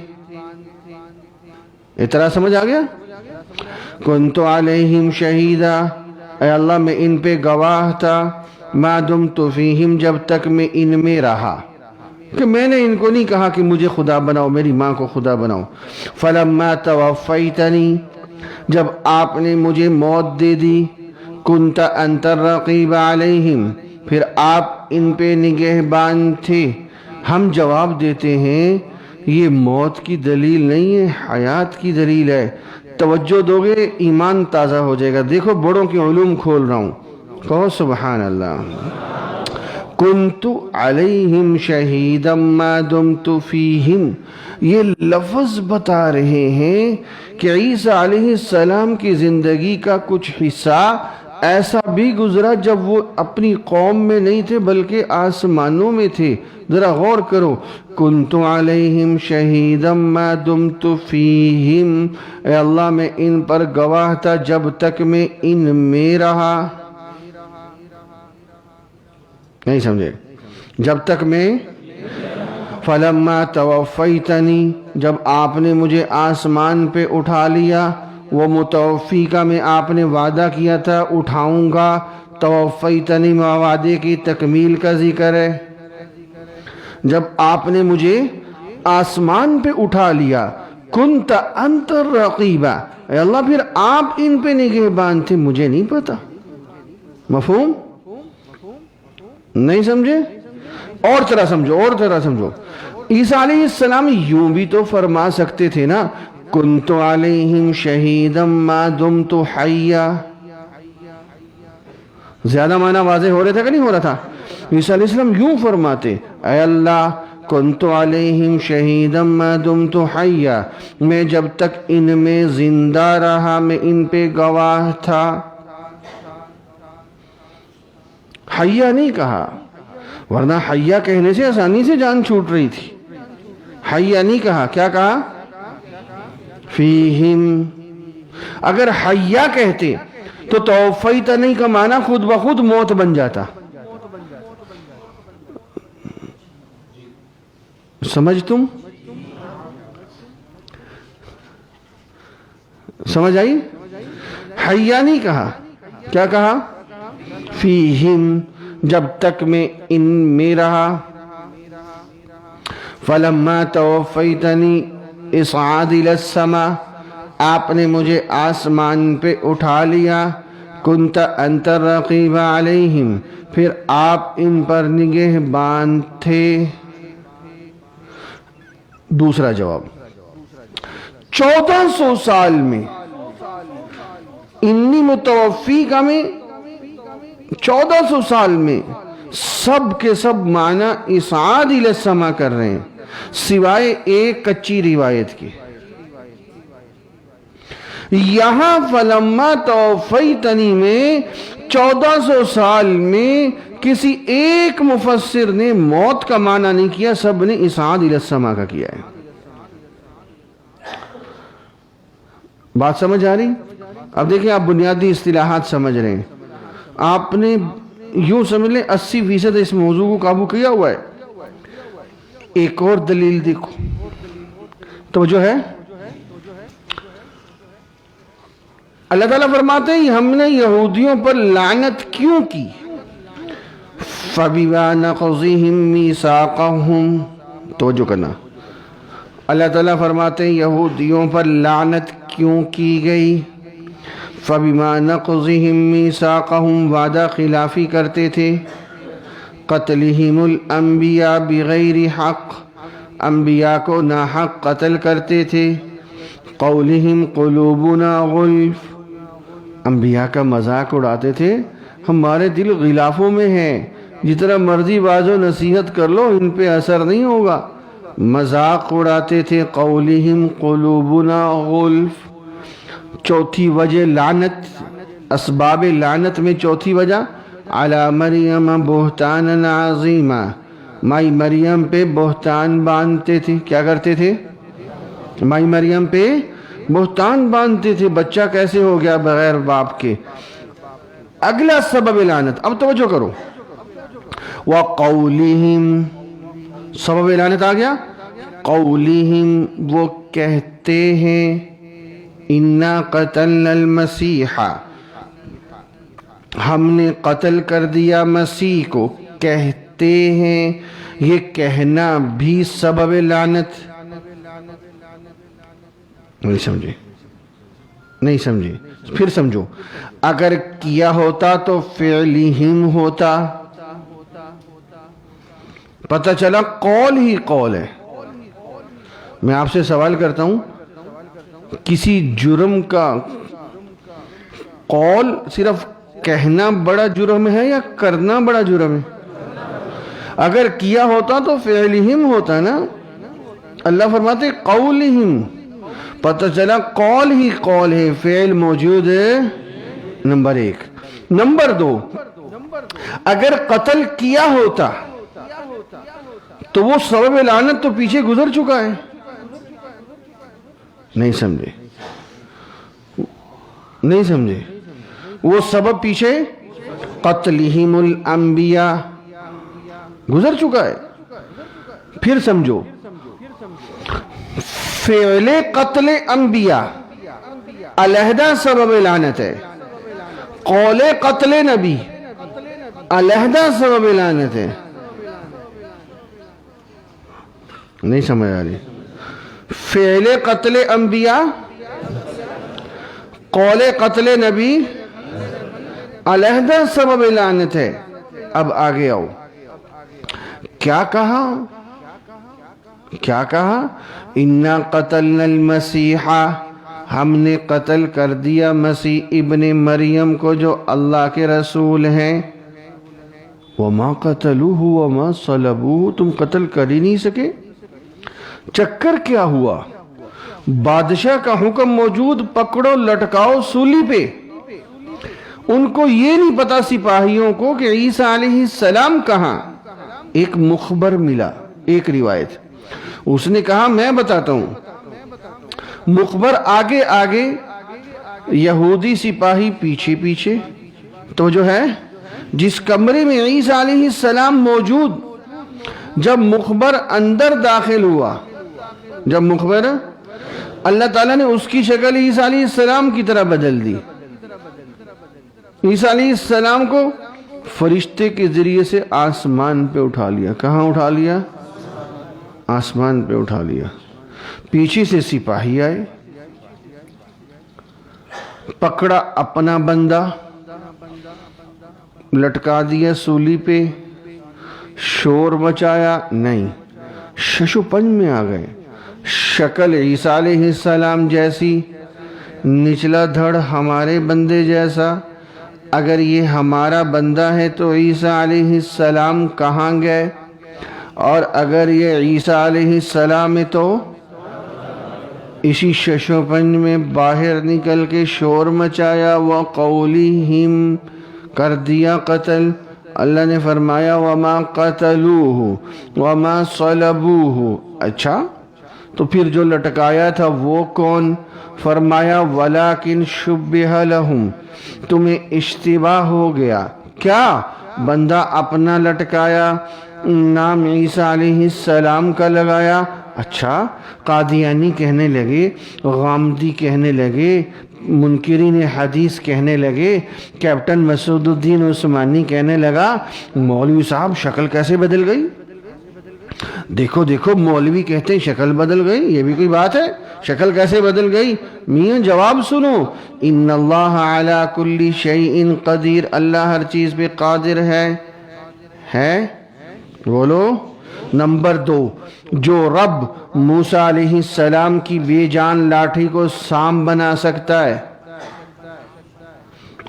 Speaker 2: اعتراض سمجھ آ گیا؟ کنت علیہم شہیدا، اے اللہ میں ان پہ گواہ تھا، ما دمت فیہم جب تک میں ان میں رہا، کہ میں نے ان کو نہیں کہا کہ مجھے خدا بناؤ، میری ماں کو خدا بناؤ۔ فلما توفیتنی، جب آپ نے مجھے موت دے دی، کنت انت الرقیب علیہم، پھر آپ ان پہ نگہبان تھے۔ ہم جواب دیتے ہیں یہ موت کی دلیل نہیں ہے، حیات کی دلیل ہے۔ توجہ دو گے ایمان تازہ ہو جائے گا۔ دیکھو بڑوں کے علوم کھول رہا ہوں، کہو سبحان اللہ۔ کنت علیہم شہیدا ما دمت فیہم، یہ لفظ بتا رہے ہیں کہ عیسیٰ علیہ السلام کی زندگی کا کچھ حصہ ایسا بھی گزرا جب وہ اپنی قوم میں نہیں تھے بلکہ آسمانوں میں تھے۔ ذرا غور کرو، کنت علیہم شہیدا ما دمت فیہم، اے اللہ میں ان پر گواہ تھا جب تک میں ان میں رہا۔ نہیں سمجھے؟ جب تک میں، فلما توفیتنی، جب آپ نے مجھے آسمان پہ اٹھا لیا، وہ متوفی کا میں آپ نے وعدہ کیا تھا اٹھاؤں گا، توفیتنی وعدے کی تکمیل کا ذکر ہے۔ جب آپ نے مجھے آسمان پہ اٹھا لیا، کنت انت الرقیب، اے اللہ پھر آپ ان پہ نگہبان تھے، مجھے نہیں پتا۔ مفہوم؟ نہیں سمجھے؟ اور طرح سمجھو، اور طرح سمجھو۔ عیسیٰ علیہ السلام یوں بھی تو فرما سکتے تھے نا، کنت علیہم شہیدا ما دمت حیا۔ زیادہ معنی واضح ہو رہا تھا کہ نہیں ہو رہا تھا؟ عیسیٰ علیہ السلام یوں فرماتے، اے اللہ کنت علیہم شہیدا ما دمت حیا، میں جب تک ان میں زندہ رہا میں ان پہ گواہ تھا۔ حیا نہیں کہا، ورنہ حیا کہنے سے آسانی سے جان چھوٹ رہی تھی۔ حیا نہیں کہا، کیا کہا؟ فیہم۔ اگر حیا کہتے تو توفیتنی کا معنی خود بخود موت بن جاتا۔ سمجھ تم سمجھ آئی؟ حیا نہیں کہا، کیا کہا؟ فیہم، جب تک میں ان میں رہا. فلما توفیتنی اصعاد الی السماء، آپ نے مجھے آسمان پہ اٹھا لیا. کنت انت الرقیب علیہم، پھر آپ ان پر نگہبان تھے. دوسرا جواب، 1400 سال میں انی متوفی کا میں 1400 سال میں سب کے سب معنی اصعاد الی السماء کر رہے ہیں، سوائے ایک کچی روایت کی. یہاں فلما توفیتنی میں 1400 سال میں کسی ایک مفسر نے موت کا معنی نہیں کیا، سب نے اصعاد الی السماء کا کیا ہے. بات سمجھ آ رہی؟ اب دیکھیں، آپ بنیادی اصطلاحات سمجھ رہے ہیں. آپ نے یوں سمجھ لیں 80% اس موضوع کو قابو کیا ہوا ہے. ایک اور دلیل دیکھو، توجہ ہے. اللہ تعالیٰ فرماتے ہیں ہم نے یہودیوں پر لعنت کیوں کی؟ فَبِمَا نَقْضِهِمْ مِيثَاقَهُمْ، توجہ کرنا. اللہ تعالیٰ فرماتے ہیں یہودیوں پر لعنت کیوں کی گئی؟ فَبِمَا نَقْضِهِمْ مِيثَاقَهُمْ، وعدہ خلافی کرتے تھے. قَتْلِهِمُ الْأَنْبِيَاءَ بِغَيْرِ حَقٍّ، انبیاء کو ناحق قتل کرتے تھے. قَوْلِهِمْ قُلُوبُنَا غُلْفٌ، انبیاء کا مذاق اڑاتے تھے، ہمارے دل غلافوں میں ہیں، جتنا مرضی باز و نصیحت کر لو ان پہ اثر نہیں ہوگا. مذاق اڑاتے تھے. قولہم قلوبنا غلف، چوتھی وجہ لعنت، اسباب لعنت میں چوتھی وجہ علی مریم بہتانا عظیما، مائی مریم پہ بہتان باندھتے تھے. کیا کرتے تھے؟ مائی مریم پہ بہتان باندھتے تھے. بچہ کیسے ہو گیا بغیر باپ کے؟ اگلا سبب لعنت. اب توجہ کرو. وَقَوْلِهِمْ، سبب لعنت آ گیا. قَوْلِهِمْ، وہ کہتے ہیں اِنَّا قَتَلْنَا الْمَسِيحَ، ہم نے قتل کر دیا مسیح کو. کہتے ہیں، یہ کہنا بھی سبب لعنت. نہیں سمجھے؟ نہیں سمجھے؟ پھر سمجھو. اگر کیا ہوتا تو فعلہم ہوتا. پتہ چلا قول ہی قول ہے. میں آپ سے سوال کرتا ہوں، کسی جرم کا قول صرف کہنا بڑا جرم ہے یا کرنا بڑا جرم ہے؟ اگر کیا ہوتا تو فعلہم ہوتا نا. اللہ فرماتے قولہم، پتہ چلا قول ہی قول ہے، فعل موجود ہے. نمبر ایک. نمبر دو، اگر قتل کیا ہوتا تو وہ سبب لعنت تو پیچھے گزر چکا ہے. نہیں سمجھے؟ نہیں سمجھے؟ وہ سبب پیچھے قتلہم الانبیاء گزر چکا ہے. پھر سمجھو، فعل قتل انبیاء علیحدہ سبب لعنت ہے، قول قتل نبی علیحدہ سبب لعنت ہے. نہیں سمجھ آ رہی؟ فعل قتل انبیاء، قول قتل نبی علیحدہ سبب لعنت ہے. اب آگے آؤ. کیا کہا؟ کیا کہا؟ اِنَّا قَتَلْنَا الْمَسِيحَ، ہم نے قتل کر دیا مسیح ابن مریم کو جو اللہ کے رسول ہیں. وَمَا قَتَلُوهُ وَمَا صَلَبُوهُ، تم قتل کر ہی نہیں سکے. چکر کیا ہوا؟ بادشاہ کا حکم موجود، پکڑو لٹکاؤ سولی پہ. ان کو یہ نہیں پتا سپاہیوں کو کہ عیسیٰ علیہ السلام کہاں. ایک مخبر ملا، ایک روایت، اس نے کہا میں بتاتا ہوں. مخبر آگے آگے، یہودی سپاہی پیچھے پیچھے. تو جو ہے جس کمرے میں عیسیٰ علیہ السلام موجود، جب مخبر اندر داخل ہوا، جب مخبر، اللہ تعالیٰ نے اس کی شکل عیسیٰ علیہ السلام کی طرح بدل دی. عیسیٰ علیہ السلام کو فرشتے کے ذریعے سے آسمان پہ اٹھا لیا. کہاں اٹھا لیا؟ آسمان پہ اٹھا لیا. پیچھے سے سپاہی آئے، پکڑا اپنا بندہ، لٹکا دیا سولی پہ، شور مچایا نہیں، ششو پنج میں آ گئے. شکل عیسیٰ علیہ السلام جیسی، نچلا دھڑ ہمارے بندے جیسا. اگر یہ ہمارا بندہ ہے تو عیسیٰ علیہ السلام کہاں گئے؟ اور اگر یہ عیسیٰ علیہ السلام ہے تو اسی ششو پنج میں باہر نکل کے شور مچایا. وَقَوْلِهِمْ کر دیا قتل. اللہ نے فرمایا وَمَا قَتَلُوهُ وَمَا صَلَبُوهُ. اچھا تو پھر جو لٹکایا تھا وہ کون؟ فرمایا وَلَكِنْ شُبِّهَ لَهُمْ، تمہیں اشتباہ ہو گیا. کیا؟ بندہ اپنا لٹکایا، نام عیسیٰ علیہ السلام کا لگایا. اچھا قادیانی کہنے لگے، غامدی کہنے لگے، منکرین حدیث کہنے لگے، کیپٹن مسعود الدین عثمانی کہنے لگا مولوی صاحب شکل کیسے بدل گئی؟ دیکھو دیکھو مولوی کہتے ہیں شکل بدل گئی، یہ بھی کوئی بات ہے؟ شکل کیسے بدل گئی؟ میاں جواب سنو، ان اللہ علی کل شیء قدیر، اللہ ہر چیز پہ قادر ہے. بولو. نمبر 2، جو رب موسیٰ علیہ السلام کی بے جان لاٹھی کو سام بنا سکتا ہے،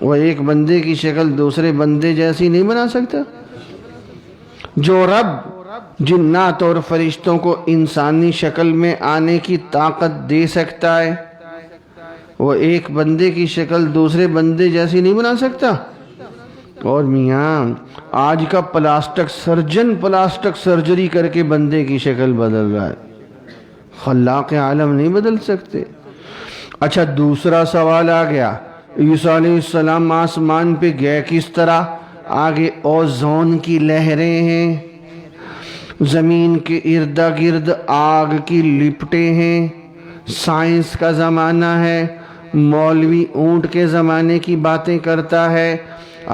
Speaker 2: وہ ایک بندے کی شکل دوسرے بندے جیسی نہیں بنا سکتا. جو رب جنات اور فرشتوں کو انسانی شکل میں آنے کی طاقت دے سکتا ہے، وہ ایک بندے کی شکل دوسرے بندے جیسی نہیں بنا سکتا. اور میاں آج کا پلاسٹک سرجن پلاسٹک سرجری کر کے بندے کی شکل بدل رہا ہے، خلاق عالم نہیں بدل سکتے. اچھا دوسرا سوال آ گیا، عیسیٰ علیہ السلام آسمان پہ گئے کس طرح؟ آگے اوزون کی لہریں ہیں، زمین کے ارد گرد آگ کی لپٹیں ہیں. سائنس کا زمانہ ہے، مولوی اونٹ کے زمانے کی باتیں کرتا ہے،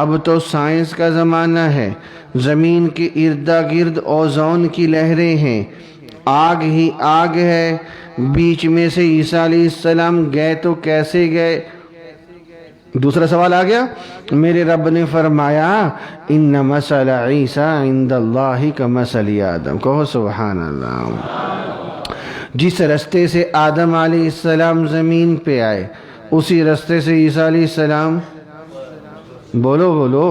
Speaker 2: اب تو سائنس کا زمانہ ہے. زمین کے ارد گرد اوزون کی لہریں ہیں، آگ ہی آگ ہے. بیچ میں سے عیسیٰ علیہ السلام گئے تو کیسے گئے؟ دوسرا سوال آ گیا. میرے رب نے فرمایا ان مثل عیسیٰ عند اللہ کمثل آدم. کہو سبحان اللہ. جس رستے سے آدم علیہ السلام زمین پہ آئے اسی رستے سے عیسیٰ علیہ السلام بولو بولو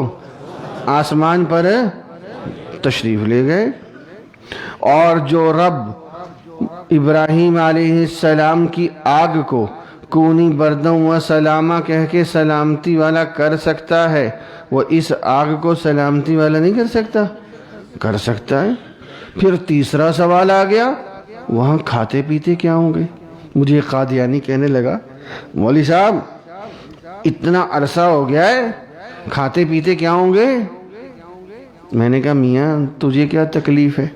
Speaker 2: آسمان پر تشریف لے گئے. اور جو رب ابراہیم علیہ السلام کی آگ کو کونی بردوں و سلامہ کہہ کے سلامتی والا کر سکتا ہے، وہ اس آگ کو سلامتی والا نہیں کر سکتا؟ کر سکتا ہے. پھر تیسرا سوال آ گیا، وہاں کھاتے پیتے کیا ہوں گے؟ مجھے قادیانی کہنے لگا مولوی صاحب اتنا عرصہ ہو گیا ہے، کھاتے پیتے کیا ہوں گے؟ میں نے کہا میاں تجھے کیا تکلیف ہے؟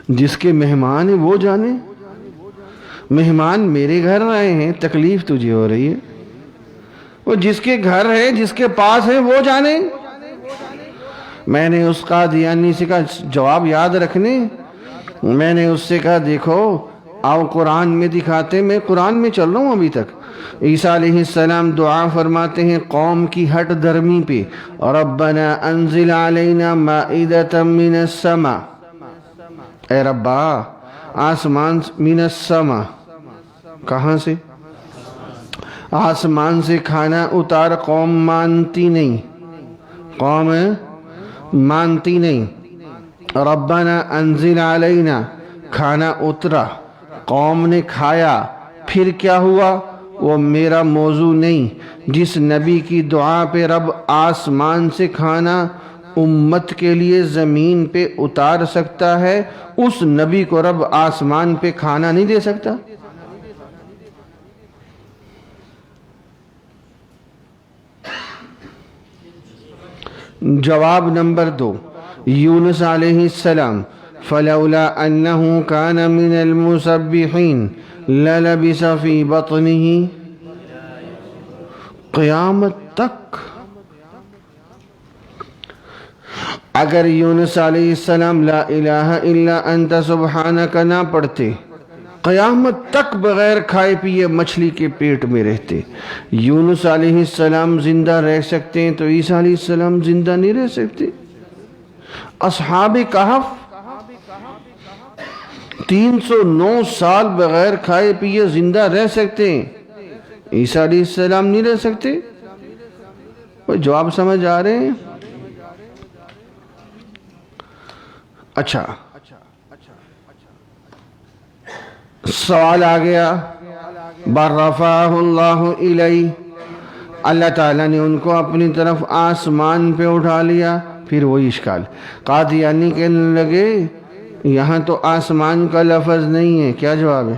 Speaker 2: جس کے مہمان ہیں وہ جانے. مہمان میرے گھر آئے ہیں، تکلیف تجھے ہو رہی ہے. وہ جس کے گھر ہے جس کے پاس ہے وہ جانے. میں نے اس قادیانی سے کہا جواب یاد رکھنے. میں نے اس سے کہا دیکھو آؤ قرآن میں دکھاتے، میں قرآن میں چل رہا ہوں ابھی تک. عیسیٰ علیہ السلام دعا فرماتے ہیں قوم کی ہٹ درمی پہ، ربنا انزل علینا مائدۃ من السماء، اے ربا آسمان من السماء، کہاں سے؟ آسمان سے کھانا اتار. قوم مانتی نہیں، قوم مانتی نہیں. ربنا انزل علینا، کھانا اترا، قوم نے کھایا. پھر کیا ہوا وہ میرا موضوع نہیں. جس نبی کی دعا پہ رب آسمان سے کھانا امت کے لیے زمین پہ اتار سکتا ہے، اس نبی کو رب آسمان پہ کھانا نہیں دے سکتا؟ جواب نمبر 2، یونس علیہ السلام فلولا انہ کان من المسبحین للبث فی بطنہ، قیامت تک اگر یونس علیہ السلام لا الہ الا انت سبحانک نہ پڑھتے، قیامت تک بغیر کھائے پیے مچھلی کے پیٹ میں رہتے۔ یونس علیہ السلام زندہ رہ سکتے ہیں تو عیسیٰ علیہ السلام زندہ نہیں رہ سکتے۔ اصحاب کہف 309 سال بغیر کھائے پیے زندہ رہ سکتے ہیں، عیسیٰ علیہ السلام نہیں رہ سکتے۔ کوئی جواب سمجھ آ رہے ہیں؟ اچھا سوال آ گیا، برفعہ اللہ الیہ، اللہ تعالیٰ نے ان کو اپنی طرف آسمان پہ اٹھا لیا۔ پھر وہی اشکال، قادیانی کہنے لگے یہاں تو آسمان کا لفظ نہیں ہے، کیا جواب ہے؟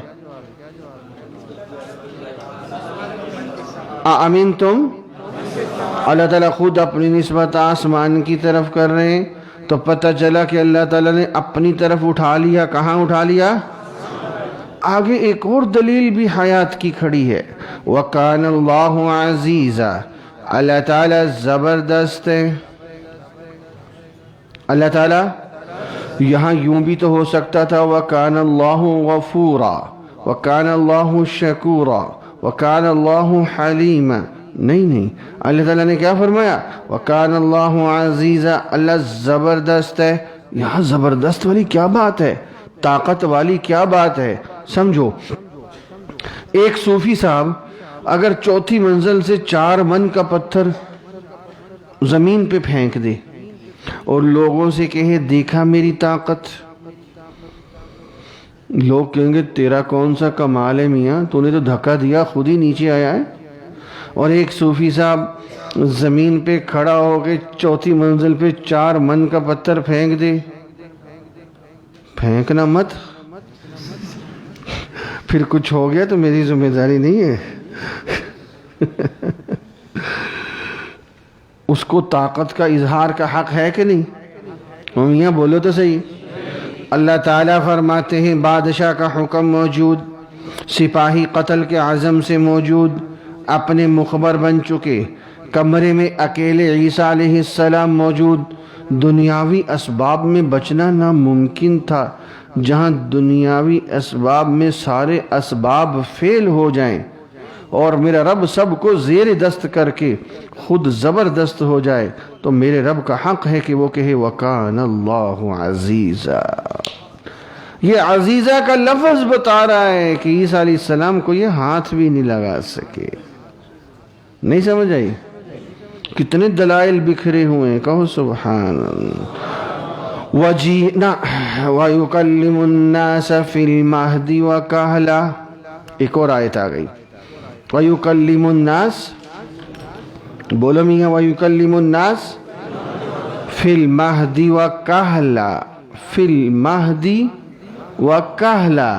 Speaker 2: اَأَمِنْتُمْ، اللہ تعالیٰ خود اپنی نسبت آسمان کی طرف کر رہے ہیں، تو پتہ چلا کہ اللہ تعالیٰ نے اپنی طرف اٹھا لیا۔ کہاں اٹھا لیا؟ آگے ایک اور دلیل بھی حیات کی کھڑی ہے، وَكَانَ اللَّهُ عَزِيزًا، اللہ تعالیٰ زبردست ہے۔ اللہ تعالیٰ یہاں یوں بھی تو ہو سکتا تھا وَكَانَ اللَّهُ غَفُورًا وَكَانَ اللَّهُ شَكُورًا وَكَانَ اللَّهُ حَلِيمًا، نہیں، اللہ تعالیٰ نے کیا فرمایا؟ وَكَانَ اللَّهُ عَزِيزًا، اللہ زبردست ہے۔ یہاں زبردست والی کیا بات ہے؟ طاقت والی کیا بات ہے؟ سمجھو، ایک صوفی صاحب اگر چوتھی منزل سے 4 من کا پتھر زمین پہ پھینک دے اور لوگوں سے کہے دیکھا میری طاقت، لوگ کہیں گے تیرا کون سا کمال ہے میاں، تو نے تو دھکا دیا خود ہی نیچے آیا ہے۔ اور ایک صوفی صاحب زمین پہ کھڑا ہو کے چوتھی منزل پہ 4 من کا پتھر پھینک دے، پھینکنا مت، پھر کچھ ہو گیا تو میری ذمہ داری نہیں ہے۔ اس کو طاقت کا اظہار کا حق ہے کہ نہیں؟ میاں بولو تو صحیح۔ اللہ تعالیٰ فرماتے ہیں بادشاہ کا حکم موجود، سپاہی قتل کے عزم سے موجود، اپنے مخبر بن چکے، کمرے میں اکیلے عیسیٰ علیہ السلام موجود۔ دنیاوی اسباب میں بچنا ناممکن تھا، جہاں دنیاوی اسباب میں سارے اسباب فیل ہو جائیں اور میرا رب سب کو زیر دست کر کے خود زبردست ہو جائے، تو میرے رب کا حق ہے کہ وہ کہے وَكَانَ اللَّهُ عَزِيزًا۔ یہ عزیزہ کا لفظ بتا رہا ہے کہ عیسیٰ علیہ السلام کو یہ ہاتھ بھی نہیں لگا سکے۔ نہیں سمجھ آئی؟ کتنے دلائل بکھرے ہوئے ہیں، کہو سبحان اللہ۔ وَيُكَلِّمُ النَّاسَ فِي الْمَهْدِ وَكَهْلًا، ایک اور آیت آ گئی، وَيُكَلِّمُ النَّاسَ، بولو میاں، وَيُكَلِّمُ النَّاسَ فِي الْمَهْدِ وَكَهْلًا، فِي الْمَهْدِ وَكَهْلًا۔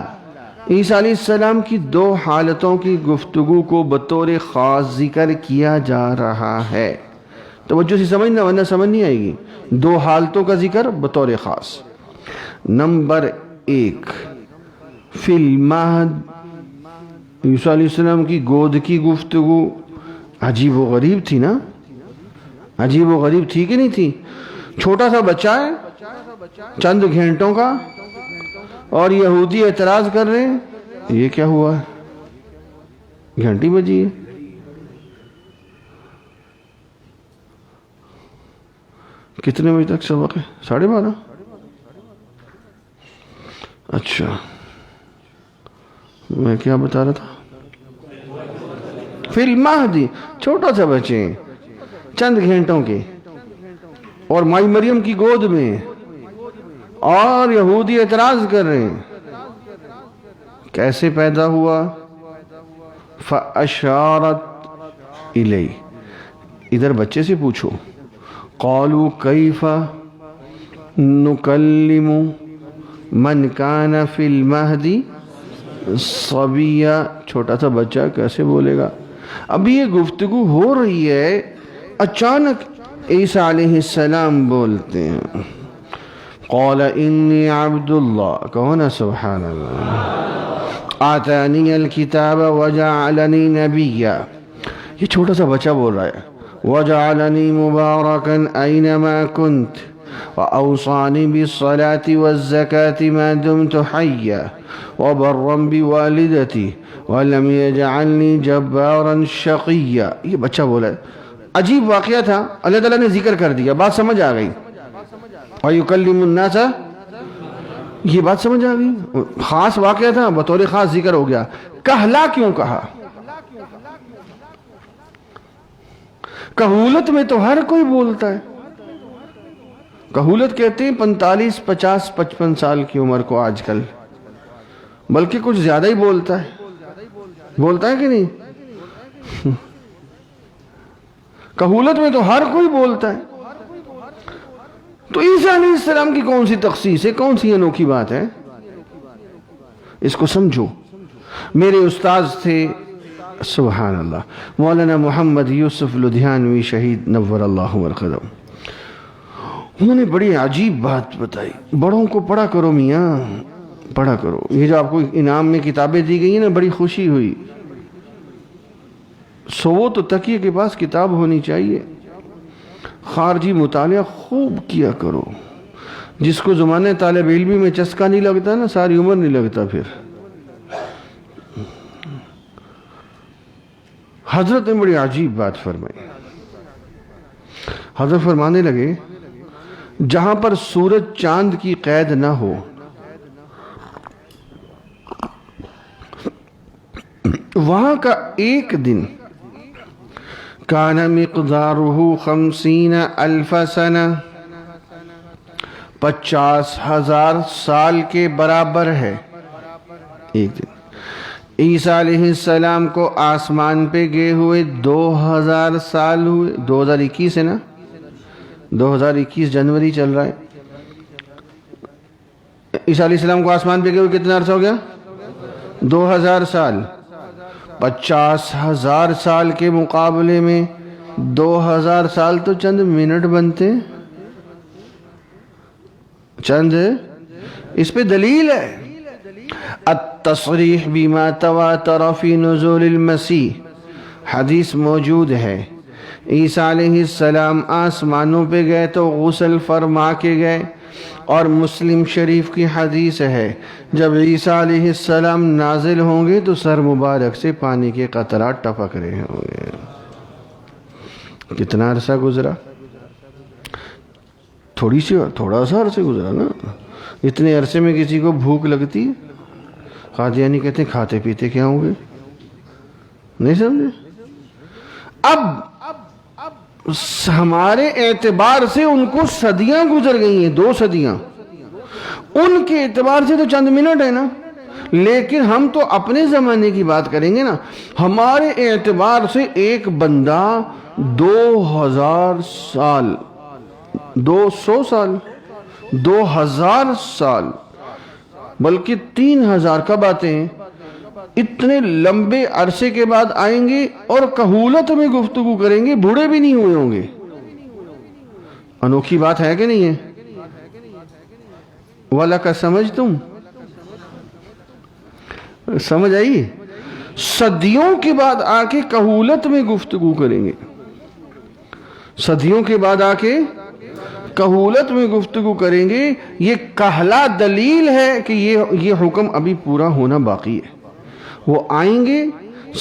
Speaker 2: عیسیٰ علیہ السلام کی 2 حالتوں کی گفتگو کو بطور خاص ذکر کیا جا رہا ہے، توجہ سے سمجھنا ورنہ سمجھ نہیں آئے گی۔ 2 حالتوں کا ذکر بطور خاص۔ نمبر 1، فی المہد، عیسیٰ علیہ السلام کی گود کی گفتگو عجیب و غریب تھی نا؟ عجیب و غریب تھی کہ نہیں تھی؟ چھوٹا سا بچہ ہے، چند گھنٹوں کا، اور یہودی اعتراض کر رہے ہیں یہ کیا ہوا ہے، گھنٹی بجی ہے۔ کتنے بجے تک سبق ہے؟ 12:30۔ اچھا، میں کیا بتا رہا تھا؟ فی المہدی، چھوٹا سا بچے ہیں، چند گھنٹوں کے، اور مائی مریم کی گود میں، اور یہودی اعتراض کر رہے ہیں۔ کیسے پیدا ہوا؟ فَأَشَارَتْ إِلَيْهِ، ادھر بچے سے پوچھو، قالوا کیف نکلم من کان فی المہد صبیا، چھوٹا سا بچہ کیسے بولے گا؟ ابھی یہ گفتگو ہو رہی ہے، اچانک عیسیٰ علیہ السلام بولتے ہیں۔ قال انی عبد اللہ، کہو نا سبحان اللہ، آتانی الکتاب وجعلنی نبیا، یہ چھوٹا سا بچہ بول رہا ہے، وجعلنی مبارکا اینما کنت وأوصاني بالصلاة والزكاة ما دمت حيا وبرا بوالدتي ولم يجعلني جبارا شقيا. یہ بچہ بولا ہے، عجیب واقعہ تھا، اللہ تعالیٰ نے ذکر کر دیا، بات سمجھ آ گئی. وَيُكَلِّمُ النَّاسَ، یہ بات سمجھ آ گئی، خاص واقعہ تھا، بطور خاص ذکر ہو گیا. کہلا کیوں کہا؟ کہولت میں تو ہر کوئی بولتا ہے. کہولت کہتے ہیں 45 50 55 سال کی عمر کو آج کل، بلکہ کچھ زیادہ ہی بولتا ہے کہ نہیں؟ کہولت میں تو ہر کوئی بولتا ہے. تو عیسیٰ علیہ السلام کی کون سی تخصیص ہے، کون سی انوکھی بات ہے؟ اس کو سمجھو. میرے استاذ تھے سبحان اللہ مولانا محمد یوسف لدھیانوی شہید نور اللہ مرقدہ، انہوں نے بڑی عجیب بات بتائی. بڑوں کو پڑھا کرو میاں، پڑھا کرو. یہ جو آپ کو انعام میں کتابیں دی گئی ہیں نا، بڑی خوشی ہوئی. سو تو تکیے کے پاس کتاب ہونی چاہیے. خارجی مطالعہ خوب کیا کرو. جس کو زمانے طالب علمی میں چسکا نہیں لگتا نا، ساری عمر نہیں لگتا. پھر حضرت نے بڑی عجیب بات فرمائی. حضرت فرمانے لگے، جہاں پر سورج چاند کی قید نہ ہو، وہاں کا ایک دن کان مقدارہ 50,000 سنہ، 50,000 سال کے برابر ہے ایک دن. عیسیٰ علیہ السلام کو آسمان پہ گئے ہوئے 2000 سال ہوئے. 2021 ہے نا، 2021 جنوری چل رہا ہے. عیسیٰ علیہ السلام کو آسمان پہ گئے ہوئے کتنا عرصہ ہو گیا؟ 2000 سال. 50,000 سال کے مقابلے میں 2000 سال تو چند منٹ بنتے، چند. اس پہ دلیل ہے التصریح بما تواتر فی نزول المسیح. حدیث موجود ہے، عیسیٰ علیہ السلام آسمانوں پہ گئے تو غسل فرما کے گئے. اور مسلم شریف کی حدیث ہے، جب عیسیٰ علیہ السلام نازل ہوں گے تو سر مبارک سے پانی کے قطرات ٹپک رہے ہوں گے. کتنا عرصہ گزرا؟ تھوڑا سا عرصے گزرا نا. اتنے عرصے میں کسی کو بھوک لگتی ہے؟ قادیانی کہتے ہیں کھاتے پیتے کیا ہوں گے، نہیں سمجھے؟ اب ہمارے اعتبار سے ان کو صدیاں گزر گئی ہیں، 2 صدیاں. ان کے اعتبار سے تو چند منٹ ہے نا. لیکن ہم تو اپنے زمانے کی بات کریں گے نا. ہمارے اعتبار سے ایک بندہ 2000 سال، 200 سال، 2000 سال، بلکہ 3000 کب آتے ہیں؟ اتنے لمبے عرصے کے بعد آئیں گے اور کہولت میں گفتگو کریں گے، بوڑھے بھی نہیں ہوئے ہوں گے. انوکھی بات ہے کہ نہیں ہے؟ والا کا سمجھ، تم سمجھ آئی؟ صدیوں کے بعد آ کے کہولت میں گفتگو کریں گے، صدیوں کے بعد آ کے کہولت میں گفتگو کریں گے. یہ کہلا دلیل ہے کہ یہ حکم ابھی پورا ہونا باقی ہے. وہ آئیں گے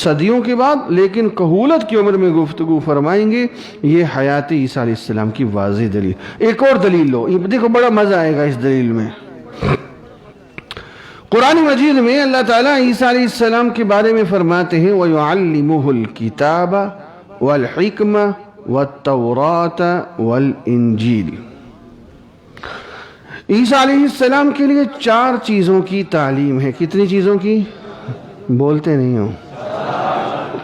Speaker 2: صدیوں کے بعد، لیکن کہولت کی عمر میں گفتگو فرمائیں گے. یہ حیات عیسیٰ علیہ السلام کی واضح دلیل. ایک اور دلیل لو، یہ دیکھو بڑا مزہ آئے گا اس دلیل میں. قرآن مجید میں اللہ تعالیٰ عیسیٰ علیہ السلام کے بارے میں فرماتے ہیں وَيُعَلِّمُهُ الْكِتَابَ وَالْحِكْمَةَ وَالتَّوْرَاةَ وَالْإِنجِيلِ. عیسیٰ علیہ السلام کے لیے 4 چیزوں کی تعلیم ہے. کتنی چیزوں کی؟ بولتے نہیں ہو.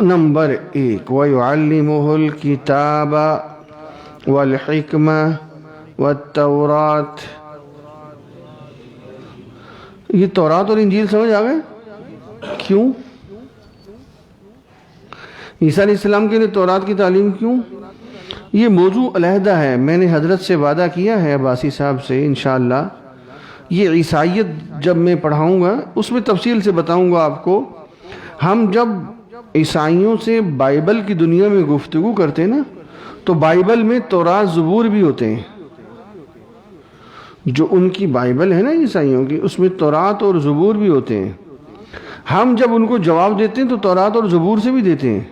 Speaker 2: نمبر 1 وَيُعَلِّمُهُ الْكِتَابَ وَالْحِكْمَةَ وَالتَّوْرَاةَ. یہ تورات اور انجیل سمجھ آ گئے؟ کیوں عیسیٰ علیہ السلام کے لیے تورات کی تعلیم کیوں؟ یہ موضوع علیحدہ ہے، میں نے حضرت سے وعدہ کیا ہے عباسی صاحب سے انشاءاللہ یہ عیسائیت جب میں پڑھاؤں گا اس میں تفصیل سے بتاؤں گا آپ کو. ہم جب عیسائیوں سے بائبل کی دنیا میں گفتگو کرتے ہیں نا تو بائبل میں تورات زبور بھی ہوتے ہیں. جو ان کی بائبل ہے نا عیسائیوں کی، اس میں تورات اور زبور بھی ہوتے ہیں. ہم جب ان کو جواب دیتے ہیں تو تورات اور زبور سے بھی دیتے ہیں.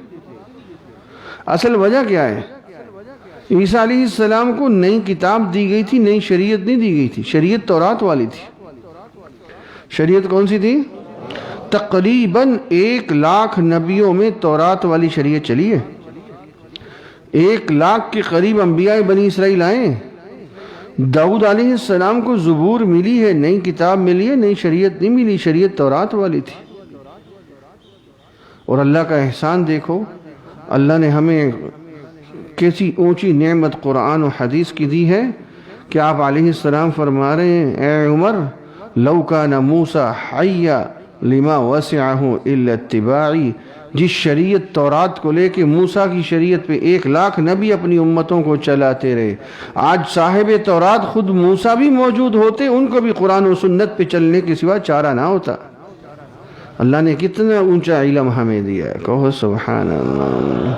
Speaker 2: اصل وجہ کیا ہے؟ عیسیٰ علیہ السلام کو نئی کتاب دی گئی تھی، نئی شریعت نہیں دی گئی تھی. شریعت تورات والی تھی. شریعت کون سی تھی؟ تقریباً 1,00,000 نبیوں میں تورات والی شریعت چلی ہے. 1,00,000 کے قریب انبیاء بنی اسرائیل آئے. داؤد علیہ السلام کو زبور ملی ہے، نئی کتاب ملی ہے، نئی شریعت نہیں ملی. شریعت تورات والی تھی. اور اللہ کا احسان دیکھو، اللہ نے ہمیں کیسی اونچی نعمت قرآن و حدیث کی دی ہے کہ آپ علیہ السلام فرما رہے ہیں اے عمر لو کان موسیٰ حیا لما وسعہ الا اتباعی. جس شریعت تورات کو لے کے موسیٰ کی شریعت پہ 1,00,000 نبی اپنی امتوں کو چلاتے رہے، آج صاحب تورات خود موسیٰ بھی موجود ہوتے، ان کو بھی قرآن و سنت پہ چلنے کے سوا چارہ نہ ہوتا. اللہ نے کتنا اونچا علم ہمیں دیا ہے، کہو سبحان اللہ.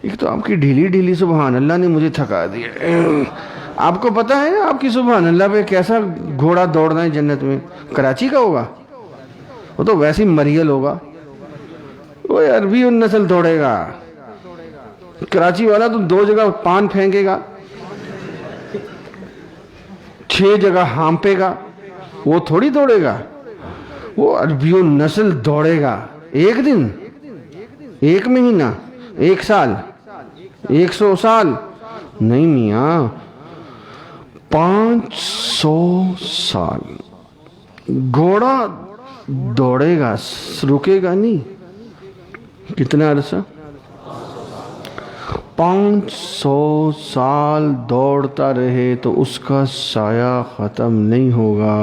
Speaker 2: ایک تو آپ کی ڈھیلی ڈھیلی سبحان اللہ نے مجھے تھکا دیا. آپ کو پتہ ہے آپ کی سبحان اللہ پہ کیسا گھوڑا دوڑنا ہے جنت میں؟ کراچی کا ہوگا، وہ تو ویسے مریل ہوگا، وہ عربی نسل دوڑے گا. کراچی والا تو 2 جگہ پان پھینکے گا، 6 جگہ ہانپے گا، وہ تھوڑی دوڑے گا. وہ عربی نسل دوڑے گا. 1 دن، 1 مہینہ، 1 سال، 100 سال نہیں میاں، 500 سال گھوڑا دوڑے گا، رکے گا نہیں. کتنا عرصہ؟ 500 سال دوڑتا رہے تو اس کا سایہ ختم نہیں ہوگا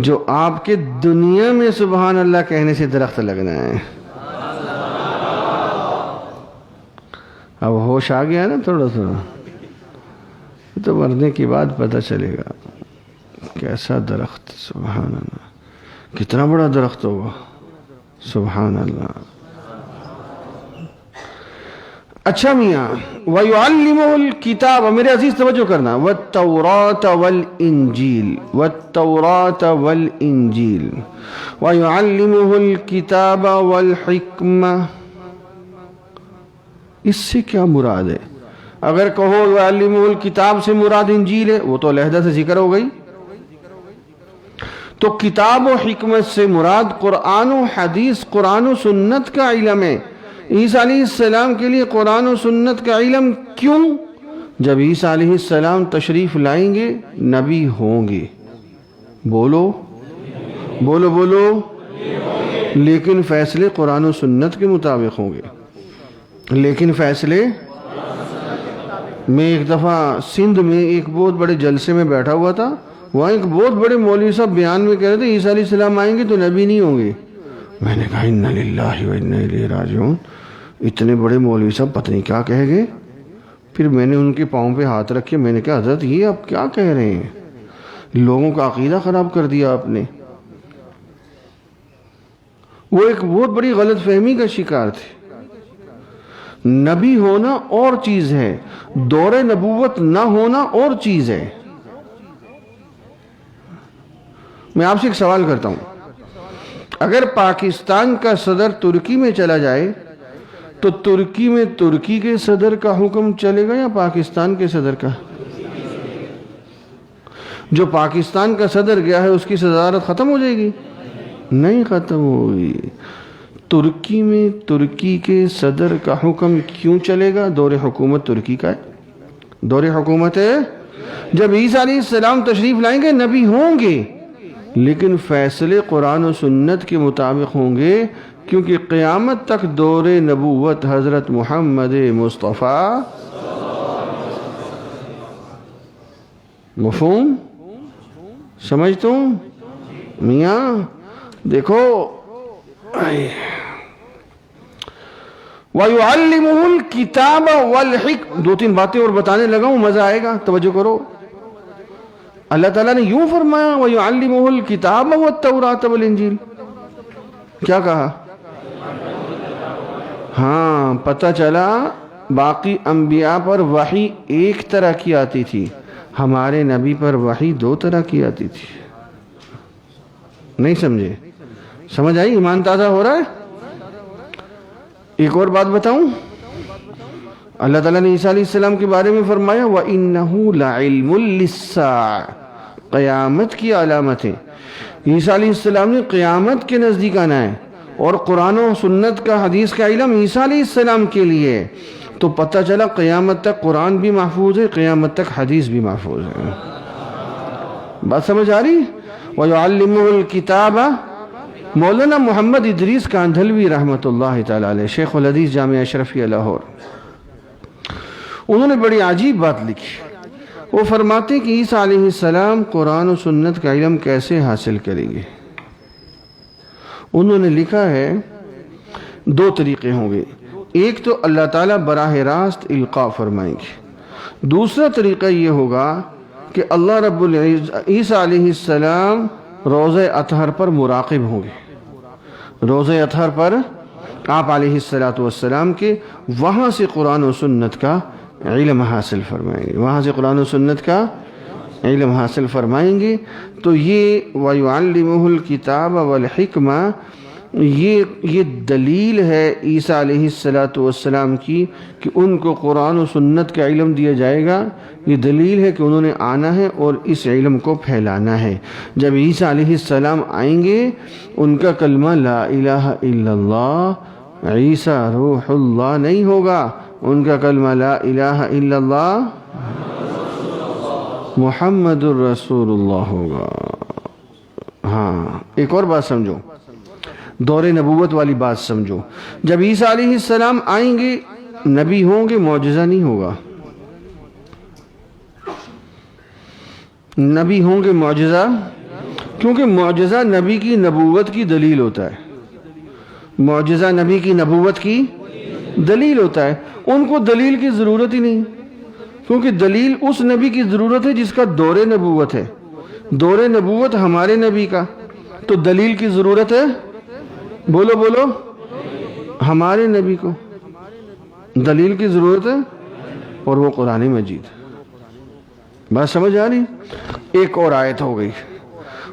Speaker 2: جو آپ کے دنیا میں سبحان اللہ کہنے سے درخت لگنا ہے. اب ہوش آ گیا نا تھوڑا تھوڑا، تو مرنے کے بعد پتہ چلے گا کیسا درخت. سبحان اللہ، کتنا بڑا درخت ہوگا. سبحان اللہ. اچھا میاں، وَيُعَلِّمُهُ الْكِتَابَ، میرے عزیز توجہ کرنا، وَالتَّوْرَاةَ وَالْإِنْجِيلِ، وَالتَّوْرَاةَ وَالْإِنْجِيلِ، وَيُعَلِّمُهُ الْكِتَابَ وَالْحِكْمَةَ. اس سے کیا مراد ہے؟ اگر کہو وَيُعَلِّمُهُ الْكِتَاب سے مراد انجیل ہے، وہ تو علیحدہ سے ذکر ہو گئی. تو کتاب و حکمت سے مراد قرآن و حدیث، قرآن و سنت کا علم ہے. عیسیٰ علیہ السلام کے لیے قرآن و سنت کا علم کیوں؟ جب عیسیٰ علیہ السلام تشریف لائیں گے نبی ہوں گے. بولو بولو بولو. لیکن فیصلے قرآن و سنت کے مطابق ہوں گے. لیکن فیصلے، میں ایک دفعہ سندھ میں ایک بہت بڑے جلسے میں بیٹھا ہوا تھا، وہاں ایک بہت بڑے مولوی صاحب بیان میں کہہ رہے تھے عیسیٰ علیہ السلام آئیں گے تو نبی نہیں ہوں گے. میں نے کہا انا للہ و انا الیہ راجعون. اتنے بڑے مولوی صاحب پتہ نہیں کیا کہہ گئے. پھر میں نے ان کے پاؤں پہ ہاتھ رکھے، میں نے کہا حضرت یہ آپ کیا کہہ رہے ہیں؟ لوگوں کا عقیدہ خراب کر دیا آپ نے. وہ ایک بہت بڑی غلط فہمی کا شکار تھے. نبی ہونا اور چیز ہے، دور نبوت نہ ہونا اور چیز ہے. میں آپ سے ایک سوال کرتا ہوں، اگر پاکستان کا صدر ترکی میں چلا جائے تو ترکی میں ترکی کے صدر کا حکم چلے گا یا پاکستان کے صدر کا؟ جو پاکستان کا صدر گیا ہے اس کی صدارت ختم ہو جائے گی؟ نہیں ختم ہوگی. ترکی میں ترکی کے صدر کا حکم کیوں چلے گا؟ دور حکومت ترکی کا ہے، دور حکومت ہے. جب عیسیٰ علیہ السلام تشریف لائیں گے نبی ہوں گے، لیکن فیصلے قرآن و سنت کے مطابق ہوں گے، کیونکہ قیامت تک دور نبوت حضرت محمد مصطفیٰ. مفہوم سمجھتا ہوں میاں؟ دیکھو وَيُعَلِّمُهُ الْكِتَابَ وَالْحِکْمَ. دو تین باتیں اور بتانے لگا ہوں، مزہ آئے گا، توجہ کرو. اللہ تعالیٰ نے یوں فرمایا وَيُعَلِّمُهُ الْكِتَابَ وَالتَّوْرَاةَ وَالْإِنجِيلَ. کیا کہا؟ ہاں، پتہ چلا باقی انبیاء پر وحی ایک طرح کی آتی تھی، ہمارے نبی پر وحی دو طرح کی آتی تھی. نہیں سمجھے؟ سمجھ آئی؟ ایمان تازہ ہو رہا ہے؟ ایک اور بات بتاؤں. اللہ تعالیٰ نے عیسیٰ علیہ السلام کے بارے میں فرمایا وَإِنَّهُ لَعِلْمٌ لِلسَّاعَةِ. قیامت کی علامت ہے. عیسیٰ علیہ السلام نے قیامت کے نزدیک آنا ہے، اور قرآن و سنت کا، حدیث کا علم عیسیٰ علیہ السلام کے لیے. تو پتہ چلا قیامت تک قرآن بھی محفوظ ہے، قیامت تک حدیث بھی محفوظ ہے. بات سمجھ آ رہی؟ وَيُعَلِّمُهُ الْكِتَابَ. مولانا محمد ادریس کاندھلوی رحمۃ اللہ تعالی علیہ، شیخ الحدیث جامعہ اشرفیہ لاہور، انہوں نے بڑی عجیب بات لکھی. وہ فرماتے کہ عیسیٰ علیہ السلام قرآن و سنت کا علم کیسے حاصل کریں گے. انہوں نے لکھا ہے دو طریقے ہوں گے. ایک تو اللہ تعالیٰ براہ راست القاء فرمائیں گے. دوسرا طریقہ یہ ہوگا کہ اللہ رب العزت عیسیٰ علیہ السلام روزہ اطہر پر مراقب ہوں گے. روزہ اطہر پر آپ علیہ السلام کے وہاں سے قرآن و سنت کا علم حاصل فرمائیں گے، وہاں سے قرآن و سنت کا علم حاصل فرمائیں گے. تو یہ وَيُعَلِّمُهُ الْكِتَابَ وَالْحِکْمَةَ، یہ دلیل ہے عیسیٰ علیہ السلام کی کہ ان کو قرآن و سنت کا علم دیا جائے گا. یہ دلیل ہے کہ انہوں نے آنا ہے اور اس علم کو پھیلانا ہے. جب عیسیٰ علیہ السلام آئیں گے، ان کا کلمہ لا الہ الا اللہ عیسیٰ روح اللہ نہیں ہوگا، ان کا کلمہ لا الہ الا اللہ محمد الرسول اللہ ہوگا. ہاں، ایک اور بات سمجھو، دور نبوت والی بات سمجھو. جب عیسیٰ علیہ السلام آئیں گے، نبی ہوں گے، معجزہ نہیں ہوگا. نبی ہوں گے، معجزہ، کیونکہ معجزہ نبی کی نبوت کی دلیل ہوتا ہے. معجزہ نبی کی نبوت کی دلیل ہوتا ہے. ان کو دلیل کی ضرورت ہی نہیں، کیونکہ دلیل اس نبی کی ضرورت ہے جس کا دور نبوت ہے. دور نبوت ہمارے نبی کا، تو دلیل کی ضرورت ہے، بولو بولو، ہمارے نبی کو دلیل کی ضرورت ہے، اور وہ قرآن مجید. بات سمجھ آ رہی؟ ایک اور آیت ہو گئی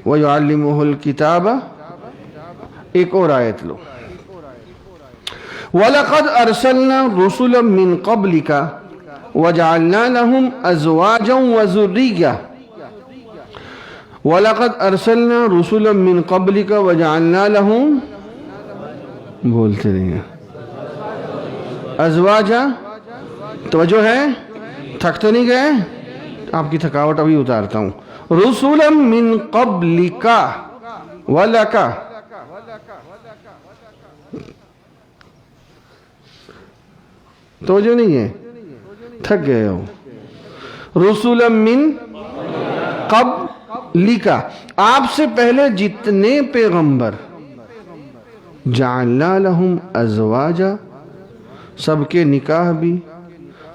Speaker 2: وَيُعَلِّمُهُ الْكِتَابَ. ایک اور آیت لو. وَلَقَدْ أَرْسَلْنَا رُسُلًا مِّن قَبْلِكَ وَجَعَلْنَا لَهُمْ أَزْوَاجًا وَذُرِّيَّةً. وَلَقَدْ أَرْسَلْنَا رُسُلًا مِّن قَبْلِكَ وَجَعَلْنَا لَهُمْ، بولتے نہیں ہیں، ازواجا. توجہ ہے؟ تھک تو نہیں گئے؟ آپ کی تھکاوٹ ابھی اتارتا ہوں. رسولا من قبلک ولک، توجہ نہیں ہے؟ تھک گئے ہو. رسولا من قبلک، آپ سے پہلے جتنے پیغمبر، جعلنا لہم ازواجا، سب کے نکاح بھی،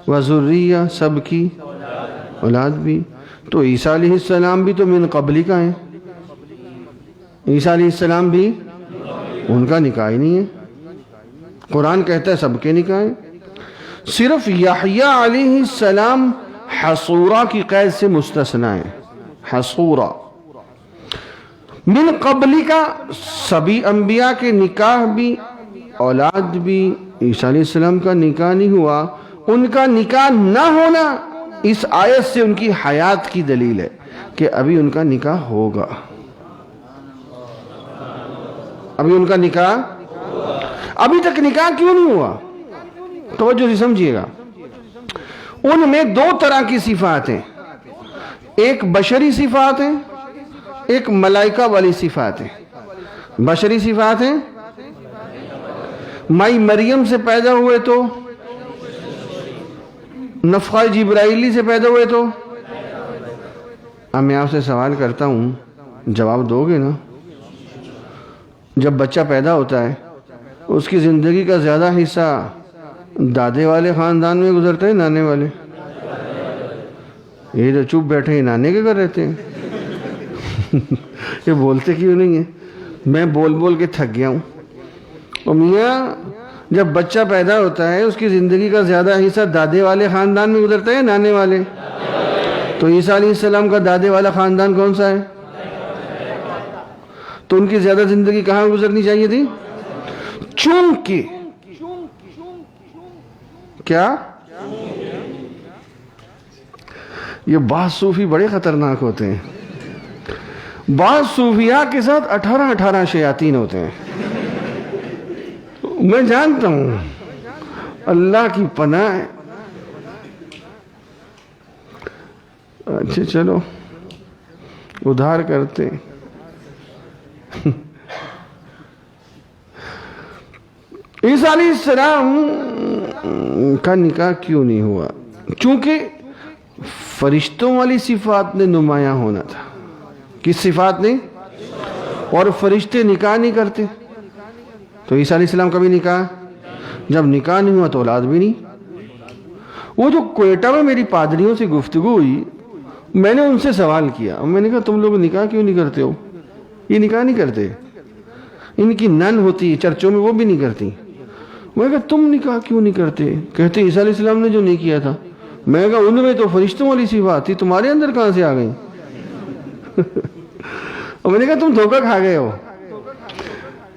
Speaker 2: وذریہ، سب کی اولاد بھی. تو عیسیٰ علیہ السلام بھی تو من قبلی کا ہیں. عیسیٰ علیہ السلام بھی، ان کا نکاح ہی نہیں ہے. قرآن کہتا ہے سب کے نکاح ہیں. صرف یحییٰ علیہ السلام حصورہ کی قید سے مستثنی ہیں. حصورہ من قبلی کا، سبھی انبیاء کے نکاح بھی، اولاد بھی. عیسیٰ علیہ السلام کا نکاح نہیں ہوا. ان کا نکاح نہ ہونا اس آیت سے ان کی حیات کی دلیل ہے کہ ابھی ان کا نکاح ہوگا. ابھی ان کا نکاح، ابھی تک نکاح کیوں نہیں ہوا؟ توجہ سے سمجھیے گا. ان میں دو طرح کی صفات ہیں، ایک بشری صفات ہیں، ایک ملائکہ والی صفات ہیں. بشری صفات ہیں، مائی مریم سے پیدا ہوئے تو، نفخہ جبرائیلی سے پیدا ہوئے تو. اب میں آپ سے سوال کرتا ہوں، جواب دو گے نا؟ جب بچہ پیدا ہوتا ہے، اس کی زندگی کا زیادہ حصہ دادے والے خاندان میں گزرتا ہے نانے والے؟ یہ جو چپ بیٹھے ہیں نانے کے گھر رہتے ہیں یہ بولتے کیوں نہیں ہیں؟ میں بول بول کے تھک گیا ہوں. اور میاں جب بچہ پیدا ہوتا ہے اس کی زندگی کا زیادہ حصہ دادے والے خاندان میں گزرتا ہے نانے والے؟ تو عیسیٰ علیہ السلام کا دادے والا خاندان کون سا ہے؟ تو ان کی زیادہ زندگی کہاں گزرنی چاہیے تھی؟ چونکہ کیا یہ بعض صوفی بڑے خطرناک ہوتے ہیں. بعض صوفیاء کے ساتھ 18 شیاطین ہوتے ہیں. میں جانتا ہوں، اللہ کی پناہ ہے. اچھا چلو ادھار کرتے. عیسیٰ علیہ السلام کا نکاح کیوں نہیں ہوا؟ چونکہ فرشتوں والی صفات نے نمایاں ہونا تھا. کس صفات نے؟ اور فرشتے نکاح نہیں کرتے. تو عیسیٰ علیہ السلام کا بھی نکاح، جب نکاح نہیں ہوا تو اولاد بھی نہیں. وہ جو کوئٹہ میں میری پادریوں سے گفتگو ہوئی، میں نے ان سے سوال کیا، میں نے کہا تم لوگ نکاح کیوں نہیں کرتے ہو؟ یہ نکاح نہیں کرتے. ان کی نن ہوتی ہے چرچوں میں، وہ بھی نہیں کرتی. میں کہا تم نکاح کیوں نہیں کرتے؟ کہتے عیسیٰ علیہ السلام نے جو نہیں کیا تھا. میں کہا ان میں تو فرشتوں والی صفات تھی، تمہارے اندر کہاں سے آ گئی؟ اور میں نے کہا تم دھوکہ کھا گئے ہو،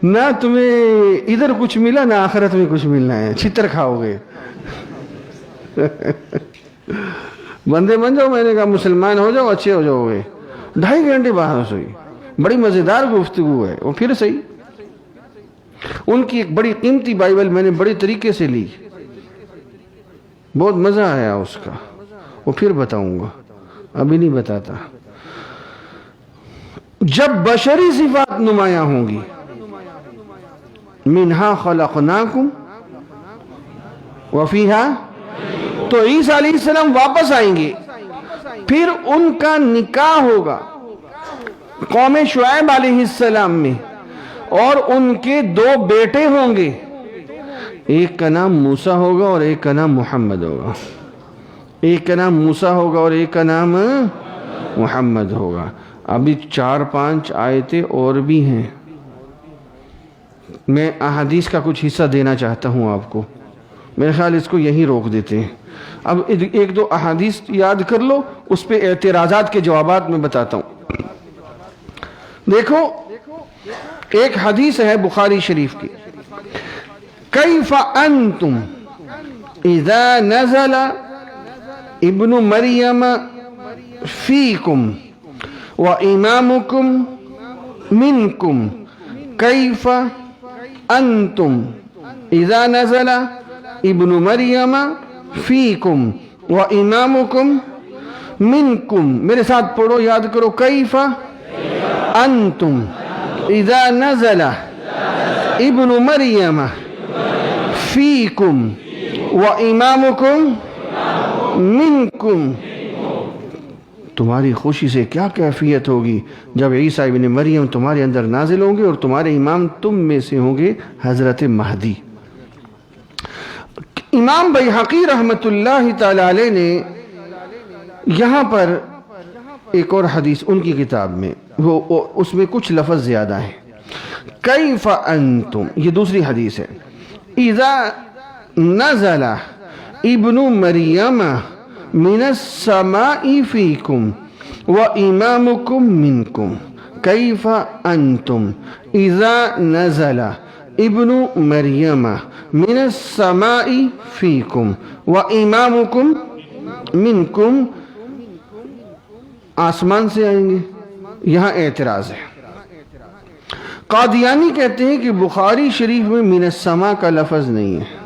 Speaker 2: نہ تمہیں ادھر کچھ ملا نہ آخرت میں کچھ ملنا ہے، چھتر کھاؤ گے. بندے بن جاؤ. میں نے کہا مسلمان ہو جاؤ، اچھے ہو جاؤ گے. 2.5 گھنٹے بحث ہوئی، بڑی مزیدار گفتگو ہے. وہ پھر صحیح ان کی ایک بڑی قیمتی بائبل میں نے بڑے طریقے سے لی، بہت مزہ آیا اس کا. وہ پھر بتاؤں گا، ابھی نہیں بتاتا. جب بشری صفات نمایاں ہوں گی، منہا خلقناکم وفیہا، تو عیسیٰ علیہ السلام واپس آئیں گے. پھر ان کا نکاح ہوگا قوم شعیب علیہ السلام میں، اور ان کے 2 بیٹے ہوں گے. ایک کا نام موسیٰ ہوگا اور ایک کا نام محمد ہوگا. ایک کا نام موسیٰ ہوگا اور ایک کا نام محمد ہوگا. ابھی 4-5 آیتیں اور بھی ہیں. میں احادیث کا کچھ حصہ دینا چاہتا ہوں آپ کو. میرے خیال اس کو یہیں روک دیتے ہیں. اب 1-2 احادیث یاد کر لو، اس پہ اعتراضات کے جوابات میں بتاتا ہوں. دیکھو ایک حدیث ہے بخاری شریف کی، کیف انتم اذا نزل ابن مریم فیکم وامامکم منکم، کیف انتم اذا نزل ابن مریم فیکم وامامکم منکم. میرے ساتھ پڑھو، یاد کرو. کیف انتم اذا نزل ابن مریم فیکم وامامکم منکم. تمہاری خوشی سے کیا کیفیت ہوگی جب عیسیٰ ابن مریم تمہارے اندر نازل ہوں گے اور تمہارے امام تم میں سے ہوں گے حضرت مہدی. امام بیہقی رحمت اللہ تعالی علیہ نے یہاں پر ایک اور حدیث ان کی کتاب میں، وہ اس میں کچھ لفظ زیادہ ہیں. کیف انتم، یہ دوسری حدیث ہے. اذا نزل ابن مریم من السماء فیکم وامامکم منکم، کیف انتم اذا نزل ابن مریم من السماء فیکم وامامکم منکم. آسمان سے آئیں گے. یہاں اعتراض ہے. قادیانی کہتے ہیں کہ بخاری شریف میں من السماء کا لفظ نہیں ہے،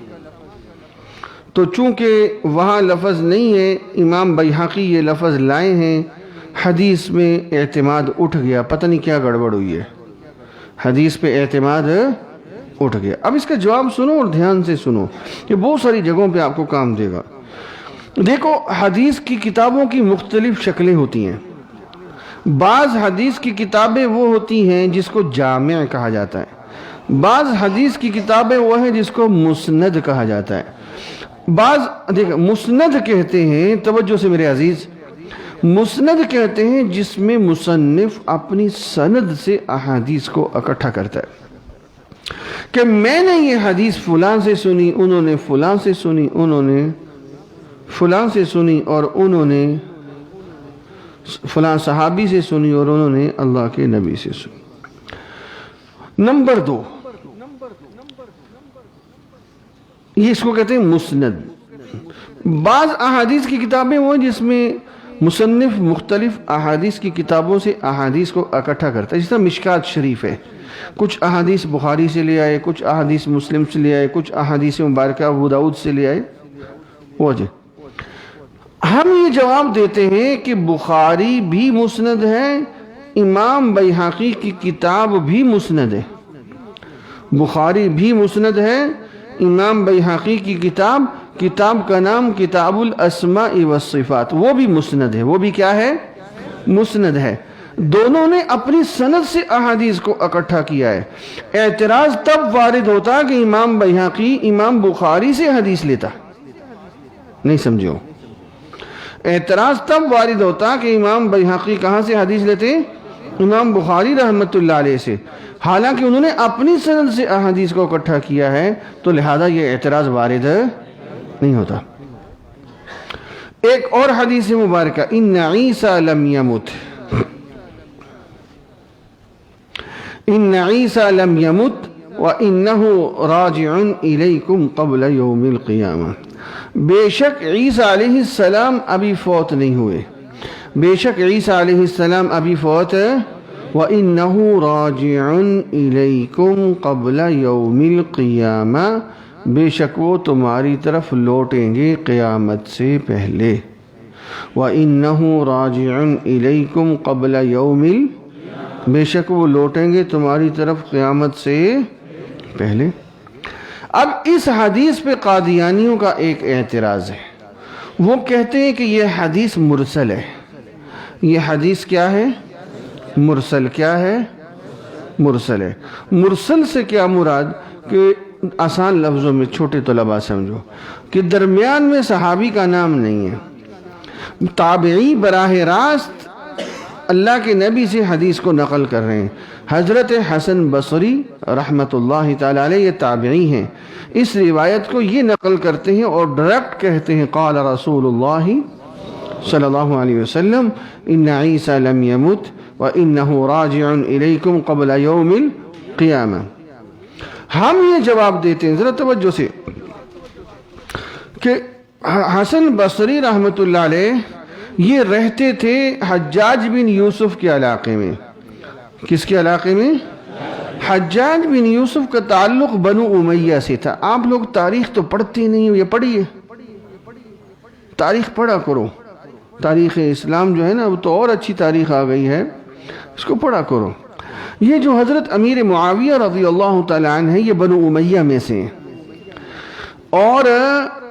Speaker 2: تو چونکہ وہاں لفظ نہیں ہے، امام بیہقی یہ لفظ لائے ہیں. حدیث میں اعتماد اٹھ گیا. پتہ نہیں کیا گڑبڑ ہوئی ہے، حدیث پہ اعتماد اٹھ گیا. اب اس کا جواب سنو اور دھیان سے سنو، یہ بہت ساری جگہوں پہ آپ کو کام دے گا. دیکھو حدیث کی کتابوں کی مختلف شکلیں ہوتی ہیں. بعض حدیث کی کتابیں وہ ہوتی ہیں جس کو جامع کہا جاتا ہے. بعض حدیث کی کتابیں وہ ہیں جس کو مسند کہا جاتا ہے. بعض دیکھ مسند کہتے ہیں، توجہ سے میرے عزیز، مسند کہتے ہیں جس میں مصنف اپنی سند سے احادیث کو اکٹھا کرتا ہے کہ میں نے یہ حدیث فلاں سے سنی، انہوں نے فلاں سے سنی، انہوں نے فلاں سے سنی، اور انہوں نے فلاں صحابی سے سنی، اور انہوں نے اللہ کے نبی سے سنی۔ نمبر 2، یہ اس کو کہتے ہیں مسند۔ بعض احادیث کی کتابیں وہ جس میں مصنف مختلف احادیث کی کتابوں سے احادیث کو اکٹھا کرتا ہے، جس طرح مشکات شریف ہے، کچھ احادیث بخاری سے لے آئے، کچھ احادیث مسلم سے لے آئے، کچھ احادیث مبارکہ ابو داؤد سے لے آئے۔ وجہ ہم یہ جواب دیتے ہیں کہ بخاری بھی مسند ہے، امام بیہقی کی کتاب بھی مسند ہے۔ بخاری بھی مسند ہے، امام بیہقی کی کتاب کا نام کتاب الاسماء والصفات، وہ بھی مسند ہے۔ وہ بھی کیا ہے؟ مسند ہے۔ دونوں نے اپنی سند سے احادیث کو اکٹھا کیا ہے۔ اعتراض تب وارد ہوتا کہ امام بیہقی امام بخاری سے حدیث لیتا، نہیں سمجھو، اعتراض تب وارد ہوتا کہ امام بیہقی کہاں سے حدیث لیتے؟ امام بخاری رحمت اللہ علیہ سے، حالانکہ انہوں نے اپنی سند سے احادیث کو اکٹھا کیا ہے، تو لہذا یہ اعتراض وارد نہیں ہوتا۔ ایک اور حدیث مبارکہ، ان عیسیٰ لم یمت، ان عیسیٰ لم یمت وانہ راجع الیکم قبل یوم القیامہ، بے شک عیسیٰ علیہ السلام ابھی فوت نہیں ہوئے، بے شک عیسیٰ علیہ السلام ابھی فوت، وَإِنَّهُ رَاجِعٌ إِلَيْكُمْ قَبْلَ يَوْمِ الْقِيَامَةِ، بے شک وہ تمہاری طرف لوٹیں گے قیامت سے پہلے۔ وَإِنَّهُ رَاجِعٌ إِلَيْكُمْ قَبْلَ يَوْمِ، بے شک وہ لوٹیں گے تمہاری طرف قیامت سے پہلے۔ اب اس حدیث پہ قادیانیوں کا ایک اعتراض ہے، وہ کہتے ہیں کہ یہ حدیث مرسل ہے۔ یہ حدیث کیا ہے؟ مرسل۔ کیا ہے؟ مرسل ہے۔ مرسل سے کیا مراد؟ کہ آسان لفظوں میں چھوٹے طلباء سمجھو کہ درمیان میں صحابی کا نام نہیں ہے، تابعی براہ راست اللہ کے نبی سے حدیث کو نقل کر رہے ہیں۔ حضرت حسن بصری رحمت اللہ تعالی علیہ یہ تابعی ہیں، اس روایت کو یہ نقل کرتے ہیں اور ڈائریکٹ کہتے ہیں قال رسول اللہ صلی اللہ علیہ وسلم ان عیسیٰ لم یمت وانہ راجع الیکم قبل یوم القیامہ۔ ہم یہ جواب دیتے ہیں، ذرا توجہ سے، کہ حسن بصری رحمت اللہ علیہ یہ رہتے تھے حجاج بن یوسف کے علاقے میں۔ کس کے علاقے میں؟ حجاج بن یوسف کا تعلق بنو امیہ سے تھا۔ آپ لوگ تاریخ تو پڑھتے نہیں ہو، یہ پڑھیے، تاریخ پڑھا کرو، تاریخ اسلام جو ہے نا وہ تو اور اچھی تاریخ آ گئی ہے، اس کو پڑھا کرو۔ یہ جو حضرت امیر معاویہ رضی اللہ تعالیٰ عنہ ہے یہ بنو امیہ میں سے ہیں، اور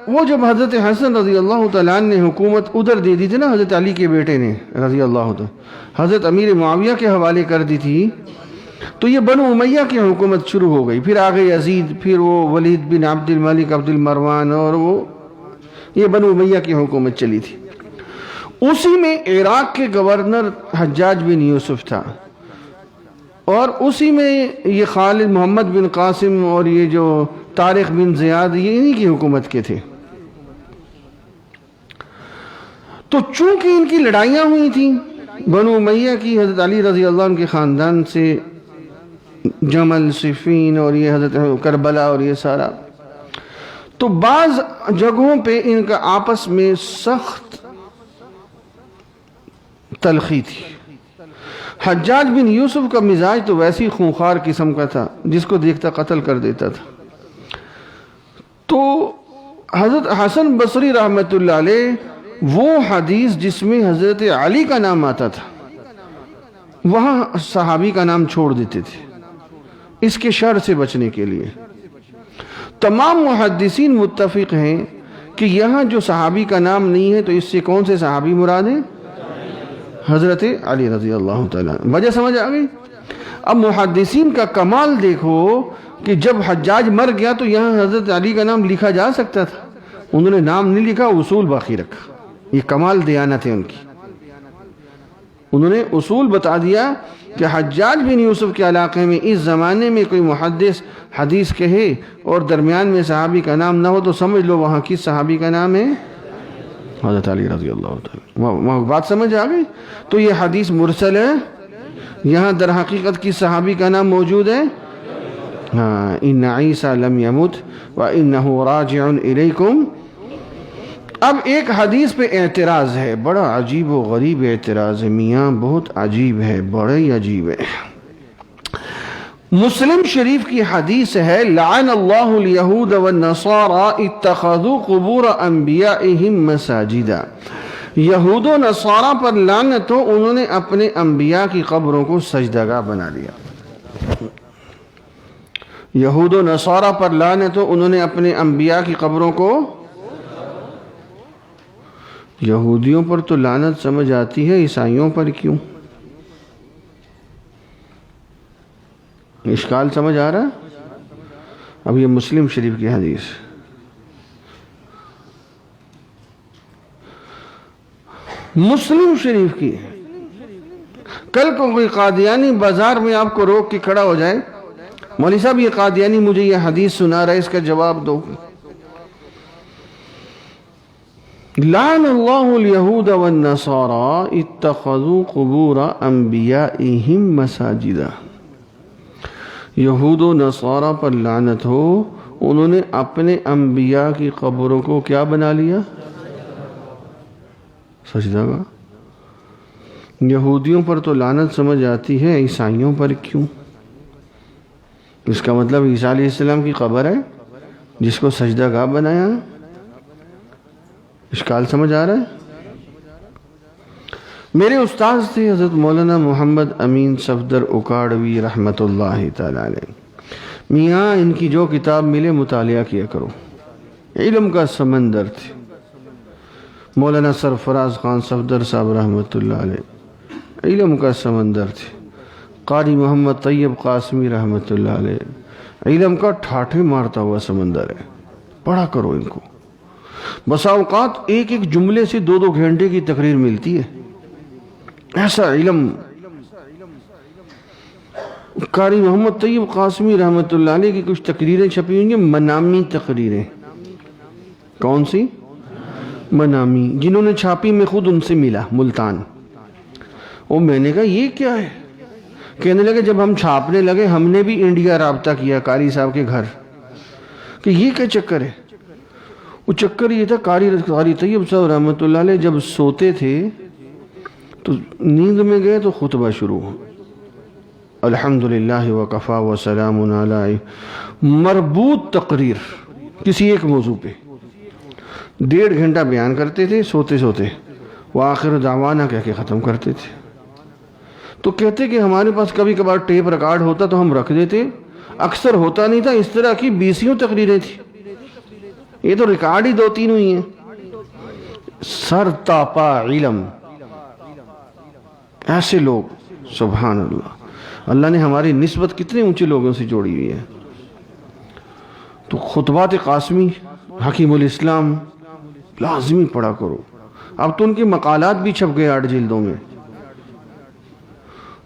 Speaker 2: وہ جب حضرت حسن رضی اللہ تعالیٰ عنہ نے حکومت ادھر دے دی تھی نا، حضرت علی کے بیٹے نے رضی اللہ تعالیٰ، حضرت امیر معاویہ کے حوالے کر دی تھی، تو یہ بنو امیہ کی حکومت شروع ہو گئی۔ پھر آگے یزید، پھر وہ ولید بن عبد الملک عبد المروان، اور وہ یہ بنو امیہ کی حکومت چلی تھی۔ اسی میں عراق کے گورنر حجاج بن یوسف تھا، اور اسی میں یہ خالد محمد بن قاسم اور یہ جو طارق بن زیاد یہ انہی کی حکومت کے تھے۔ تو چونکہ ان کی لڑائیاں ہوئی تھیں بنو امیہ کی، حضرت علی رضی اللہ عنہ کے خاندان سے، جمل، صفین اور یہ حضرت کربلا اور یہ سارا، تو بعض جگہوں پہ ان کا آپس میں سخت تلخی تھی۔ حجاج بن یوسف کا مزاج تو ویسی خونخوار قسم کا تھا، جس کو دیکھتا قتل کر دیتا تھا۔ تو حضرت حسن بصری رحمت اللہ علیہ وہ حدیث جس میں حضرت علی کا نام آتا تھا وہاں صحابی کا نام چھوڑ دیتے تھے، اس کے شر سے بچنے کے لیے۔ تمام محدثین متفق ہیں کہ یہاں جو صحابی کا نام نہیں ہے تو اس سے کون سے صحابی مراد ہیں؟ حضرت علی رضی اللہ تعالیٰ۔ وجہ سمجھ آ گئی؟ اب محدثین کا کمال دیکھو کہ جب حجاج مر گیا تو یہاں حضرت علی کا نام لکھا جا سکتا تھا، انہوں نے نام نہیں لکھا، اصول باقی رکھا. یہ کمال دیانت ہے ان کی. انہوں نے اصول بتا دیا کہ حجاج بن یوسف کے علاقے میں اس زمانے میں کوئی محدث حدیث کہے اور درمیان میں صحابی کا نام نہ ہو تو سمجھ لو وہاں کس صحابی کا نام ہے؟ حضرت علی رضی اللہ تعالیٰ. بات سمجھ آ گئی؟ تو یہ حدیث مرسل ہے. یہاں در حقیقت کس صحابی کا نام موجود ہے؟ ہاں، ان عیسیٰ لم یمت وانہ راجع الیکم. اب ایک حدیث پہ اعتراض ہے، بڑا عجیب و غریب اعتراض ہے میاں، بہت عجیب ہے، بڑا ہی عجیب ہے. مسلم شریف کی حدیث ہے لعن اللہ الیہود والنصارى اتخذوا قبور انبیائہم مساجدا. یہود و نصارہ پر لعنت ہو، انہوں نے اپنے انبیاء کی قبروں کو سجدگاہ بنا لیا. یہود و نصارہ پر لعنت ہو، انہوں نے اپنے انبیاء کی قبروں کو. یہودیوں پر تو لعنت سمجھ آتی ہے، عیسائیوں پر کیوں؟ اشکال سمجھ آ رہا؟ اب یہ مسلم شریف کی حدیث. مسلم شریف کی. کل کو کوئی قادیانی بازار میں آپ کو روک کے کھڑا ہو جائے، مولوی صاحب یہ قادیانی مجھے یہ حدیث سنا رہا ہے، اس کا جواب دو. لعن اللہ الیہود والنصارى اتخذوا قبور انبیائہم مساجدا. یہود و نصارہ پر لعنت ہو، انہوں نے اپنے انبیاء کی قبروں کو کیا بنا لیا؟ سجدگاہ. یہودیوں پر تو لعنت سمجھ آتی ہے، عیسائیوں پر کیوں؟ اس کا مطلب عیسیٰ علیہ السلام کی قبر ہے جس کو سجدگاہ بنایا. اشکال سمجھ آ رہا ہے؟ میرے استاذ تھے حضرت مولانا محمد امین صفدر اکاڑوی رحمت اللہ تعالی علیہ. میاں ان کی جو کتاب ملے مطالعہ کیا کرو، علم کا سمندر تھے. مولانا سرفراز خان صفدر صاحب رحمت اللہ علیہ، علم کا سمندر تھے. قاری محمد طیب قاسمی رحمت اللہ علیہ، علم کا ٹھاٹھے مارتا ہوا سمندر ہے. پڑھا کرو ان کو. بسا اوقات ایک ایک جملے سے 2-2 گھنٹے کی تقریر ملتی ہے. ایسا علم. قاری محمد طیب قاسمی رحمت اللہ علیہ کی کچھ تقریریں چھپی ہوئی ہیں، منامی تقریریں. کون سی؟ منامی. جنہوں نے چھاپی میں خود ان سے ملا ملتان. وہ میں نے کہا یہ کیا ہے؟ کہنے لگے جب ہم چھاپنے لگے ہم نے بھی انڈیا رابطہ کیا قاری صاحب کے گھر کہ یہ کیا چکر ہے. وہ چکر یہ تھا، قاری طیب صاحب رحمت اللہ علیہ جب سوتے تھے تو نیند میں گئے تو خطبہ شروع ہو، الحمدللہ وکفا وسلام علی. مربوط تقریر کسی ایک موضوع پہ 1.5 گھنٹہ بیان کرتے تھے سوتے سوتے، وآخر دعوانا کہہ کے ختم کرتے تھے. تو کہتے کہ ہمارے پاس کبھی کبھار ٹیپ ریکارڈ ہوتا تو ہم رکھ دیتے، اکثر ہوتا نہیں تھا. اس طرح کی 20 تقریریں تھیں. یہ تو ریکارڈ ہی 2-3 ہوئی ہیں. سر تاپا علم. ایسے لوگ سبحان اللہ. اللہ نے ہماری نسبت کتنے اونچے لوگوں سے جوڑی ہوئی ہے. تو خطبات قاسمی حکیم الاسلام لازمی پڑھا کرو. اب تو ان کے مقالات بھی چھپ گئے 8 جلدوں میں.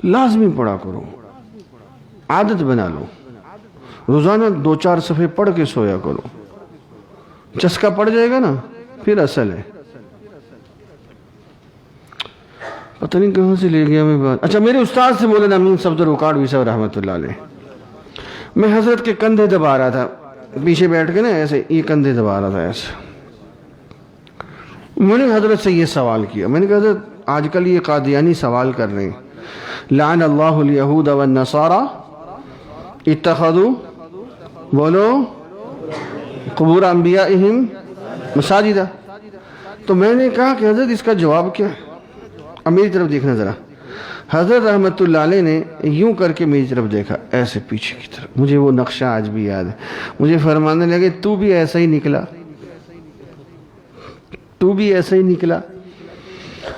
Speaker 2: لازمی پڑھا کرو، عادت بنا لو. روزانہ 2-4 صفحے پڑھ کے سویا کرو. چسکا پڑ جائے گا نا پھر اصل ہے. پتہ نہیں کہاں سے لے گیا میں بات. اچھا، میرے استاد سے مولانا امین صفدر اکاڑوی صاحب رحمۃ اللہ علیہ. میں حضرت کے کندھے دبا رہا تھا، پیچھے بیٹھ کے نا ایسے یہ کندھے دبا رہا تھا ایسے. میں نے حضرت سے یہ سوال کیا، میں نے کہا حضرت آج کل یہ قادیانی سوال کر رہے ہیں لعن اللہ الیہود والنصارى اتخذوا بولو قبور انبیائہم مساجدہ. تو میں نے کہا کہ حضرت اس کا جواب کیا ہے؟ اب میری طرف دیکھنا ذرا. حضرت رحمت اللہ علیہ نے یوں کر کے میری طرف دیکھا ایسے پیچھے کی طرف. مجھے وہ نقشہ آج بھی یاد ہے. مجھے فرمانے لگے تو بھی ایسا ہی نکلا، تو بھی ایسا ہی نکلا.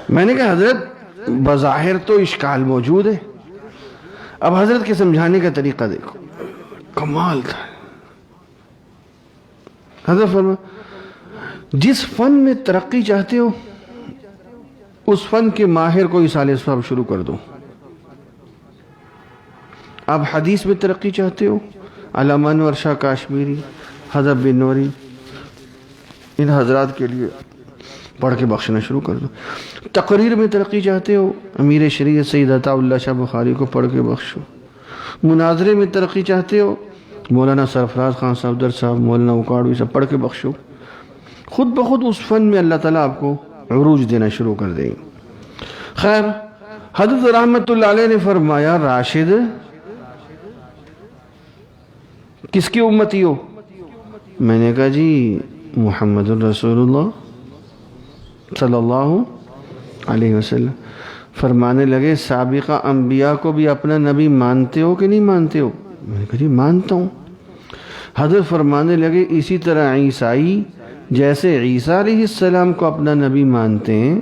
Speaker 2: میں نے کہا حضرت بظاہر تو اشکال موجود ہے. اب حضرت کے سمجھانے کا طریقہ دیکھو، کمال تھا. حضرت فرما جس فن میں ترقی چاہتے ہو اس فن کے ماہر کو اصالہ صاحب شروع کر دو. آپ حدیث میں ترقی چاہتے ہو، علامہ انور شاہ کاشمیری، حضرت بن نوری، ان حضرات کے لیے پڑھ کے بخشنا شروع کر دو. تقریر میں ترقی چاہتے ہو، امیر شریعت سید عطا اللہ شاہ بخاری کو پڑھ کے بخشو. مناظرے میں ترقی چاہتے ہو، مولانا سرفراز خان صفدر صاحب، مولانا اکاڑوی صاحب پڑھ کے بخشو. خود بخود اس فن میں اللہ تعالیٰ آپ کو عروج دینا شروع کر دیں گے. خیر، حضرت رحمت اللہ علیہ نے فرمایا راشد کس کی امتی ہو؟ میں نے کہا جی محمد الرسول اللہ صلی اللہ علیہ وسلم. فرمانے لگے سابقہ انبیاء کو بھی اپنا نبی مانتے ہو کہ نہیں مانتے ہو؟ میں نے کہا جی مانتا ہوں. حضرت فرمانے لگے اسی طرح عیسائی جیسے عیسیٰ علیہ السلام کو اپنا نبی مانتے ہیں،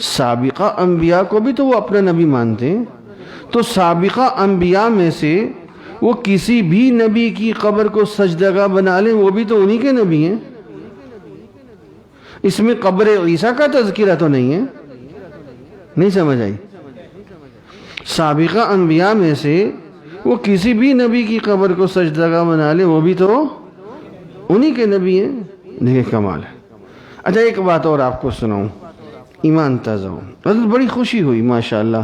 Speaker 2: سابقہ انبیاء کو بھی تو وہ اپنا نبی مانتے ہیں. تو سابقہ انبیاء میں سے وہ کسی بھی نبی کی قبر کو سجدگاہ بنا لیں، وہ بھی تو انہی کے نبی ہیں. اس میں قبر عیسیٰ کا تذکرہ تو نہیں ہے. نہیں سمجھ آئی؟ سابقہ انبیاء میں سے وہ کسی بھی نبی کی قبر کو سجدگاہ بنا لیں، وہ بھی تو انہی کے نبی ہیں. دیکھیں کمال ہے. اچھا ایک بات اور آپ کو سناؤں، ایمان تازہ ہو. حضرت بڑی خوشی ہوئی ماشاءاللہ،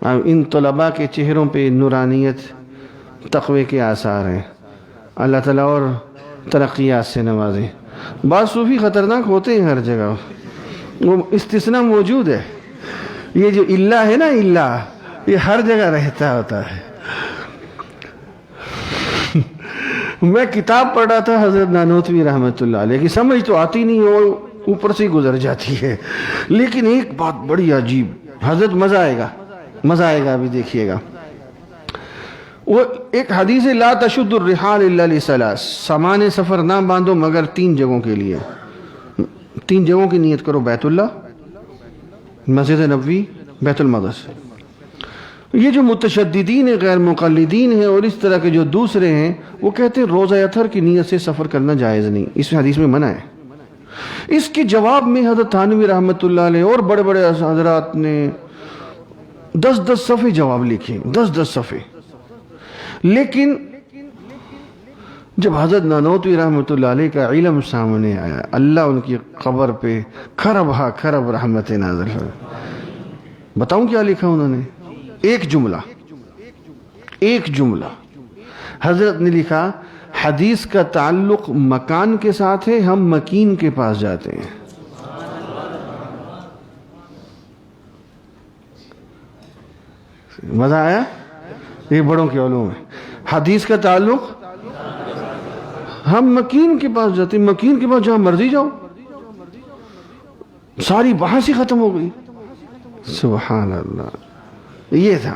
Speaker 2: ان طلباء کے چہروں پہ نورانیت، تقوی کے آثار ہیں. اللہ تعالیٰ اور ترقیات سے نوازے. بعض صوفی خطرناک ہوتے ہیں ہر جگہ، وہ استثناء موجود ہے. یہ جو اللہ ہے نا، اللہ یہ ہر جگہ رہتا ہوتا ہے. میں کتاب پڑھ رہا تھا حضرت نانوتوی رحمت اللہ علیہ کی، سمجھ تو آتی نہیں اور اوپر سے گزر جاتی ہے، لیکن ایک بات بڑی عجیب، حضرت مزہ آئے گا ابھی دیکھیے گا. وہ ایک حدیث ہے لا تشد الرحال الا لثلاث، سامان سفر نہ باندھو مگر 3 جگہوں کے لیے. 3 جگہوں کی نیت کرو، بیت اللہ، مسجد نبوی، بیت المقدس. یہ جو متشددین ہیں، غیر مقلدین ہیں اور اس طرح کے جو دوسرے ہیں، وہ کہتے ہیں روزہ اطہر کی نیت سے سفر کرنا جائز نہیں، اس حدیث میں منع ہے. اس کے جواب میں حضرت تھانوی رحمت اللہ علیہ اور بڑے بڑے حضرات نے 10 صفحے جواب لکھے، 10 صفحے. لیکن جب حضرت نانوتوی رحمت اللہ علیہ کا علم سامنے آیا، اللہ ان کی قبر پہ کھرب رحمت نازل فرمائے. بتاؤں کیا لکھا انہوں نے؟ ایک جملہ حضرت نے لکھا حدیث کا تعلق مکان کے ساتھ ہے، ہم مکین کے پاس جاتے ہیں. مزہ آیا؟ یہ بڑوں کے علوم ہے. حدیث کا تعلق ہم مکین کے پاس جاتے ہیں، مکین کے پاس جہاں مرضی جاؤ. ساری بحث ہی ختم ہو گئی. سبحان اللہ. یہ تھا.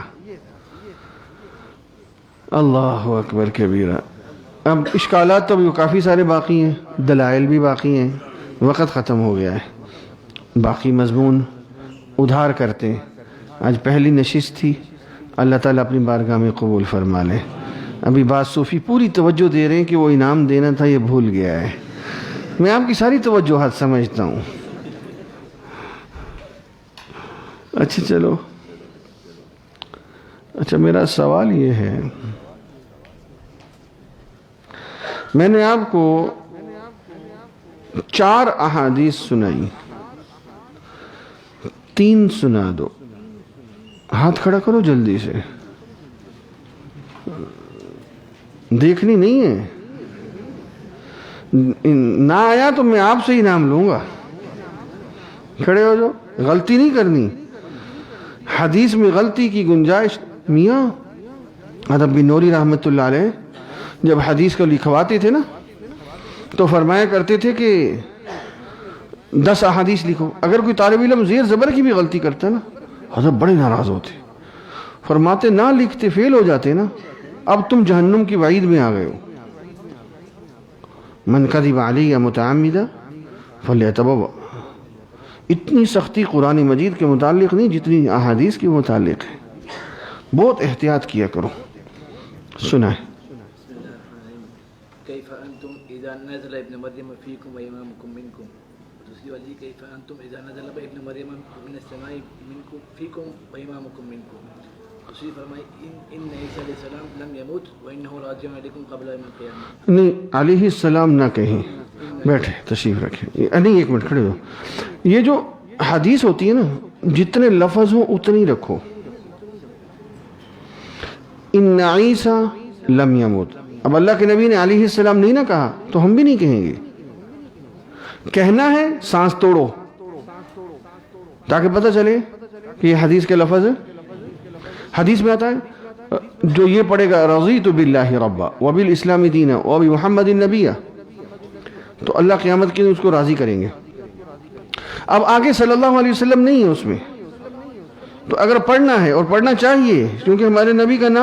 Speaker 2: اللہ اکبر کبیرہ. اب اشکالات تو کافی سارے باقی ہیں، دلائل بھی باقی ہیں، وقت ختم ہو گیا ہے. باقی مضمون ادھار کرتے ہیں. آج پہلی نشست تھی، اللہ تعالیٰ اپنی بارگاہ میں قبول فرما لے. ابھی بعض صوفی پوری توجہ دے رہے ہیں کہ وہ انعام دینا تھا، یہ بھول گیا ہے. میں آپ کی ساری توجہات سمجھتا ہوں. اچھا چلو. اچھا میرا سوال یہ ہے، میں نے آپ کو 4 احادیث سنائی، 3 سنا دو. ہاتھ کھڑا کرو جلدی سے، دیکھنی نہیں ہے. نہ آیا تو میں آپ سے انعام لوں گا. کھڑے ہو جاؤ، غلطی نہیں کرنی. حدیث میں غلطی کی گنجائش. میاں حضرت بن نوری رحمت اللہ علیہ جب حدیث کو لکھواتے تھے نا تو فرمایا کرتے تھے کہ 10 احادیث لکھو. اگر کوئی طالب علم زیر زبر کی بھی غلطی کرتا نا، حضرت بڑے ناراض ہوتے. فرماتے نہ لکھتے فیل ہو جاتے نا، اب تم جہنم کی وعید میں آ گئے ہو. من کذب علی متعمدا فلیتبوأ. اتنی سختی قرآن مجید کے متعلق نہیں جتنی احادیث کے متعلق ہے. بہت احتیاط کیا کرو. سنائیں.
Speaker 3: كيف أنتم إذا نزل ابن مريم فيكم وإمامكم منكم دوسری والی كيف أنتم إذا نزل ابن مريم من السماء منكم فيكم وإمامكم منكم دوسری فرمائی إن عيسى عليه السلام لم يموت وإنه راجع إليكم قبل يوم القيامة.
Speaker 2: نہیں علیہ السلام نہ کہیں، بیٹھے تشریف رکھیں. نہیں ایک منٹ کھڑے ہو. یہ جو حدیث ہوتی ہے نا جتنے لفظ ہوں اتنی رکھو. ان عیسیٰ لم یموت، اب اللہ کے نبی نے علیہ السلام نہیں نہ کہا تو ہم بھی نہیں کہیں گے. کہنا ہے سانس توڑو تاکہ پتہ چلے کہ یہ حدیث کے لفظ ہے. حدیث میں آتا ہے جو یہ پڑھے گا رضیت باللہ ربا وبالاسلام دینا وبمحمد النبی، تو اللہ قیامت کے دن اس کو راضی کریں گے. اب آگے صلی اللہ علیہ وسلم نہیں ہے اس میں، تو اگر پڑھنا ہے اور پڑھنا چاہیے کیونکہ ہمارے نبی کا نام